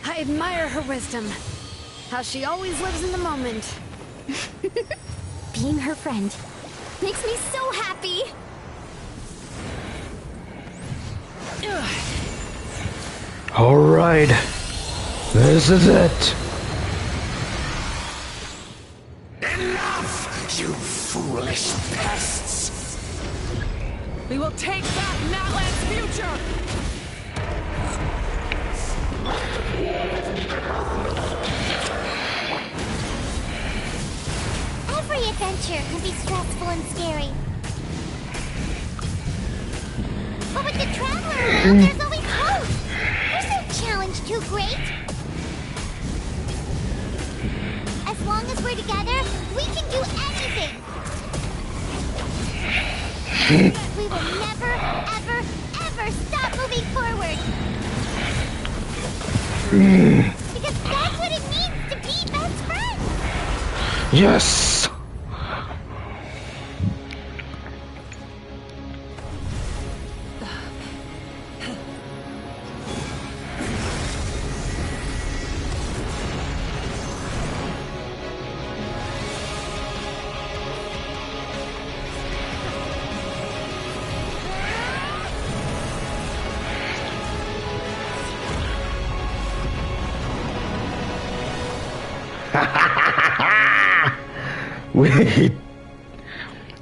I admire her wisdom. How she always lives in the moment. Being her friend makes me so happy. Alright. This is it. Enough, you foolish pests! We will take back Natlan's future! Every adventure can be stressful and scary. But with the Traveler around, there's always hope. There's no challenge too great. As long as we're together, we can do anything. We will never, ever, ever stop moving forward. Because that's what it means to be best friends. Yes.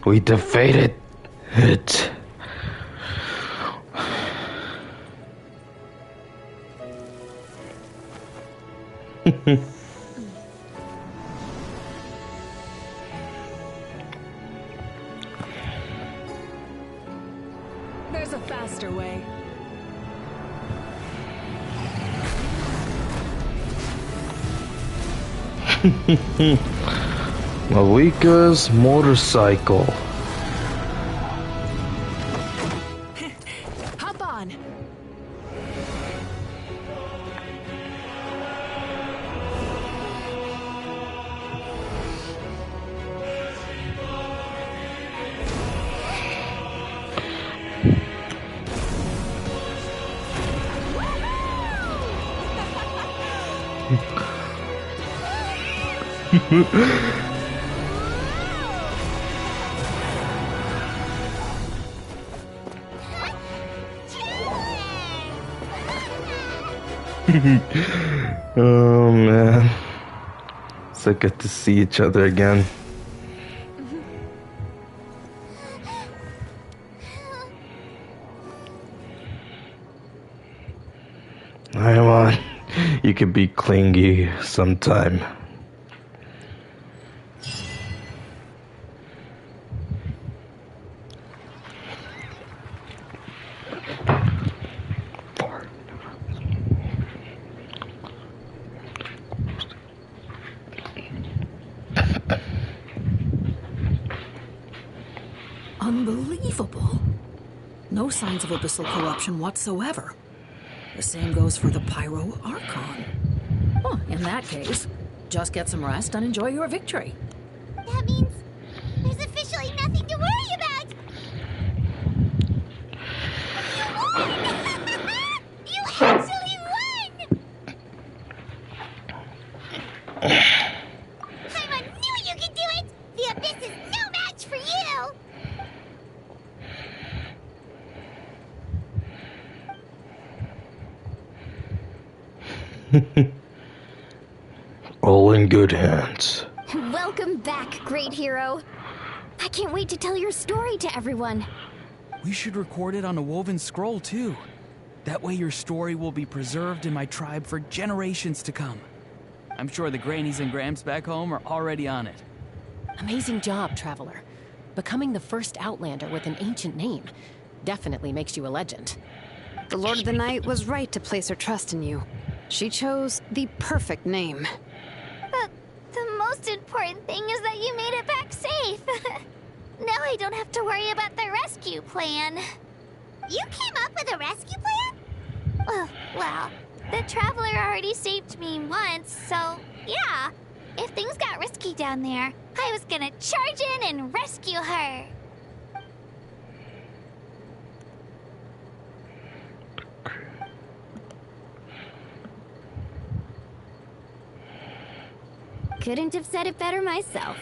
We defeated it. There's a faster way. Malika's motorcycle. Hop on. Oh man, so good to see each other again. Come on, you can be clingy sometime. Unbelievable. No signs of abyssal corruption whatsoever. The same goes for the Pyro Archon. Well, in that case, just get some rest and enjoy your victory. That means there's officially nothing to worry about. You actually won! Paimon knew you could do it! The Abyss is no match for you! All in good hands. Welcome back, great hero. I can't wait to tell your story to everyone. We should record it on a woven scroll, too. That way your story will be preserved in my tribe for generations to come. I'm sure the grannies and grams back home are already on it. Amazing job, Traveler. Becoming the first Outlander with an ancient name definitely makes you a legend. The Lord of the Night was right to place her trust in you. She chose the perfect name. The most important thing is that you made it back safe. Now I don't have to worry about the rescue plan. You came up with a rescue plan? Oh, well, the Traveler already saved me once, so yeah. If things got risky down there, I was gonna charge in and rescue her. Couldn't have said it better myself.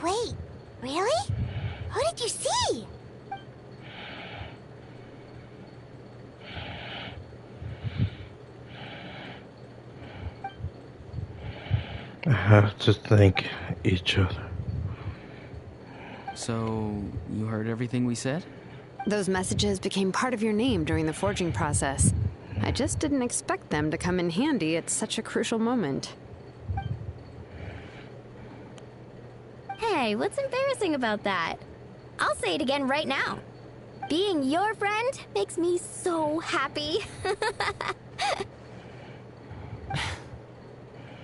Wait, really? Who did you see? I have to thank each other. So, you heard everything we said? Those messages became part of your name during the forging process. I just didn't expect them to come in handy at such a crucial moment. Hey, what's embarrassing about that? I'll say it again right now. Being your friend makes me so happy.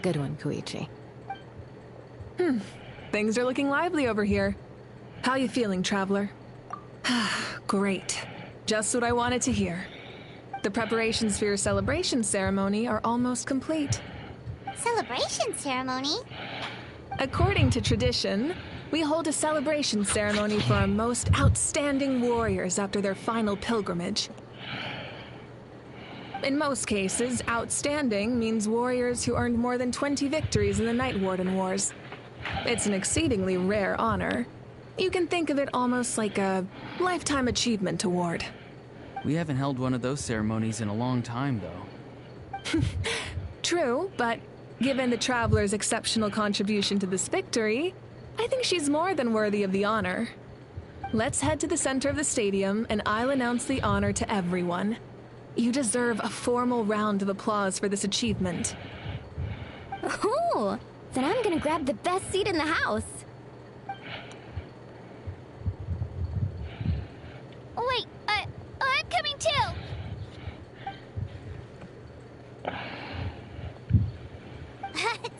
Good one, Koichi. Things are looking lively over here. How you feeling, Traveler? Great. Just what I wanted to hear. The preparations for your celebration ceremony are almost complete. Celebration ceremony? According to tradition, we hold a celebration ceremony for our most outstanding warriors after their final pilgrimage. In most cases, outstanding means warriors who earned more than 20 victories in the Night Warden Wars. It's an exceedingly rare honor. You can think of it almost like a lifetime achievement award. We haven't held one of those ceremonies in a long time, though. True, but given the Traveler's exceptional contribution to this victory, I think she's more than worthy of the honor. Let's head to the center of the stadium, and I'll announce the honor to everyone. You deserve a formal round of applause for this achievement. Ooh, then I'm gonna grab the best seat in the house. Wait, I'm coming too!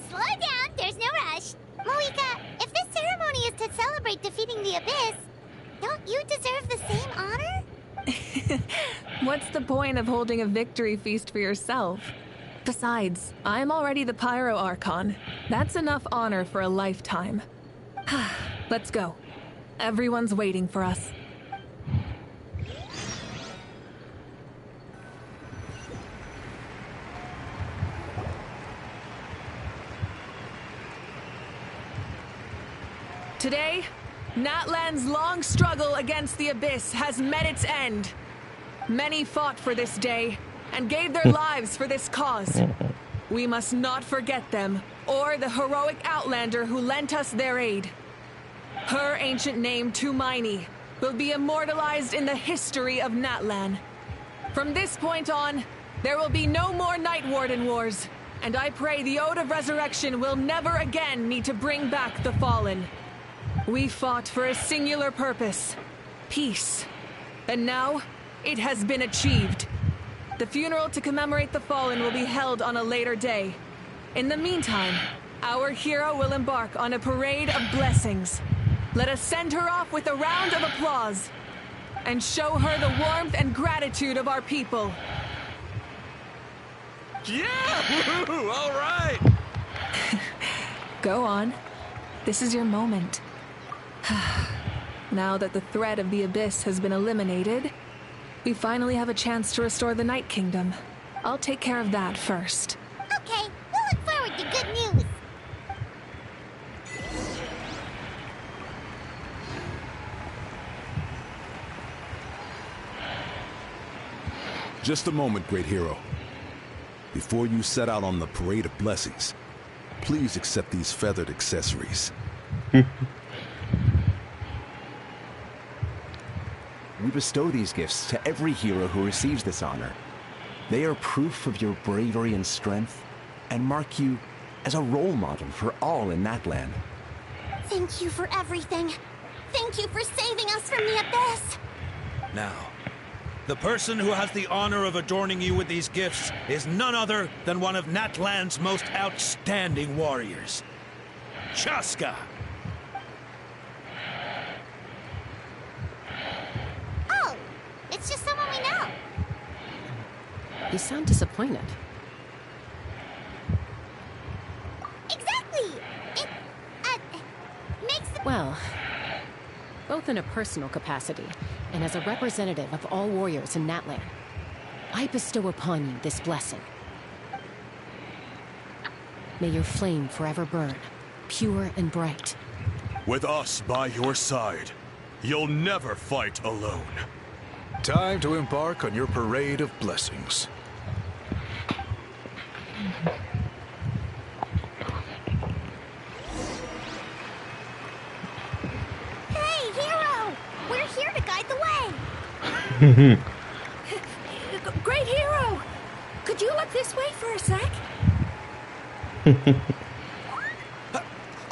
Slow down, there's no rush. Moika, if this ceremony is to celebrate defeating the Abyss, don't you deserve the same honor? What's the point of holding a victory feast for yourself? Besides, I'm already the Pyro Archon. That's enough honor for a lifetime. Let's go. Everyone's waiting for us. Today, Natlan's long struggle against the Abyss has met its end. Many fought for this day and gave their lives for this cause. We must not forget them or the heroic Outlander who lent us their aid. Her ancient name, Tumaini, will be immortalized in the history of Natlan. From this point on, there will be no more Night Warden wars, and I pray the Ode of Resurrection will never again need to bring back the Fallen. We fought for a singular purpose, peace. And now, it has been achieved. The funeral to commemorate the Fallen will be held on a later day. In the meantime, our hero will embark on a parade of blessings. Let us send her off with a round of applause and show her the warmth and gratitude of our people. Yeah! Woo-hoo, all right! Go on. This is your moment. Now that the threat of the Abyss has been eliminated, we finally have a chance to restore the Night Kingdom. I'll take care of that first. Okay, we'll look forward to good news. Just a moment, great hero. Before you set out on the parade of blessings, please accept these feathered accessories. We bestow these gifts to every hero who receives this honor. They are proof of your bravery and strength, and mark you as a role model for all in Natlan. Thank you for everything. Thank you for saving us from the Abyss. Now, the person who has the honor of adorning you with these gifts is none other than one of Natlan's most outstanding warriors, Chaska. Oh, it's just someone we know. You sound disappointed. Exactly! It, makes the... Well, both in a personal capacity and as a representative of all warriors in Natlan, I bestow upon you this blessing. May your flame forever burn, pure and bright. With us by your side, you'll never fight alone. Time to embark on your parade of blessings. Hey, hero! We're here to guide the way! Great hero! Could you look this way for a sec?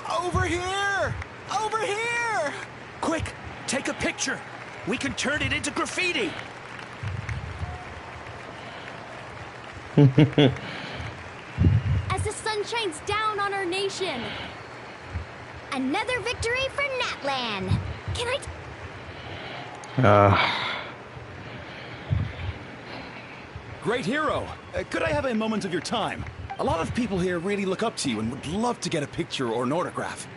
Over here! Over here! Quick, take a picture. We can turn it into graffiti. As the sun shines down on our nation. Another victory for Natlan. Can I... Great hero! Could I have a moment of your time? A lot of people here really look up to you and would love to get a picture or an autograph.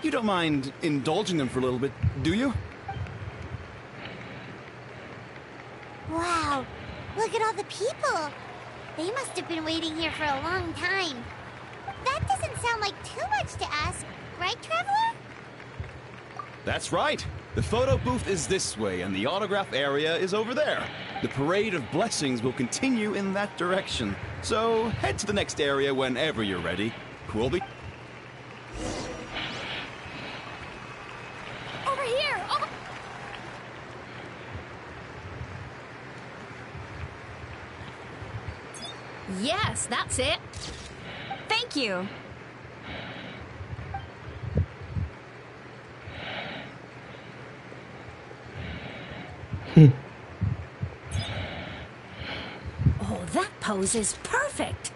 You don't mind indulging them for a little bit, do you? Wow, look at all the people. They must have been waiting here for a long time. That doesn't sound like too much to ask, right, Traveler? That's right. The photo booth is this way, and the autograph area is over there. The parade of blessings will continue in that direction. So head to the next area whenever you're ready. We'll be... Over here! Oh. Yes, that's it. Thank you. Oh, that pose is perfect!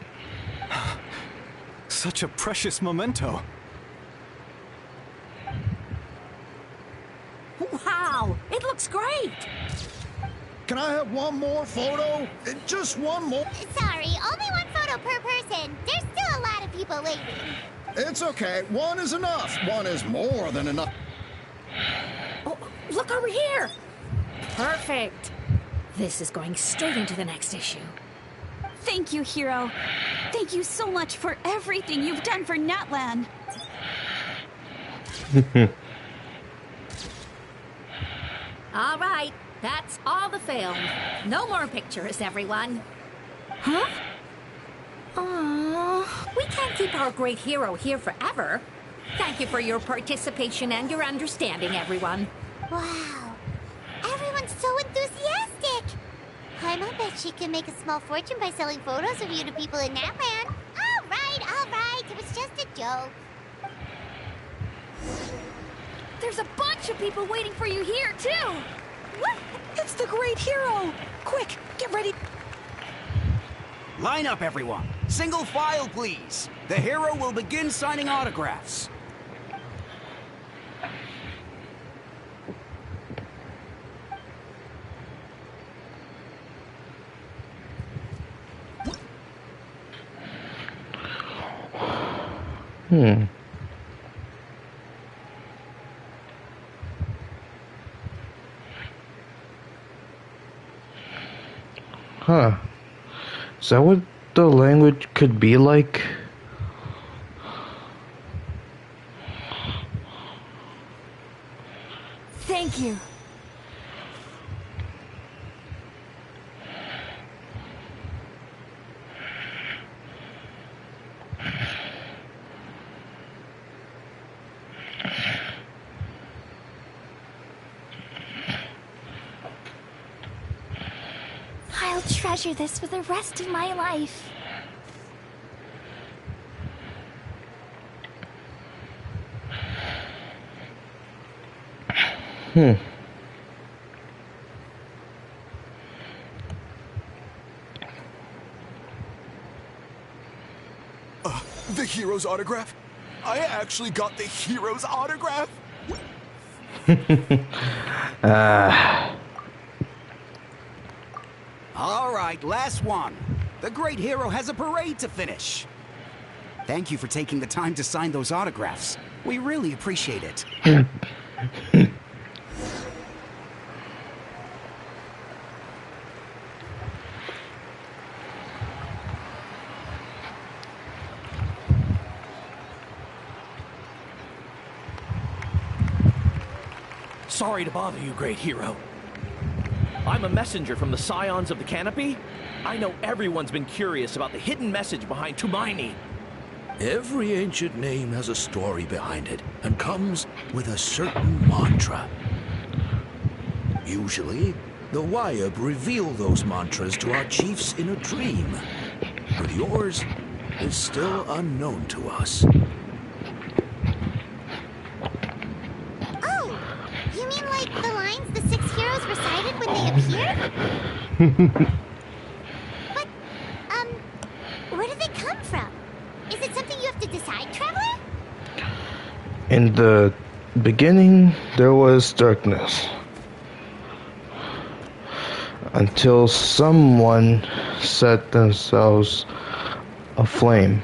Such a precious memento. Wow, it looks great! Can I have one more photo? Just one more. Sorry, photo per person. There's still a lot of people waiting. It's okay. One is enough. One is more than enough. Oh, look over here! Perfect. This is going straight into the next issue. Thank you, Hero. Thank you so much for everything you've done for Natlan. All right, that's all the film. No more pictures, everyone. Huh? Aww, we can't keep our great hero here forever. Thank you for your participation and your understanding, everyone. Wow. Everyone's so enthusiastic. Paimon bet she can make a small fortune by selling photos of you to people in Natlan. All right. It was just a joke. There's a bunch of people waiting for you here, too. What? It's the great hero. Quick, get ready. Line up, everyone. Single file, please. The hero will begin signing autographs. Huh. Is that what the language could be like? Thank you. I'll treasure this for the rest of my life. The hero's autograph? I actually got the hero's autograph? All right, last one. The great hero has a parade to finish. Thank you for taking the time to sign those autographs. We really appreciate it. Sorry to bother you, great hero. I'm a messenger from the Scions of the Canopy. I know everyone's been curious about the hidden message behind Tumaini. Every ancient name has a story behind it and comes with a certain mantra. Usually, the Wayab reveal those mantras to our chiefs in a dream. But yours is still unknown to us. Oh, you mean like the lines the 6 heroes recited when they appeared? But, where did they come from? Is it something you have to decide, Traveler? In the beginning, there was darkness. Until someone set themselves aflame.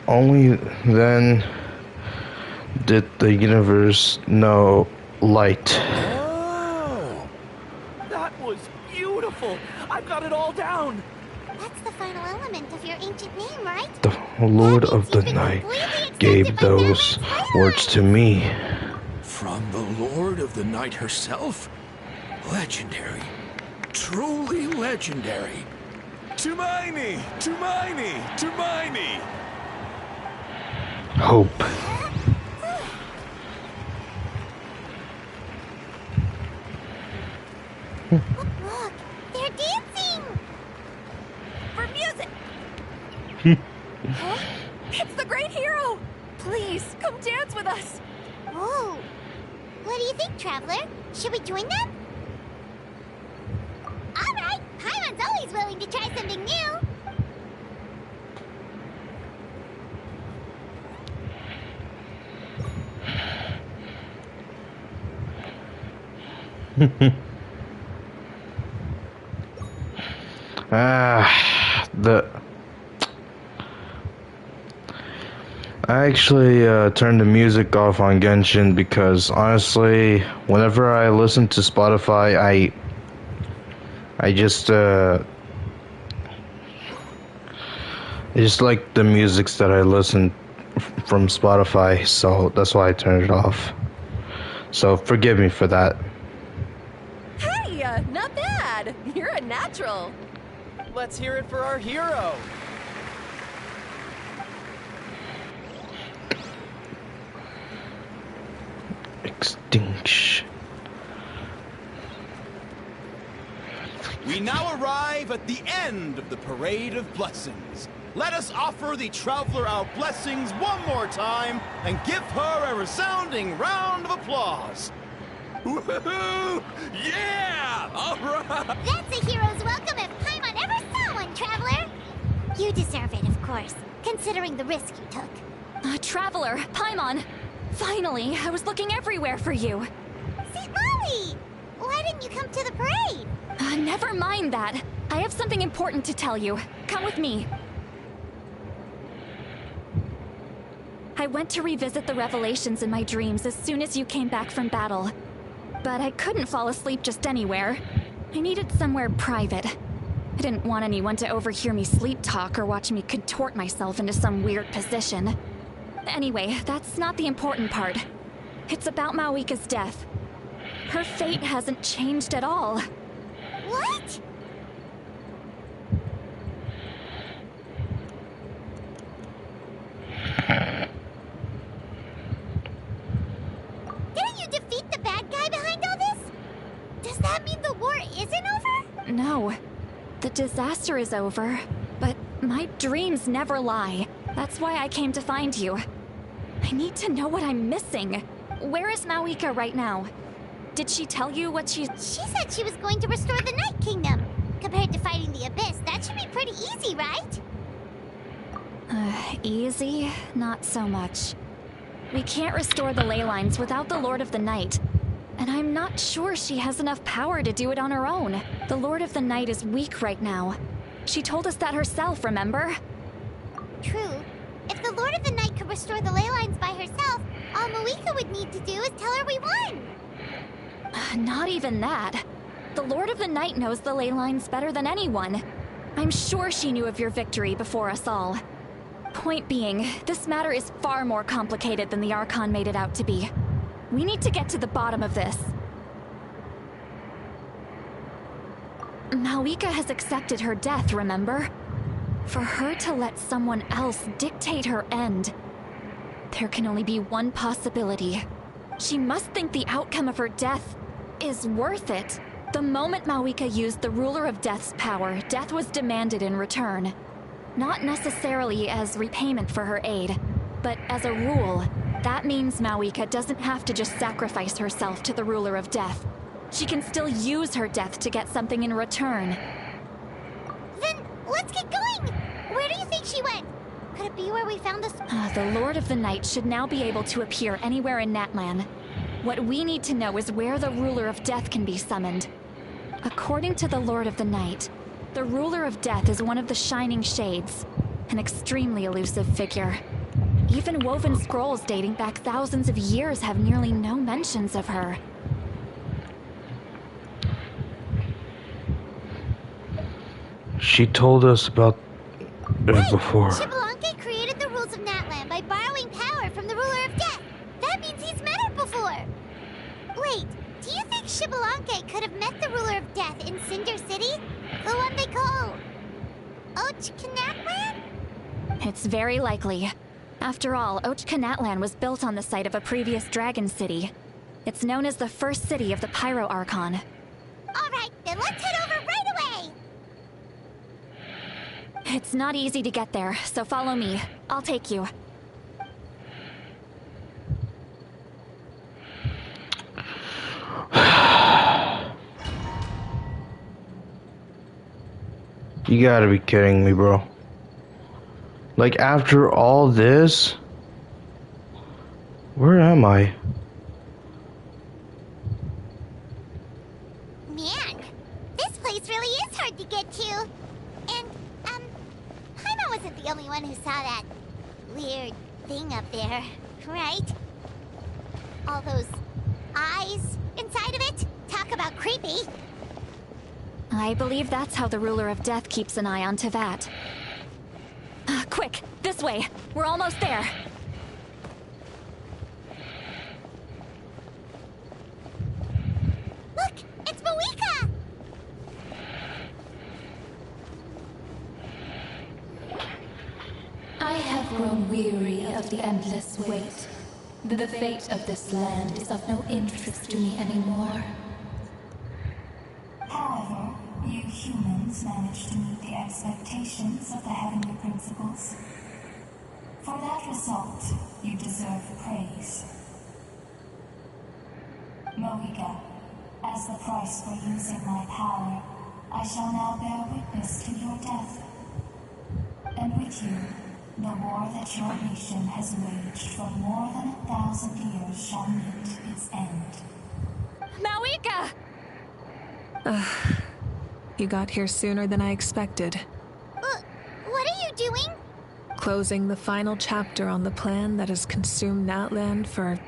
Only then did the universe know light. Oh! That was beautiful! I've got it all down! That's the final element of your ancient name, right? The Lord of the Night gave those words to me. From the Lord of the Night herself? Legendary. Truly legendary. Tumaini! Tumaini! Tumaini! Hope. Look, they're dancing! For music! Huh? It's the great hero! Please, come dance with us! Whoa! What do you think, Traveler? Should we join them? Alright! Paimon's always willing to try something new! Ah. I actually turned the music off on Genshin because honestly, whenever I listen to Spotify, I just like the musics that I listen from Spotify, so that's why I turned it off. So forgive me for that. Hey, not bad. You're a natural. Let's hear it for our hero. Extinction. We now arrive at the end of the Parade of Blessings. Let us offer the Traveler our blessings one more time and give her a resounding round of applause. Woohoo! Yeah! All right! That's a hero's welcome if Paimon ever saw one, Traveler! You deserve it, of course, considering the risk you took. Traveler, Paimon! Finally, I was looking everywhere for you. St. Molly! Why didn't you come to the parade? Never mind that. I have something important to tell you. Come with me. I went to revisit the revelations in my dreams as soon as you came back from battle. But I couldn't fall asleep just anywhere. I needed somewhere private. I didn't want anyone to overhear me sleep talk or watch me contort myself into some weird position. Anyway, that's not the important part. It's about Mawika's death. Her fate hasn't changed at all. What? Didn't you defeat the bad guy behind all this? Does that mean the war isn't over? No. The disaster is over, but my dreams never lie. That's why I came to find you. I need to know what I'm missing. Where is Mawika right now? Did she tell you what she... She said she was going to restore the Night Kingdom. Compared to fighting the Abyss, that should be pretty easy, right? Easy? Not so much. We can't restore the ley lines without the Lord of the Night. And I'm not sure she has enough power to do it on her own. The Lord of the Night is weak right now. She told us that herself, remember? True. If the Lord of the Night could restore the ley lines by herself, all Mawika would need to do is tell her we won. Not even that. The Lord of the Night knows the ley lines better than anyone. I'm sure she knew of your victory before us all. Point being, this matter is far more complicated than the Archon made it out to be. We need to get to the bottom of this. Mawika has accepted her death, remember? For her to let someone else dictate her end, there can only be one possibility. She must think the outcome of her death is worth it. The moment Mawika used the Ruler of Death's power, death was demanded in return. Not necessarily as repayment for her aid, but as a rule, that means Mawika doesn't have to just sacrifice herself to the Ruler of Death. She can still use her death to get something in return. Then, let's get going! Where do you think she went? Could it be where we found this? The Lord of the Night should now be able to appear anywhere in Natlan. What we need to know is where the Ruler of Death can be summoned. According to the Lord of the Night, the Ruler of Death is one of the Shining Shades, an extremely elusive figure. Even woven scrolls dating back thousands of years have nearly no mentions of her. She told us about it before. Xbalanque created the rules of Natlan by borrowing power from the Ruler of Death. That means he's met her before. Wait, do you think Xbalanque could have met the Ruler of Death in Cinder City? The one they call... Ochkanatlan? It's very likely. After all, Ochkanatlan was built on the site of a previous dragon city. It's known as the first city of the Pyro Archon. Alright, then let's head over right away! It's not easy to get there, so follow me. I'll take you. You gotta be kidding me, bro. Like, after all this? Where am I? Man, this place really is hard to get to. And, Paimon wasn't the only one who saw that weird thing up there, right? All those eyes inside of it? Talk about creepy. I believe that's how the ruler of death keeps an eye on Tevat. Quick, this way. We're almost there. Look, it's Moika! I have grown weary of the endless wait. The fate of this land is of no interest to me anymore. However, you humans managed to meet the expectations of the heavenly principles. For that result, you deserve praise. Moika, as the price for using my power, I shall now bear witness to your death. And with you, the war that your nation has waged for more than 1,000 years shall meet its end. Mawika! You got here sooner than I expected. What are you doing? Closing the final chapter on the plan that has consumed Natlan for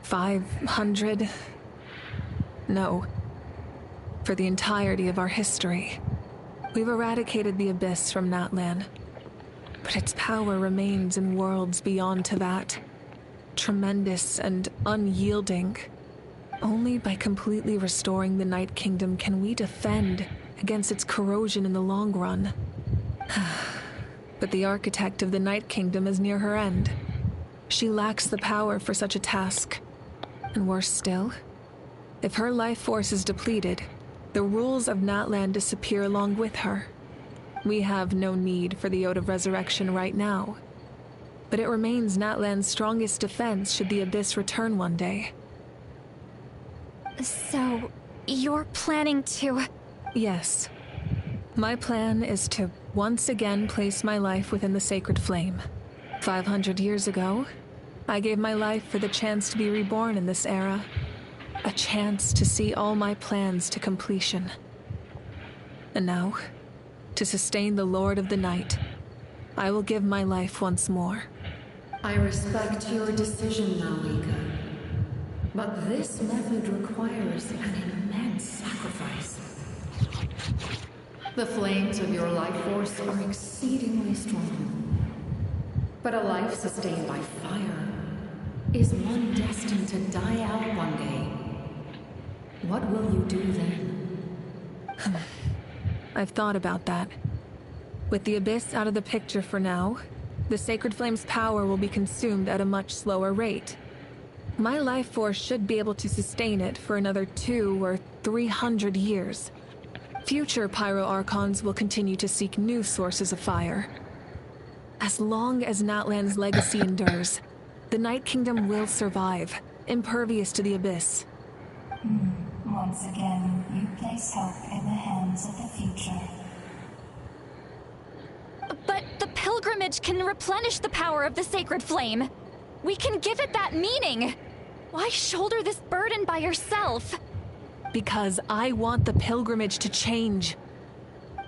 500... No. For the entirety of our history. We've eradicated the Abyss from Natlan. But its power remains in worlds beyond Tevat. Tremendous and unyielding. Only by completely restoring the Night Kingdom can we defend against its corrosion in the long run. But the architect of the Night Kingdom is near her end. She lacks the power for such a task. And worse still, if her life force is depleted, the rules of Natlan disappear along with her. We have no need for the Ode of Resurrection right now. But it remains Natlan's strongest defense should the Abyss return one day. So, you're planning to... Yes. My plan is to once again place my life within the sacred flame. 500 years ago, I gave my life for the chance to be reborn in this era. A chance to see all my plans to completion. And now, to sustain the Lord of the Night, I will give my life once more. I respect your decision, Mawika. But this method requires an immense sacrifice. The flames of your life force are exceedingly strong. But a life sustained by fire is one destined to die out one day. What will you do then? I've thought about that. With the Abyss out of the picture for now, the Sacred Flame's power will be consumed at a much slower rate. My life force should be able to sustain it for another 200 or 300 years. Future Pyro Archons will continue to seek new sources of fire. As long as Natlan's legacy endures, the Night Kingdom will survive, impervious to the Abyss. Once again, you place hope in the hands of the future. But the pilgrimage can replenish the power of the sacred flame. We can give it that meaning. Why shoulder this burden by yourself? Because I want the pilgrimage to change.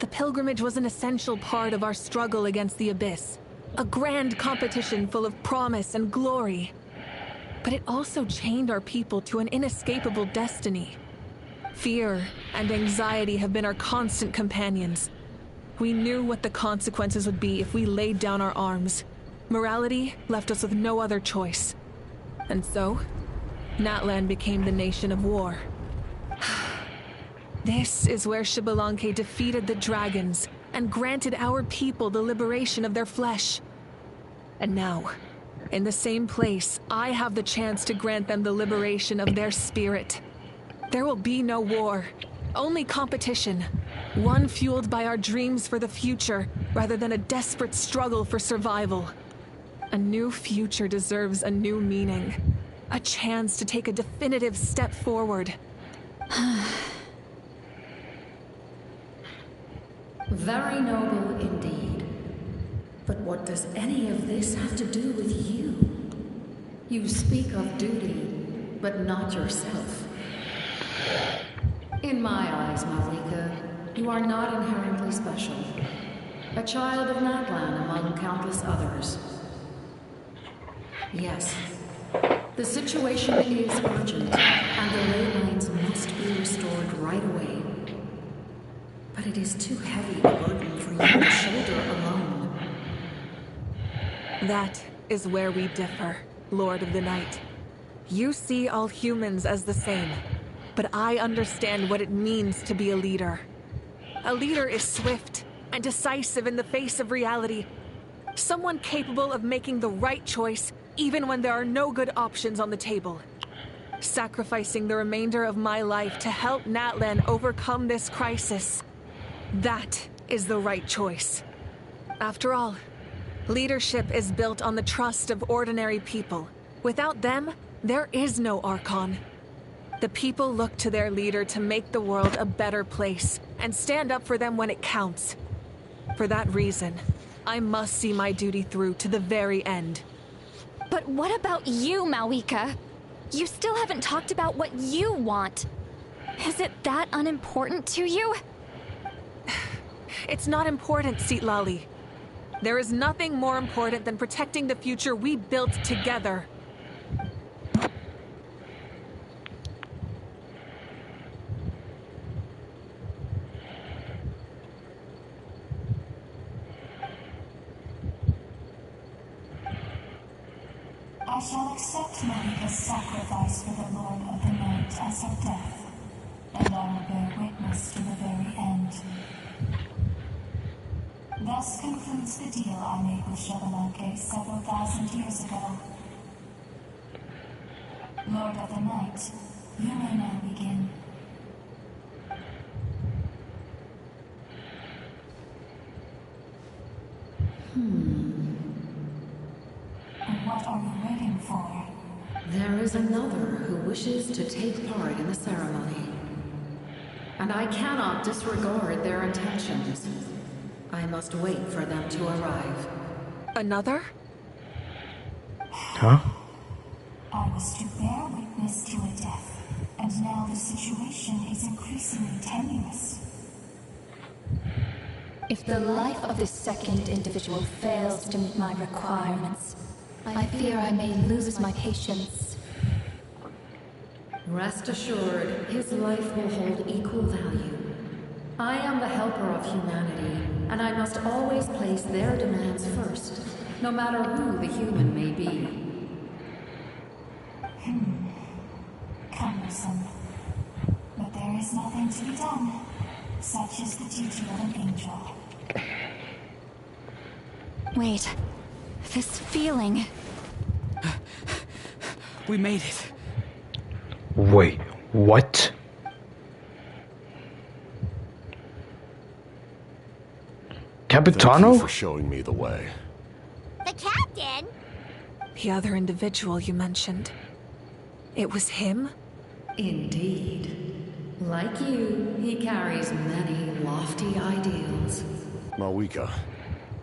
The pilgrimage was an essential part of our struggle against the Abyss. A grand competition full of promise and glory. But it also chained our people to an inescapable destiny. Fear and anxiety have been our constant companions. We knew what the consequences would be if we laid down our arms. Morality left us with no other choice. And so, Natlan became the nation of war. This is where Xbalanque defeated the dragons and granted our people the liberation of their flesh. And now, in the same place, I have the chance to grant them the liberation of their spirit. There will be no war, only competition. One fueled by our dreams for the future, rather than a desperate struggle for survival. A new future deserves a new meaning. A chance to take a definitive step forward. Very noble indeed. But what does any of this have to do with you? You speak of duty, but not yourself. In my eyes, Mawika, you are not inherently special. A child of Natlan among countless others. Yes. The situation is urgent, and the ley lines must be restored right away. But it is too heavy a burden for you to shoulder alone. That is where we differ, Lord of the Night. You see all humans as the same, but I understand what it means to be a leader. A leader is swift and decisive in the face of reality. Someone capable of making the right choice even when there are no good options on the table. Sacrificing the remainder of my life to help Natlan overcome this crisis. That is the right choice. After all, leadership is built on the trust of ordinary people. Without them, there is no Archon. The people look to their leader to make the world a better place and stand up for them when it counts. For that reason, I must see my duty through to the very end. But what about you, Malwika? You still haven't talked about what you want. Is it that unimportant to you? It's not important, Sitlali. There is nothing more important than protecting the future we built together. I shall accept Malika's sacrifice for the Lord of the Night as her death, and I will bear witness to the very end. Thus concludes the deal I made with Shabalanke several thousand years ago. Lord of the Night, you may now begin. What are you waiting for? There is another who wishes to take part in the ceremony. And I cannot disregard their intentions. I must wait for them to arrive. Another? Huh? I was to bear witness to a death, and now the situation is increasingly tenuous. If the life of this second individual fails to meet my requirements, I fear I may lose my patience. Rest assured, his life will hold equal value. I am the helper of humanity, and I must always place their demands first, no matter who the human may be. Cumbersome. But there is nothing to be done. Such is the duty of an angel. Wait. This feeling. We made it. Wait, what? Capitano? Thank you for showing me the way. The captain? The other individual you mentioned. It was him? Indeed. Like you, he carries many lofty ideals. Malwika,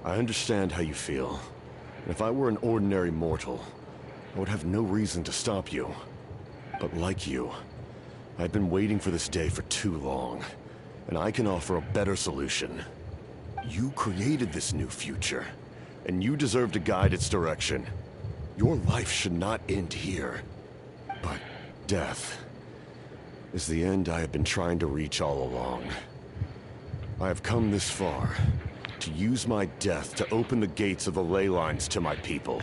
I understand how you feel. If I were an ordinary mortal, I would have no reason to stop you. But like you, I've been waiting for this day for too long, and I can offer a better solution. You created this new future, and you deserve to guide its direction. Your life should not end here. But death is the end I have been trying to reach all along. I have come this far to use my death to open the gates of the ley lines to my people.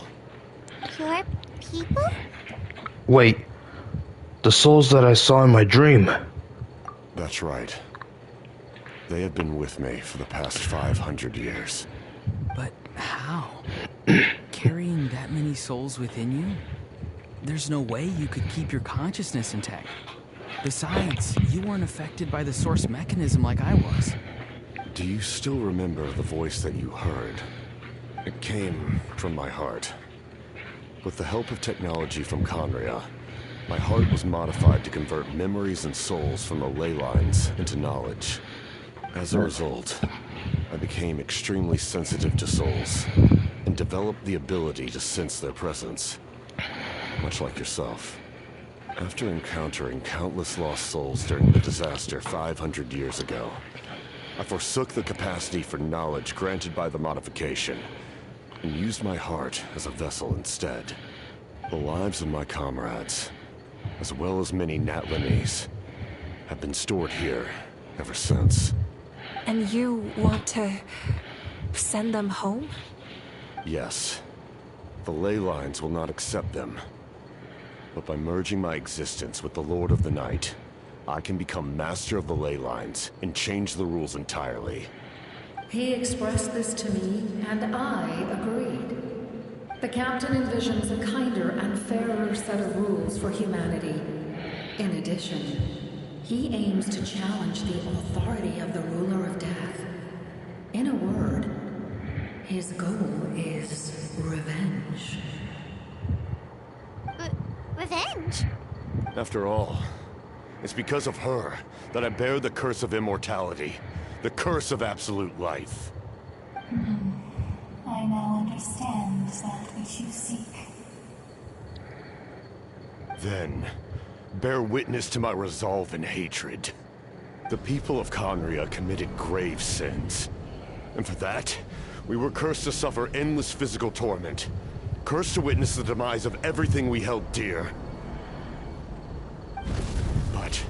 Your people? Wait, the souls that I saw in my dream. That's right. They have been with me for the past 500 years. But how? Carrying that many souls within you? There's no way you could keep your consciousness intact. Besides, you weren't affected by the source mechanism like I was. Do you still remember the voice that you heard? It came from my heart. With the help of technology from Conria, my heart was modified to convert memories and souls from the ley lines into knowledge. As a result, I became extremely sensitive to souls, and developed the ability to sense their presence. Much like yourself. After encountering countless lost souls during the disaster 500 years ago, I forsook the capacity for knowledge granted by the modification, and used my heart as a vessel instead. The lives of my comrades, as well as many Natlanese, have been stored here ever since. And you want to send them home? Yes. The ley lines will not accept them. But by merging my existence with the Lord of the Night, I can become master of the ley lines and change the rules entirely. He expressed this to me, and I agreed. The captain envisions a kinder and fairer set of rules for humanity. In addition, he aims to challenge the authority of the ruler of death. In a word, his goal is revenge. Revenge? After all, it's because of her that I bear the curse of immortality, the curse of absolute life. I now understand that which you seek. Then, bear witness to my resolve and hatred. The people of Conria committed grave sins. And for that, we were cursed to suffer endless physical torment. Cursed to witness the demise of everything we held dear. But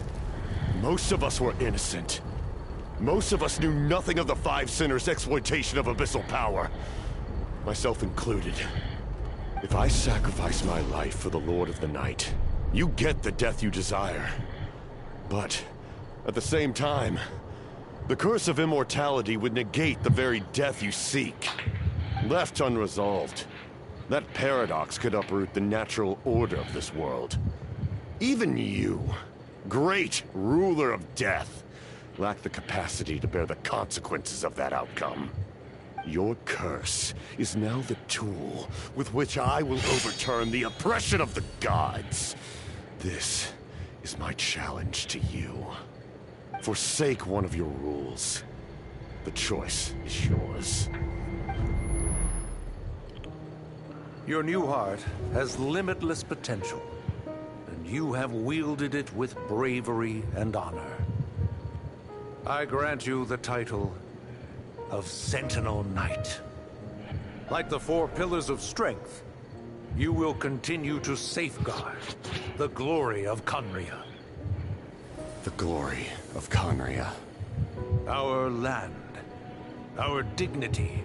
most of us were innocent. Most of us knew nothing of the Five Sinners' exploitation of abyssal power. Myself included. If I sacrifice my life for the Lord of the Night, you get the death you desire. But at the same time, the curse of immortality would negate the very death you seek. Left unresolved, that paradox could uproot the natural order of this world. Even you, great ruler of death, lack the capacity to bear the consequences of that outcome. Your curse is now the tool with which I will overturn the oppression of the gods. This is my challenge to you. Forsake one of your rules. The choice is yours. Your new heart has limitless potential, and you have wielded it with bravery and honor. I grant you the title of Sentinel Knight. Like the four pillars of strength, you will continue to safeguard the glory of Conria. The glory of Conria. Our land, our dignity,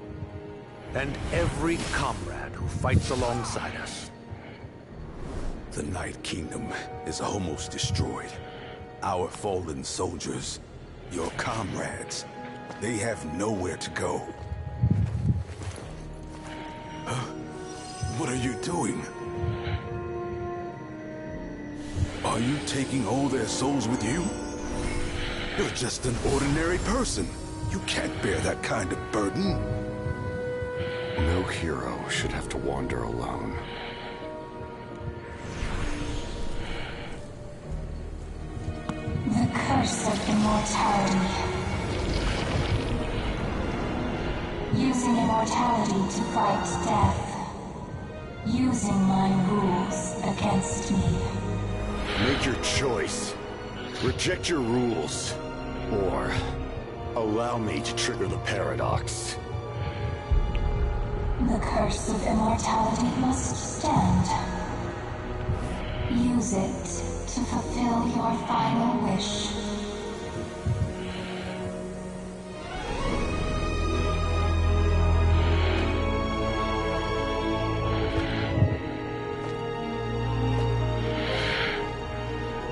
and every comrade who fights alongside us. The Night Kingdom is almost destroyed. Our fallen soldiers, your comrades, they have nowhere to go. What are you doing? Are you taking all their souls with you? You're just an ordinary person. You can't bear that kind of burden. No hero should have to wander alone. The curse of immortality. Using immortality to fight death. Using my rules against me. Make your choice. Reject your rules. Or allow me to trigger the paradox. The curse of immortality must stand. Use it to fulfill your final wish.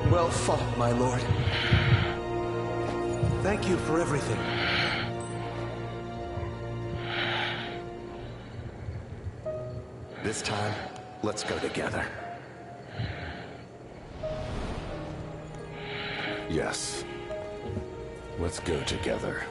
Well fought, my lord. Thank you for everything. This time, let's go together. Yes. Let's go together.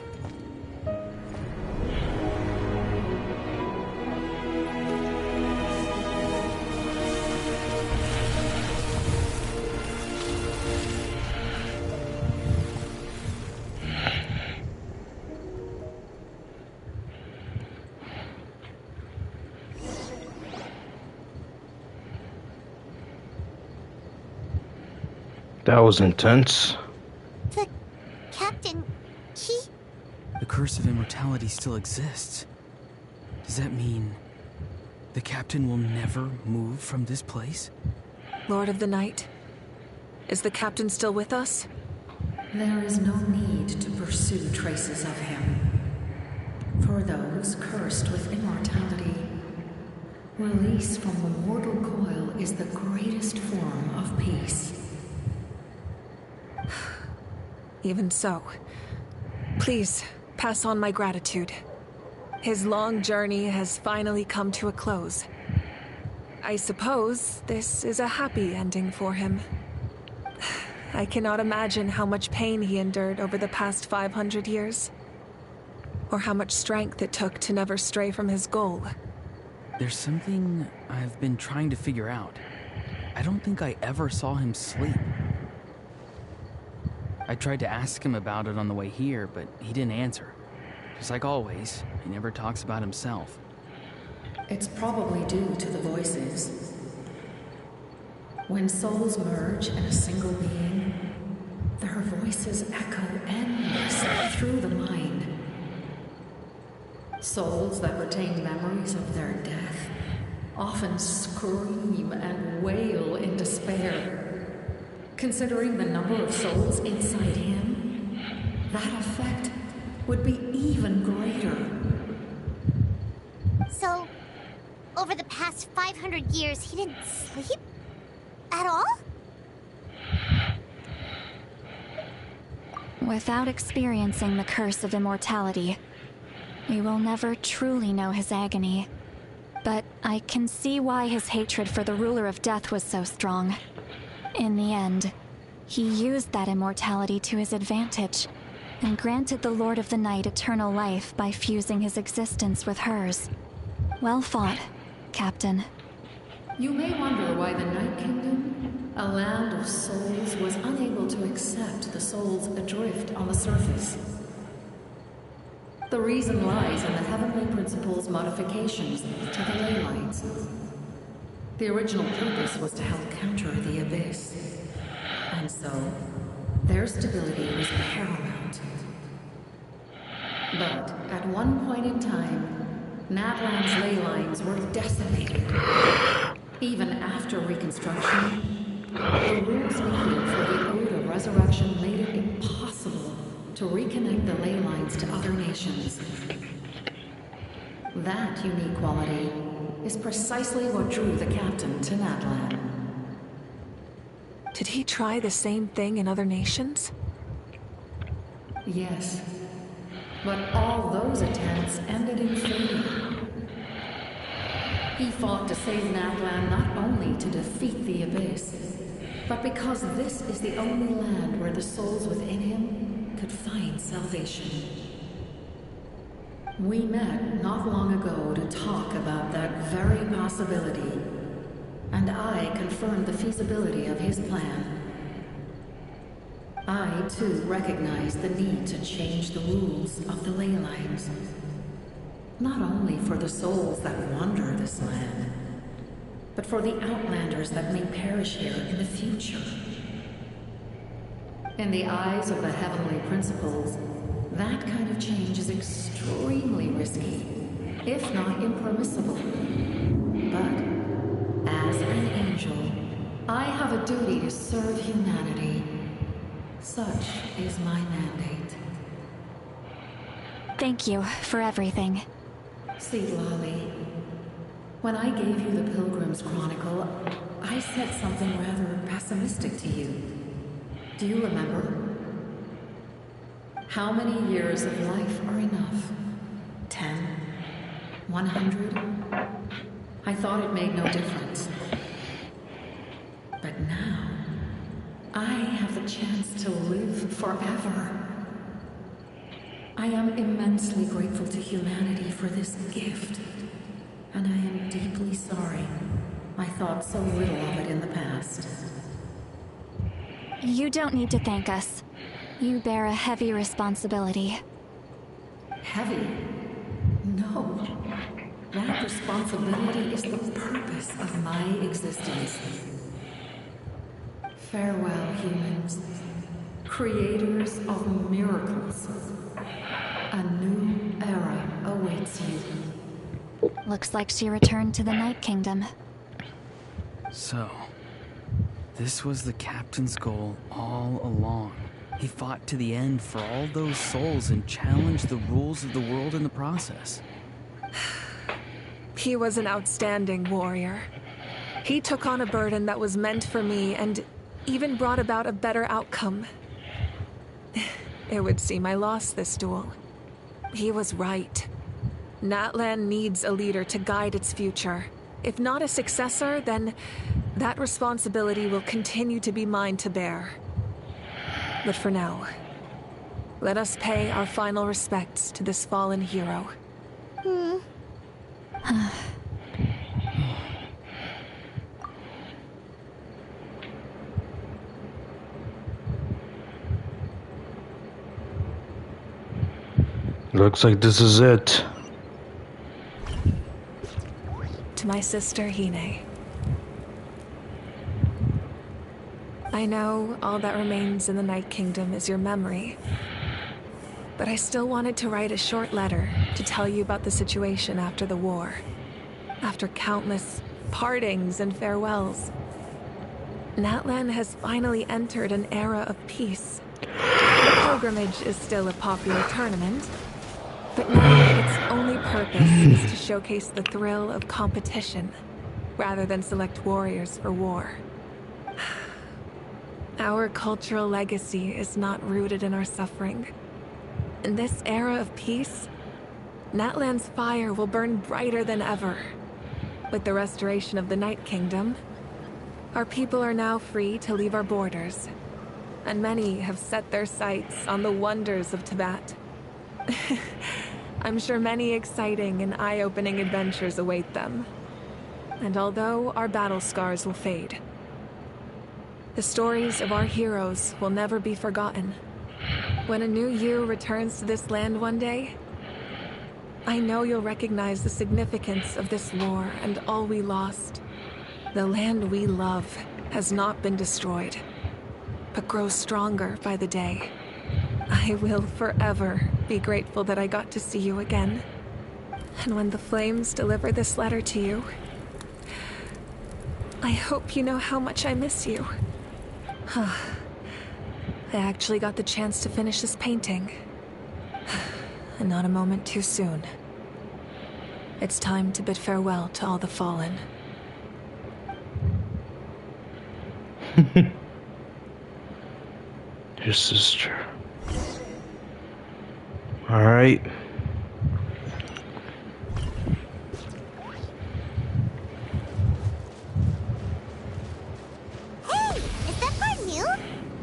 That was intense. The captain, he... The curse of immortality still exists. Does that mean The captain will never move from this place? Lord of the Night, is the captain still with us? There is no need to pursue traces of him. For those cursed with immortality, release from the mortal coil is the greatest form of peace. Even so, please pass on my gratitude. His long journey has finally come to a close. I suppose this is a happy ending for him. I cannot imagine how much pain he endured over the past 500 years, or how much strength it took to never stray from his goal. There's something I've been trying to figure out. I don't think I ever saw him sleep. I tried to ask him about it on the way here, but he didn't answer. Just like always, he never talks about himself. It's probably due to the voices. When souls merge in a single being, their voices echo endlessly through the mind. Souls that retain memories of their death often scream and wail in despair. Considering the number of souls inside him, that effect would be even greater. So, over the past 500 years, he didn't sleep? At all? Without experiencing the curse of immortality, we will never truly know his agony. But I can see why his hatred for the ruler of death was so strong. In the end, he used that immortality to his advantage, and granted the Lord of the Night eternal life by fusing his existence with hers. Well fought, Captain. You may wonder why the Night Kingdom, a land of souls, was unable to accept the souls adrift on the surface. The reason lies in the Heavenly Principle's modifications to the ley lines. The original purpose was to help counter the Abyss, and so their stability was paramount. But at one point in time, Natlan's ley lines were decimated. Even after reconstruction, the rules needed for the Ode of Resurrection made it impossible to reconnect the ley lines to other nations. That unique quality is precisely what drew the captain to Natlan. Did he try the same thing in other nations? Yes, but all those attempts ended in failure. He fought to save Natlan not only to defeat the Abyss, but because this is the only land where the souls within him could find salvation. We met not long ago to talk about that very possibility, and I confirmed the feasibility of his plan. I, too, recognize the need to change the rules of the ley lines. Not only for the souls that wander this land, but for the outlanders that may perish here in the future. In the eyes of the Heavenly Principles, that kind of change is extremely risky, if not impermissible. But, as an angel, I have a duty to serve humanity. Such is my mandate. Thank you for everything. See, Lolly, when I gave you the Pilgrim's Chronicle, I said something rather pessimistic to you. Do you remember? How many years of life are enough? 10? 100? I thought it made no difference. But now, I have the chance to live forever. I am immensely grateful to humanity for this gift, and I am deeply sorry I thought so little of it in the past. You don't need to thank us. You bear a heavy responsibility. Heavy? No. That responsibility is the purpose of my existence. Farewell, humans. Creators of miracles. A new era awaits you. Looks like she returned to the Night Kingdom. So, this was the captain's goal all along. He fought to the end for all those souls and challenged the rules of the world in the process. He was an outstanding warrior. He took on a burden that was meant for me and even brought about a better outcome. It would seem I lost this duel. He was right. Natlan needs a leader to guide its future. If not a successor, then that responsibility will continue to be mine to bear. But for now, let us pay our final respects to this fallen hero. Looks like this is it. To my sister, Hine. I know all that remains in the Night Kingdom is your memory, but I still wanted to write a short letter to tell you about the situation after the war. After countless partings and farewells, Natlan has finally entered an era of peace. The pilgrimage is still a popular tournament, but now its only purpose is to showcase the thrill of competition, rather than select warriors for war. Our cultural legacy is not rooted in our suffering. In this era of peace, Natlan's fire will burn brighter than ever. With the restoration of the Night Kingdom, our people are now free to leave our borders, and many have set their sights on the wonders of Tibet. I'm sure many exciting and eye-opening adventures await them. And although our battle scars will fade, the stories of our heroes will never be forgotten. When a new you returns to this land one day, I know you'll recognize the significance of this war and all we lost. The land we love has not been destroyed, but grows stronger by the day. I will forever be grateful that I got to see you again. And when the flames deliver this letter to you, I hope you know how much I miss you. I actually got the chance to finish this painting. And not a moment too soon. It's time to bid farewell to all the fallen. Your sister. Alright. Hey! Is that part new?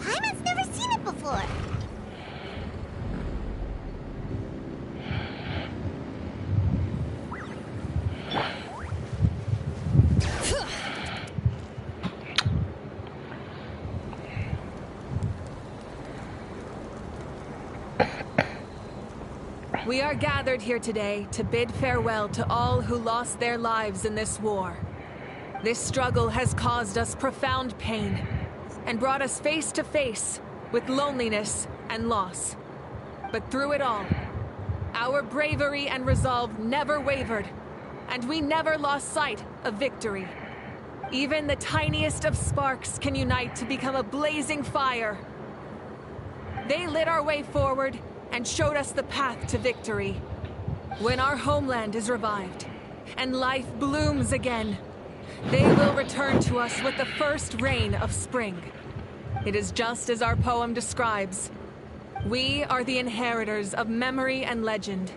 Paimon's never seen it before. We are gathered here today to bid farewell to all who lost their lives in this war. This struggle has caused us profound pain and brought us face to face with loneliness and loss. But through it all, our bravery and resolve never wavered, and we never lost sight of victory. Even the tiniest of sparks can unite to become a blazing fire. They lit our way forward and showed us the path to victory. When our homeland is revived and life blooms again, they will return to us with the first rain of spring. It is just as our poem describes. We are the inheritors of memory and legend.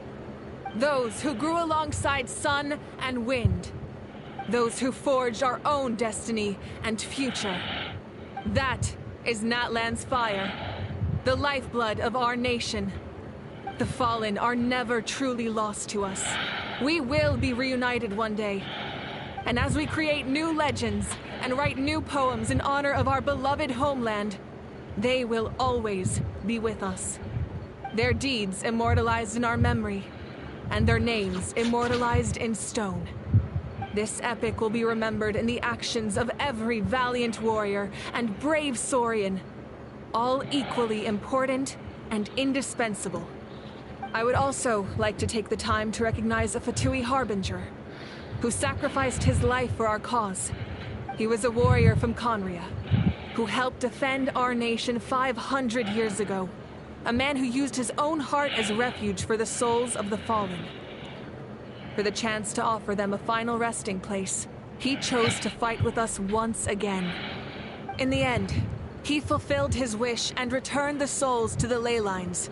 Those who grew alongside sun and wind. Those who forged our own destiny and future. That is Natlan's fire, the lifeblood of our nation. The fallen are never truly lost to us. We will be reunited one day. And as we create new legends and write new poems in honor of our beloved homeland, they will always be with us. Their deeds immortalized in our memory, and their names immortalized in stone. This epic will be remembered in the actions of every valiant warrior and brave Saurian, all equally important and indispensable. I would also like to take the time to recognize a Fatui Harbinger, who sacrificed his life for our cause. He was a warrior from Conria, who helped defend our nation 500 years ago. A man who used his own heart as refuge for the souls of the fallen. For the chance to offer them a final resting place, he chose to fight with us once again. In the end, he fulfilled his wish and returned the souls to the ley lines.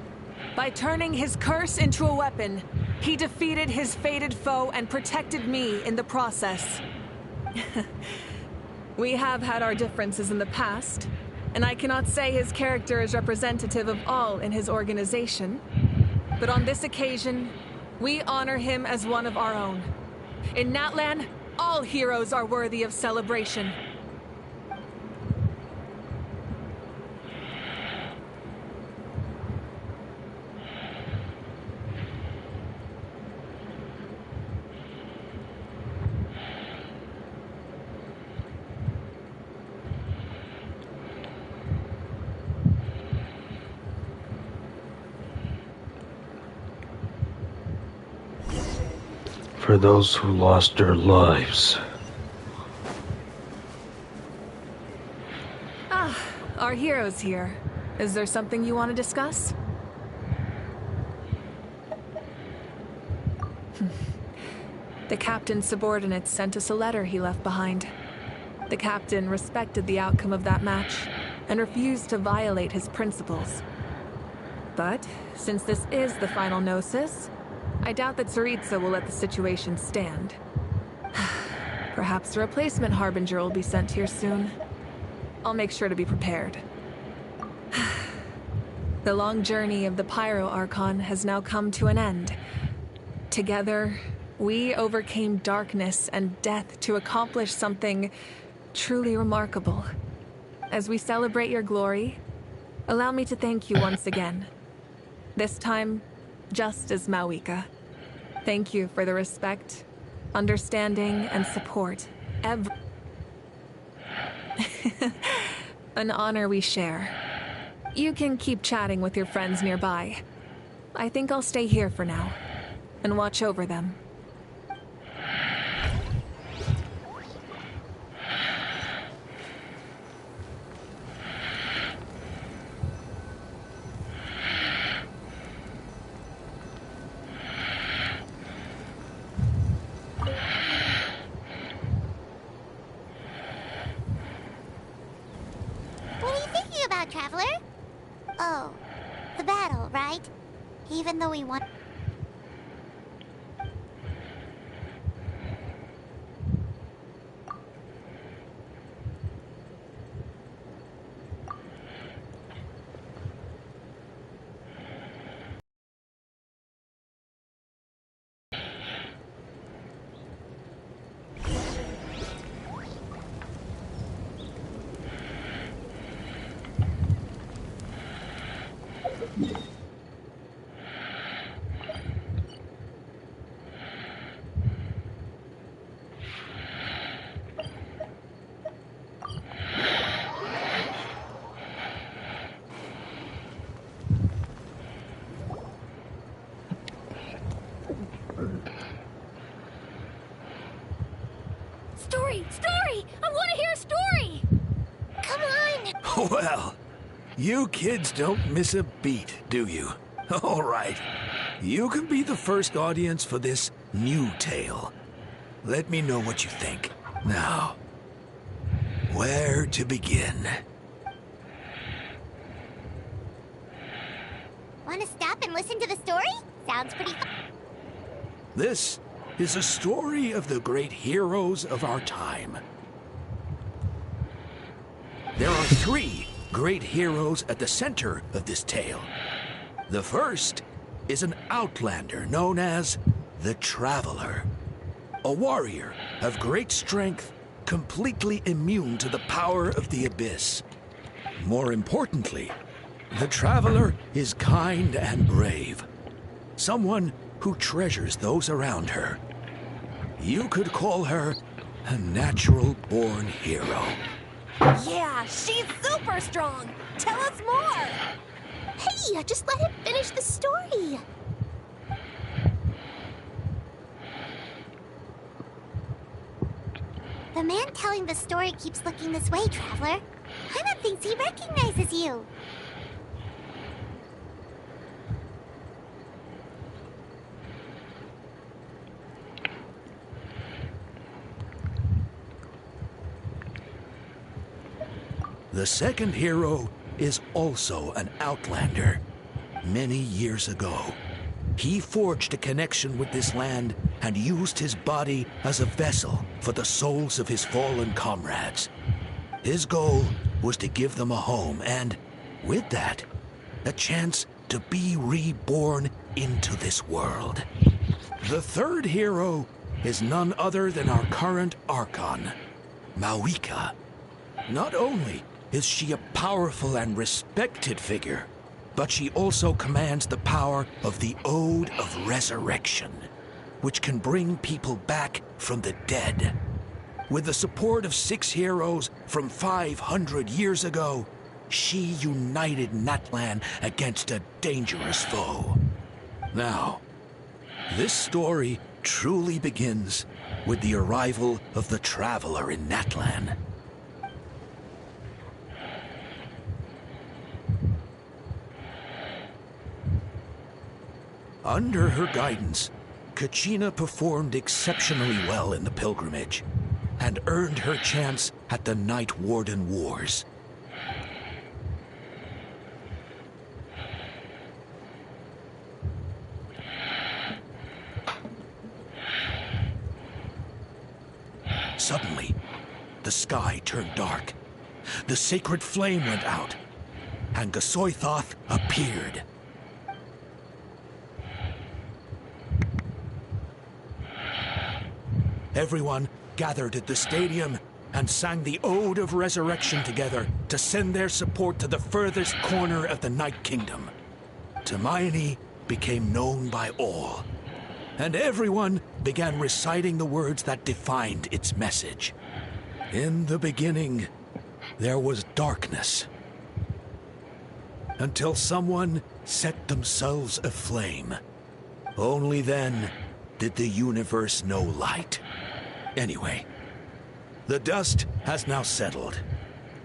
By turning his curse into a weapon, he defeated his fated foe and protected me in the process. We have had our differences in the past, and I cannot say his character is representative of all in his organization. But on this occasion, we honor him as one of our own. In Natlan, all heroes are worthy of celebration. For those who lost their lives. Ah, our hero's here. Is there something you want to discuss? The captain's subordinates sent us a letter he left behind. The captain respected the outcome of that match and refused to violate his principles. But since this is the final Gnosis, I doubt that Tsaritsa will let the situation stand. Perhaps a replacement Harbinger will be sent here soon. I'll make sure to be prepared. The long journey of the Pyro Archon has now come to an end. Together, we overcame darkness and death to accomplish something truly remarkable. As we celebrate your glory, allow me to thank you once again. This time, just as Mawika. Thank you for the respect, understanding, and support. An honor we share. You can keep chatting with your friends nearby. I think I'll stay here for now, and watch over them. Traveler? Oh, the battle, right? Even though we want... Story! I want to hear a story! Come on! Well, you kids don't miss a beat, do you? All right. You can be the first audience for this new tale. Let me know what you think. Now, where to begin? Want to stop and listen to the story? Sounds pretty fun. This is a story of the great heroes of our time. There are 3 great heroes at the center of this tale. The first is an outlander known as the Traveler. A warrior of great strength, completely immune to the power of the Abyss. More importantly, the Traveler is kind and brave. Someone who treasures those around her. You could call her a natural-born hero. Yeah, she's super strong! Tell us more! Hey, just let him finish the story. The man telling the story keeps looking this way, Traveler. Paimon thinks he recognizes you. The second hero is also an outlander. Many years ago, he forged a connection with this land and used his body as a vessel for the souls of his fallen comrades. His goal was to give them a home and, with that, a chance to be reborn into this world. The third hero is none other than our current Archon, Mawika. Not only is she a powerful and respected figure, but she also commands the power of the Ode of Resurrection, which can bring people back from the dead. With the support of 6 heroes from 500 years ago, she united Natlan against a dangerous foe. Now, this story truly begins with the arrival of the Traveler in Natlan. Under her guidance, Kachina performed exceptionally well in the pilgrimage and earned her chance at the Night Warden Wars. Suddenly, the sky turned dark. The sacred flame went out, and Gasoithoth appeared. Everyone gathered at the stadium and sang the Ode of Resurrection together to send their support to the furthest corner of the Night Kingdom. Hermione became known by all, and everyone began reciting the words that defined its message. In the beginning, there was darkness, until someone set themselves aflame. Only then did the universe know light. Anyway, the dust has now settled,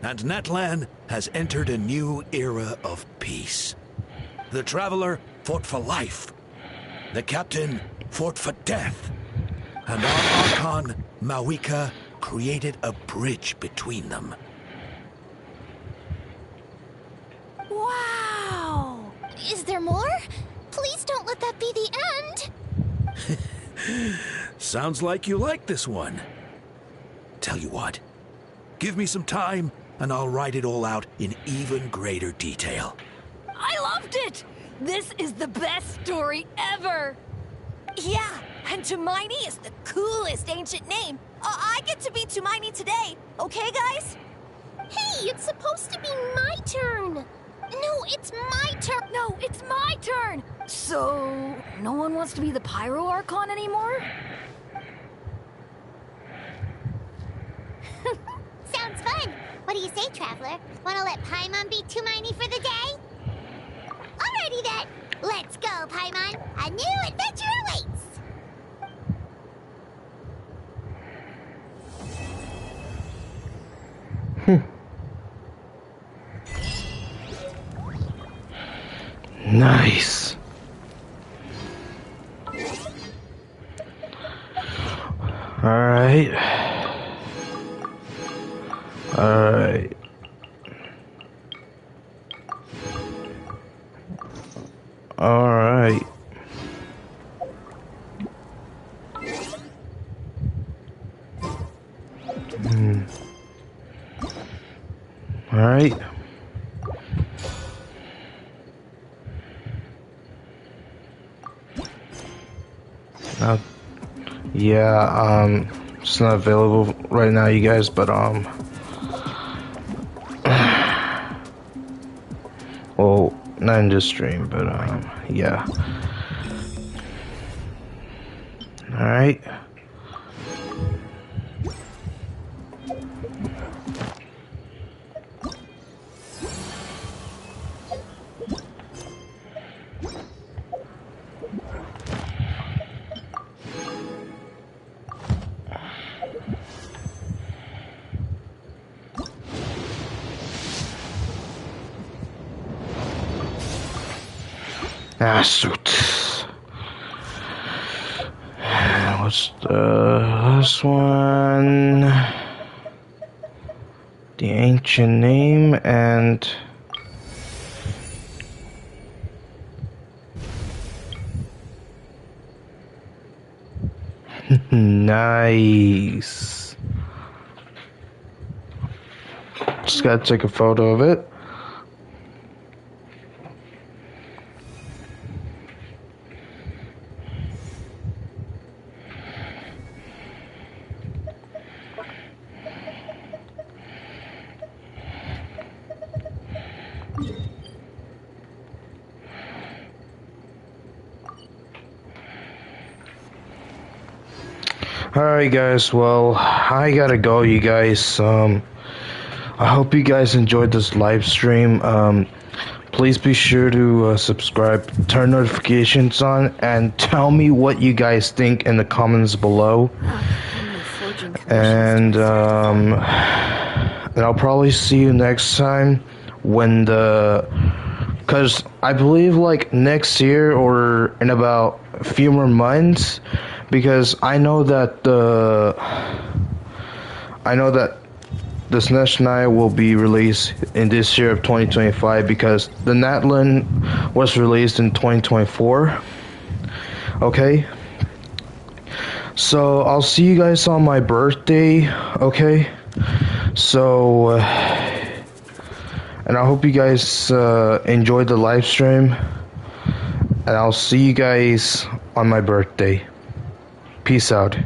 and Natlan has entered a new era of peace. The Traveler fought for life, the Captain fought for death, and our Archon, Mawika, created a bridge between them. Wow! Is there more? Please don't let that be the end! Sounds like you like this one. Tell you what, give me some time and I'll write it all out in even greater detail. I loved it! This is the best story ever! Yeah, and Tumaini is the coolest ancient name. I get to be Tumaini today, okay, guys? Hey, it's supposed to be my turn! No, it's my turn! No, it's my turn! So, no one wants to be the Pyro Archon anymore? Sounds fun. What do you say, Traveler? Wanna let Paimon be Tumaini for the day? Alrighty then. Let's go, Paimon. A new adventure awaits. Nice. Alright. Alright. Alright. Alright. Yeah, it's not available right now, you guys, but well, not in this stream, but yeah. Alright. Ah, shoot. What's the last one? The ancient name and... Nice. Just gotta take a photo of it. Alright guys, well, I gotta go, you guys. I hope you guys enjoyed this live stream. Please be sure to subscribe, turn notifications on, and tell me what you guys think in the comments below. And I'll probably see you next time when because I believe like next year or in about a few more months, because I know that the SNES Night will be released in this year of 2025 because the Natlan was released in 2024. Okay, so I'll see you guys on my birthday. Okay, so and I hope you guys enjoyed the live stream, and I'll see you guys on my birthday. Peace out.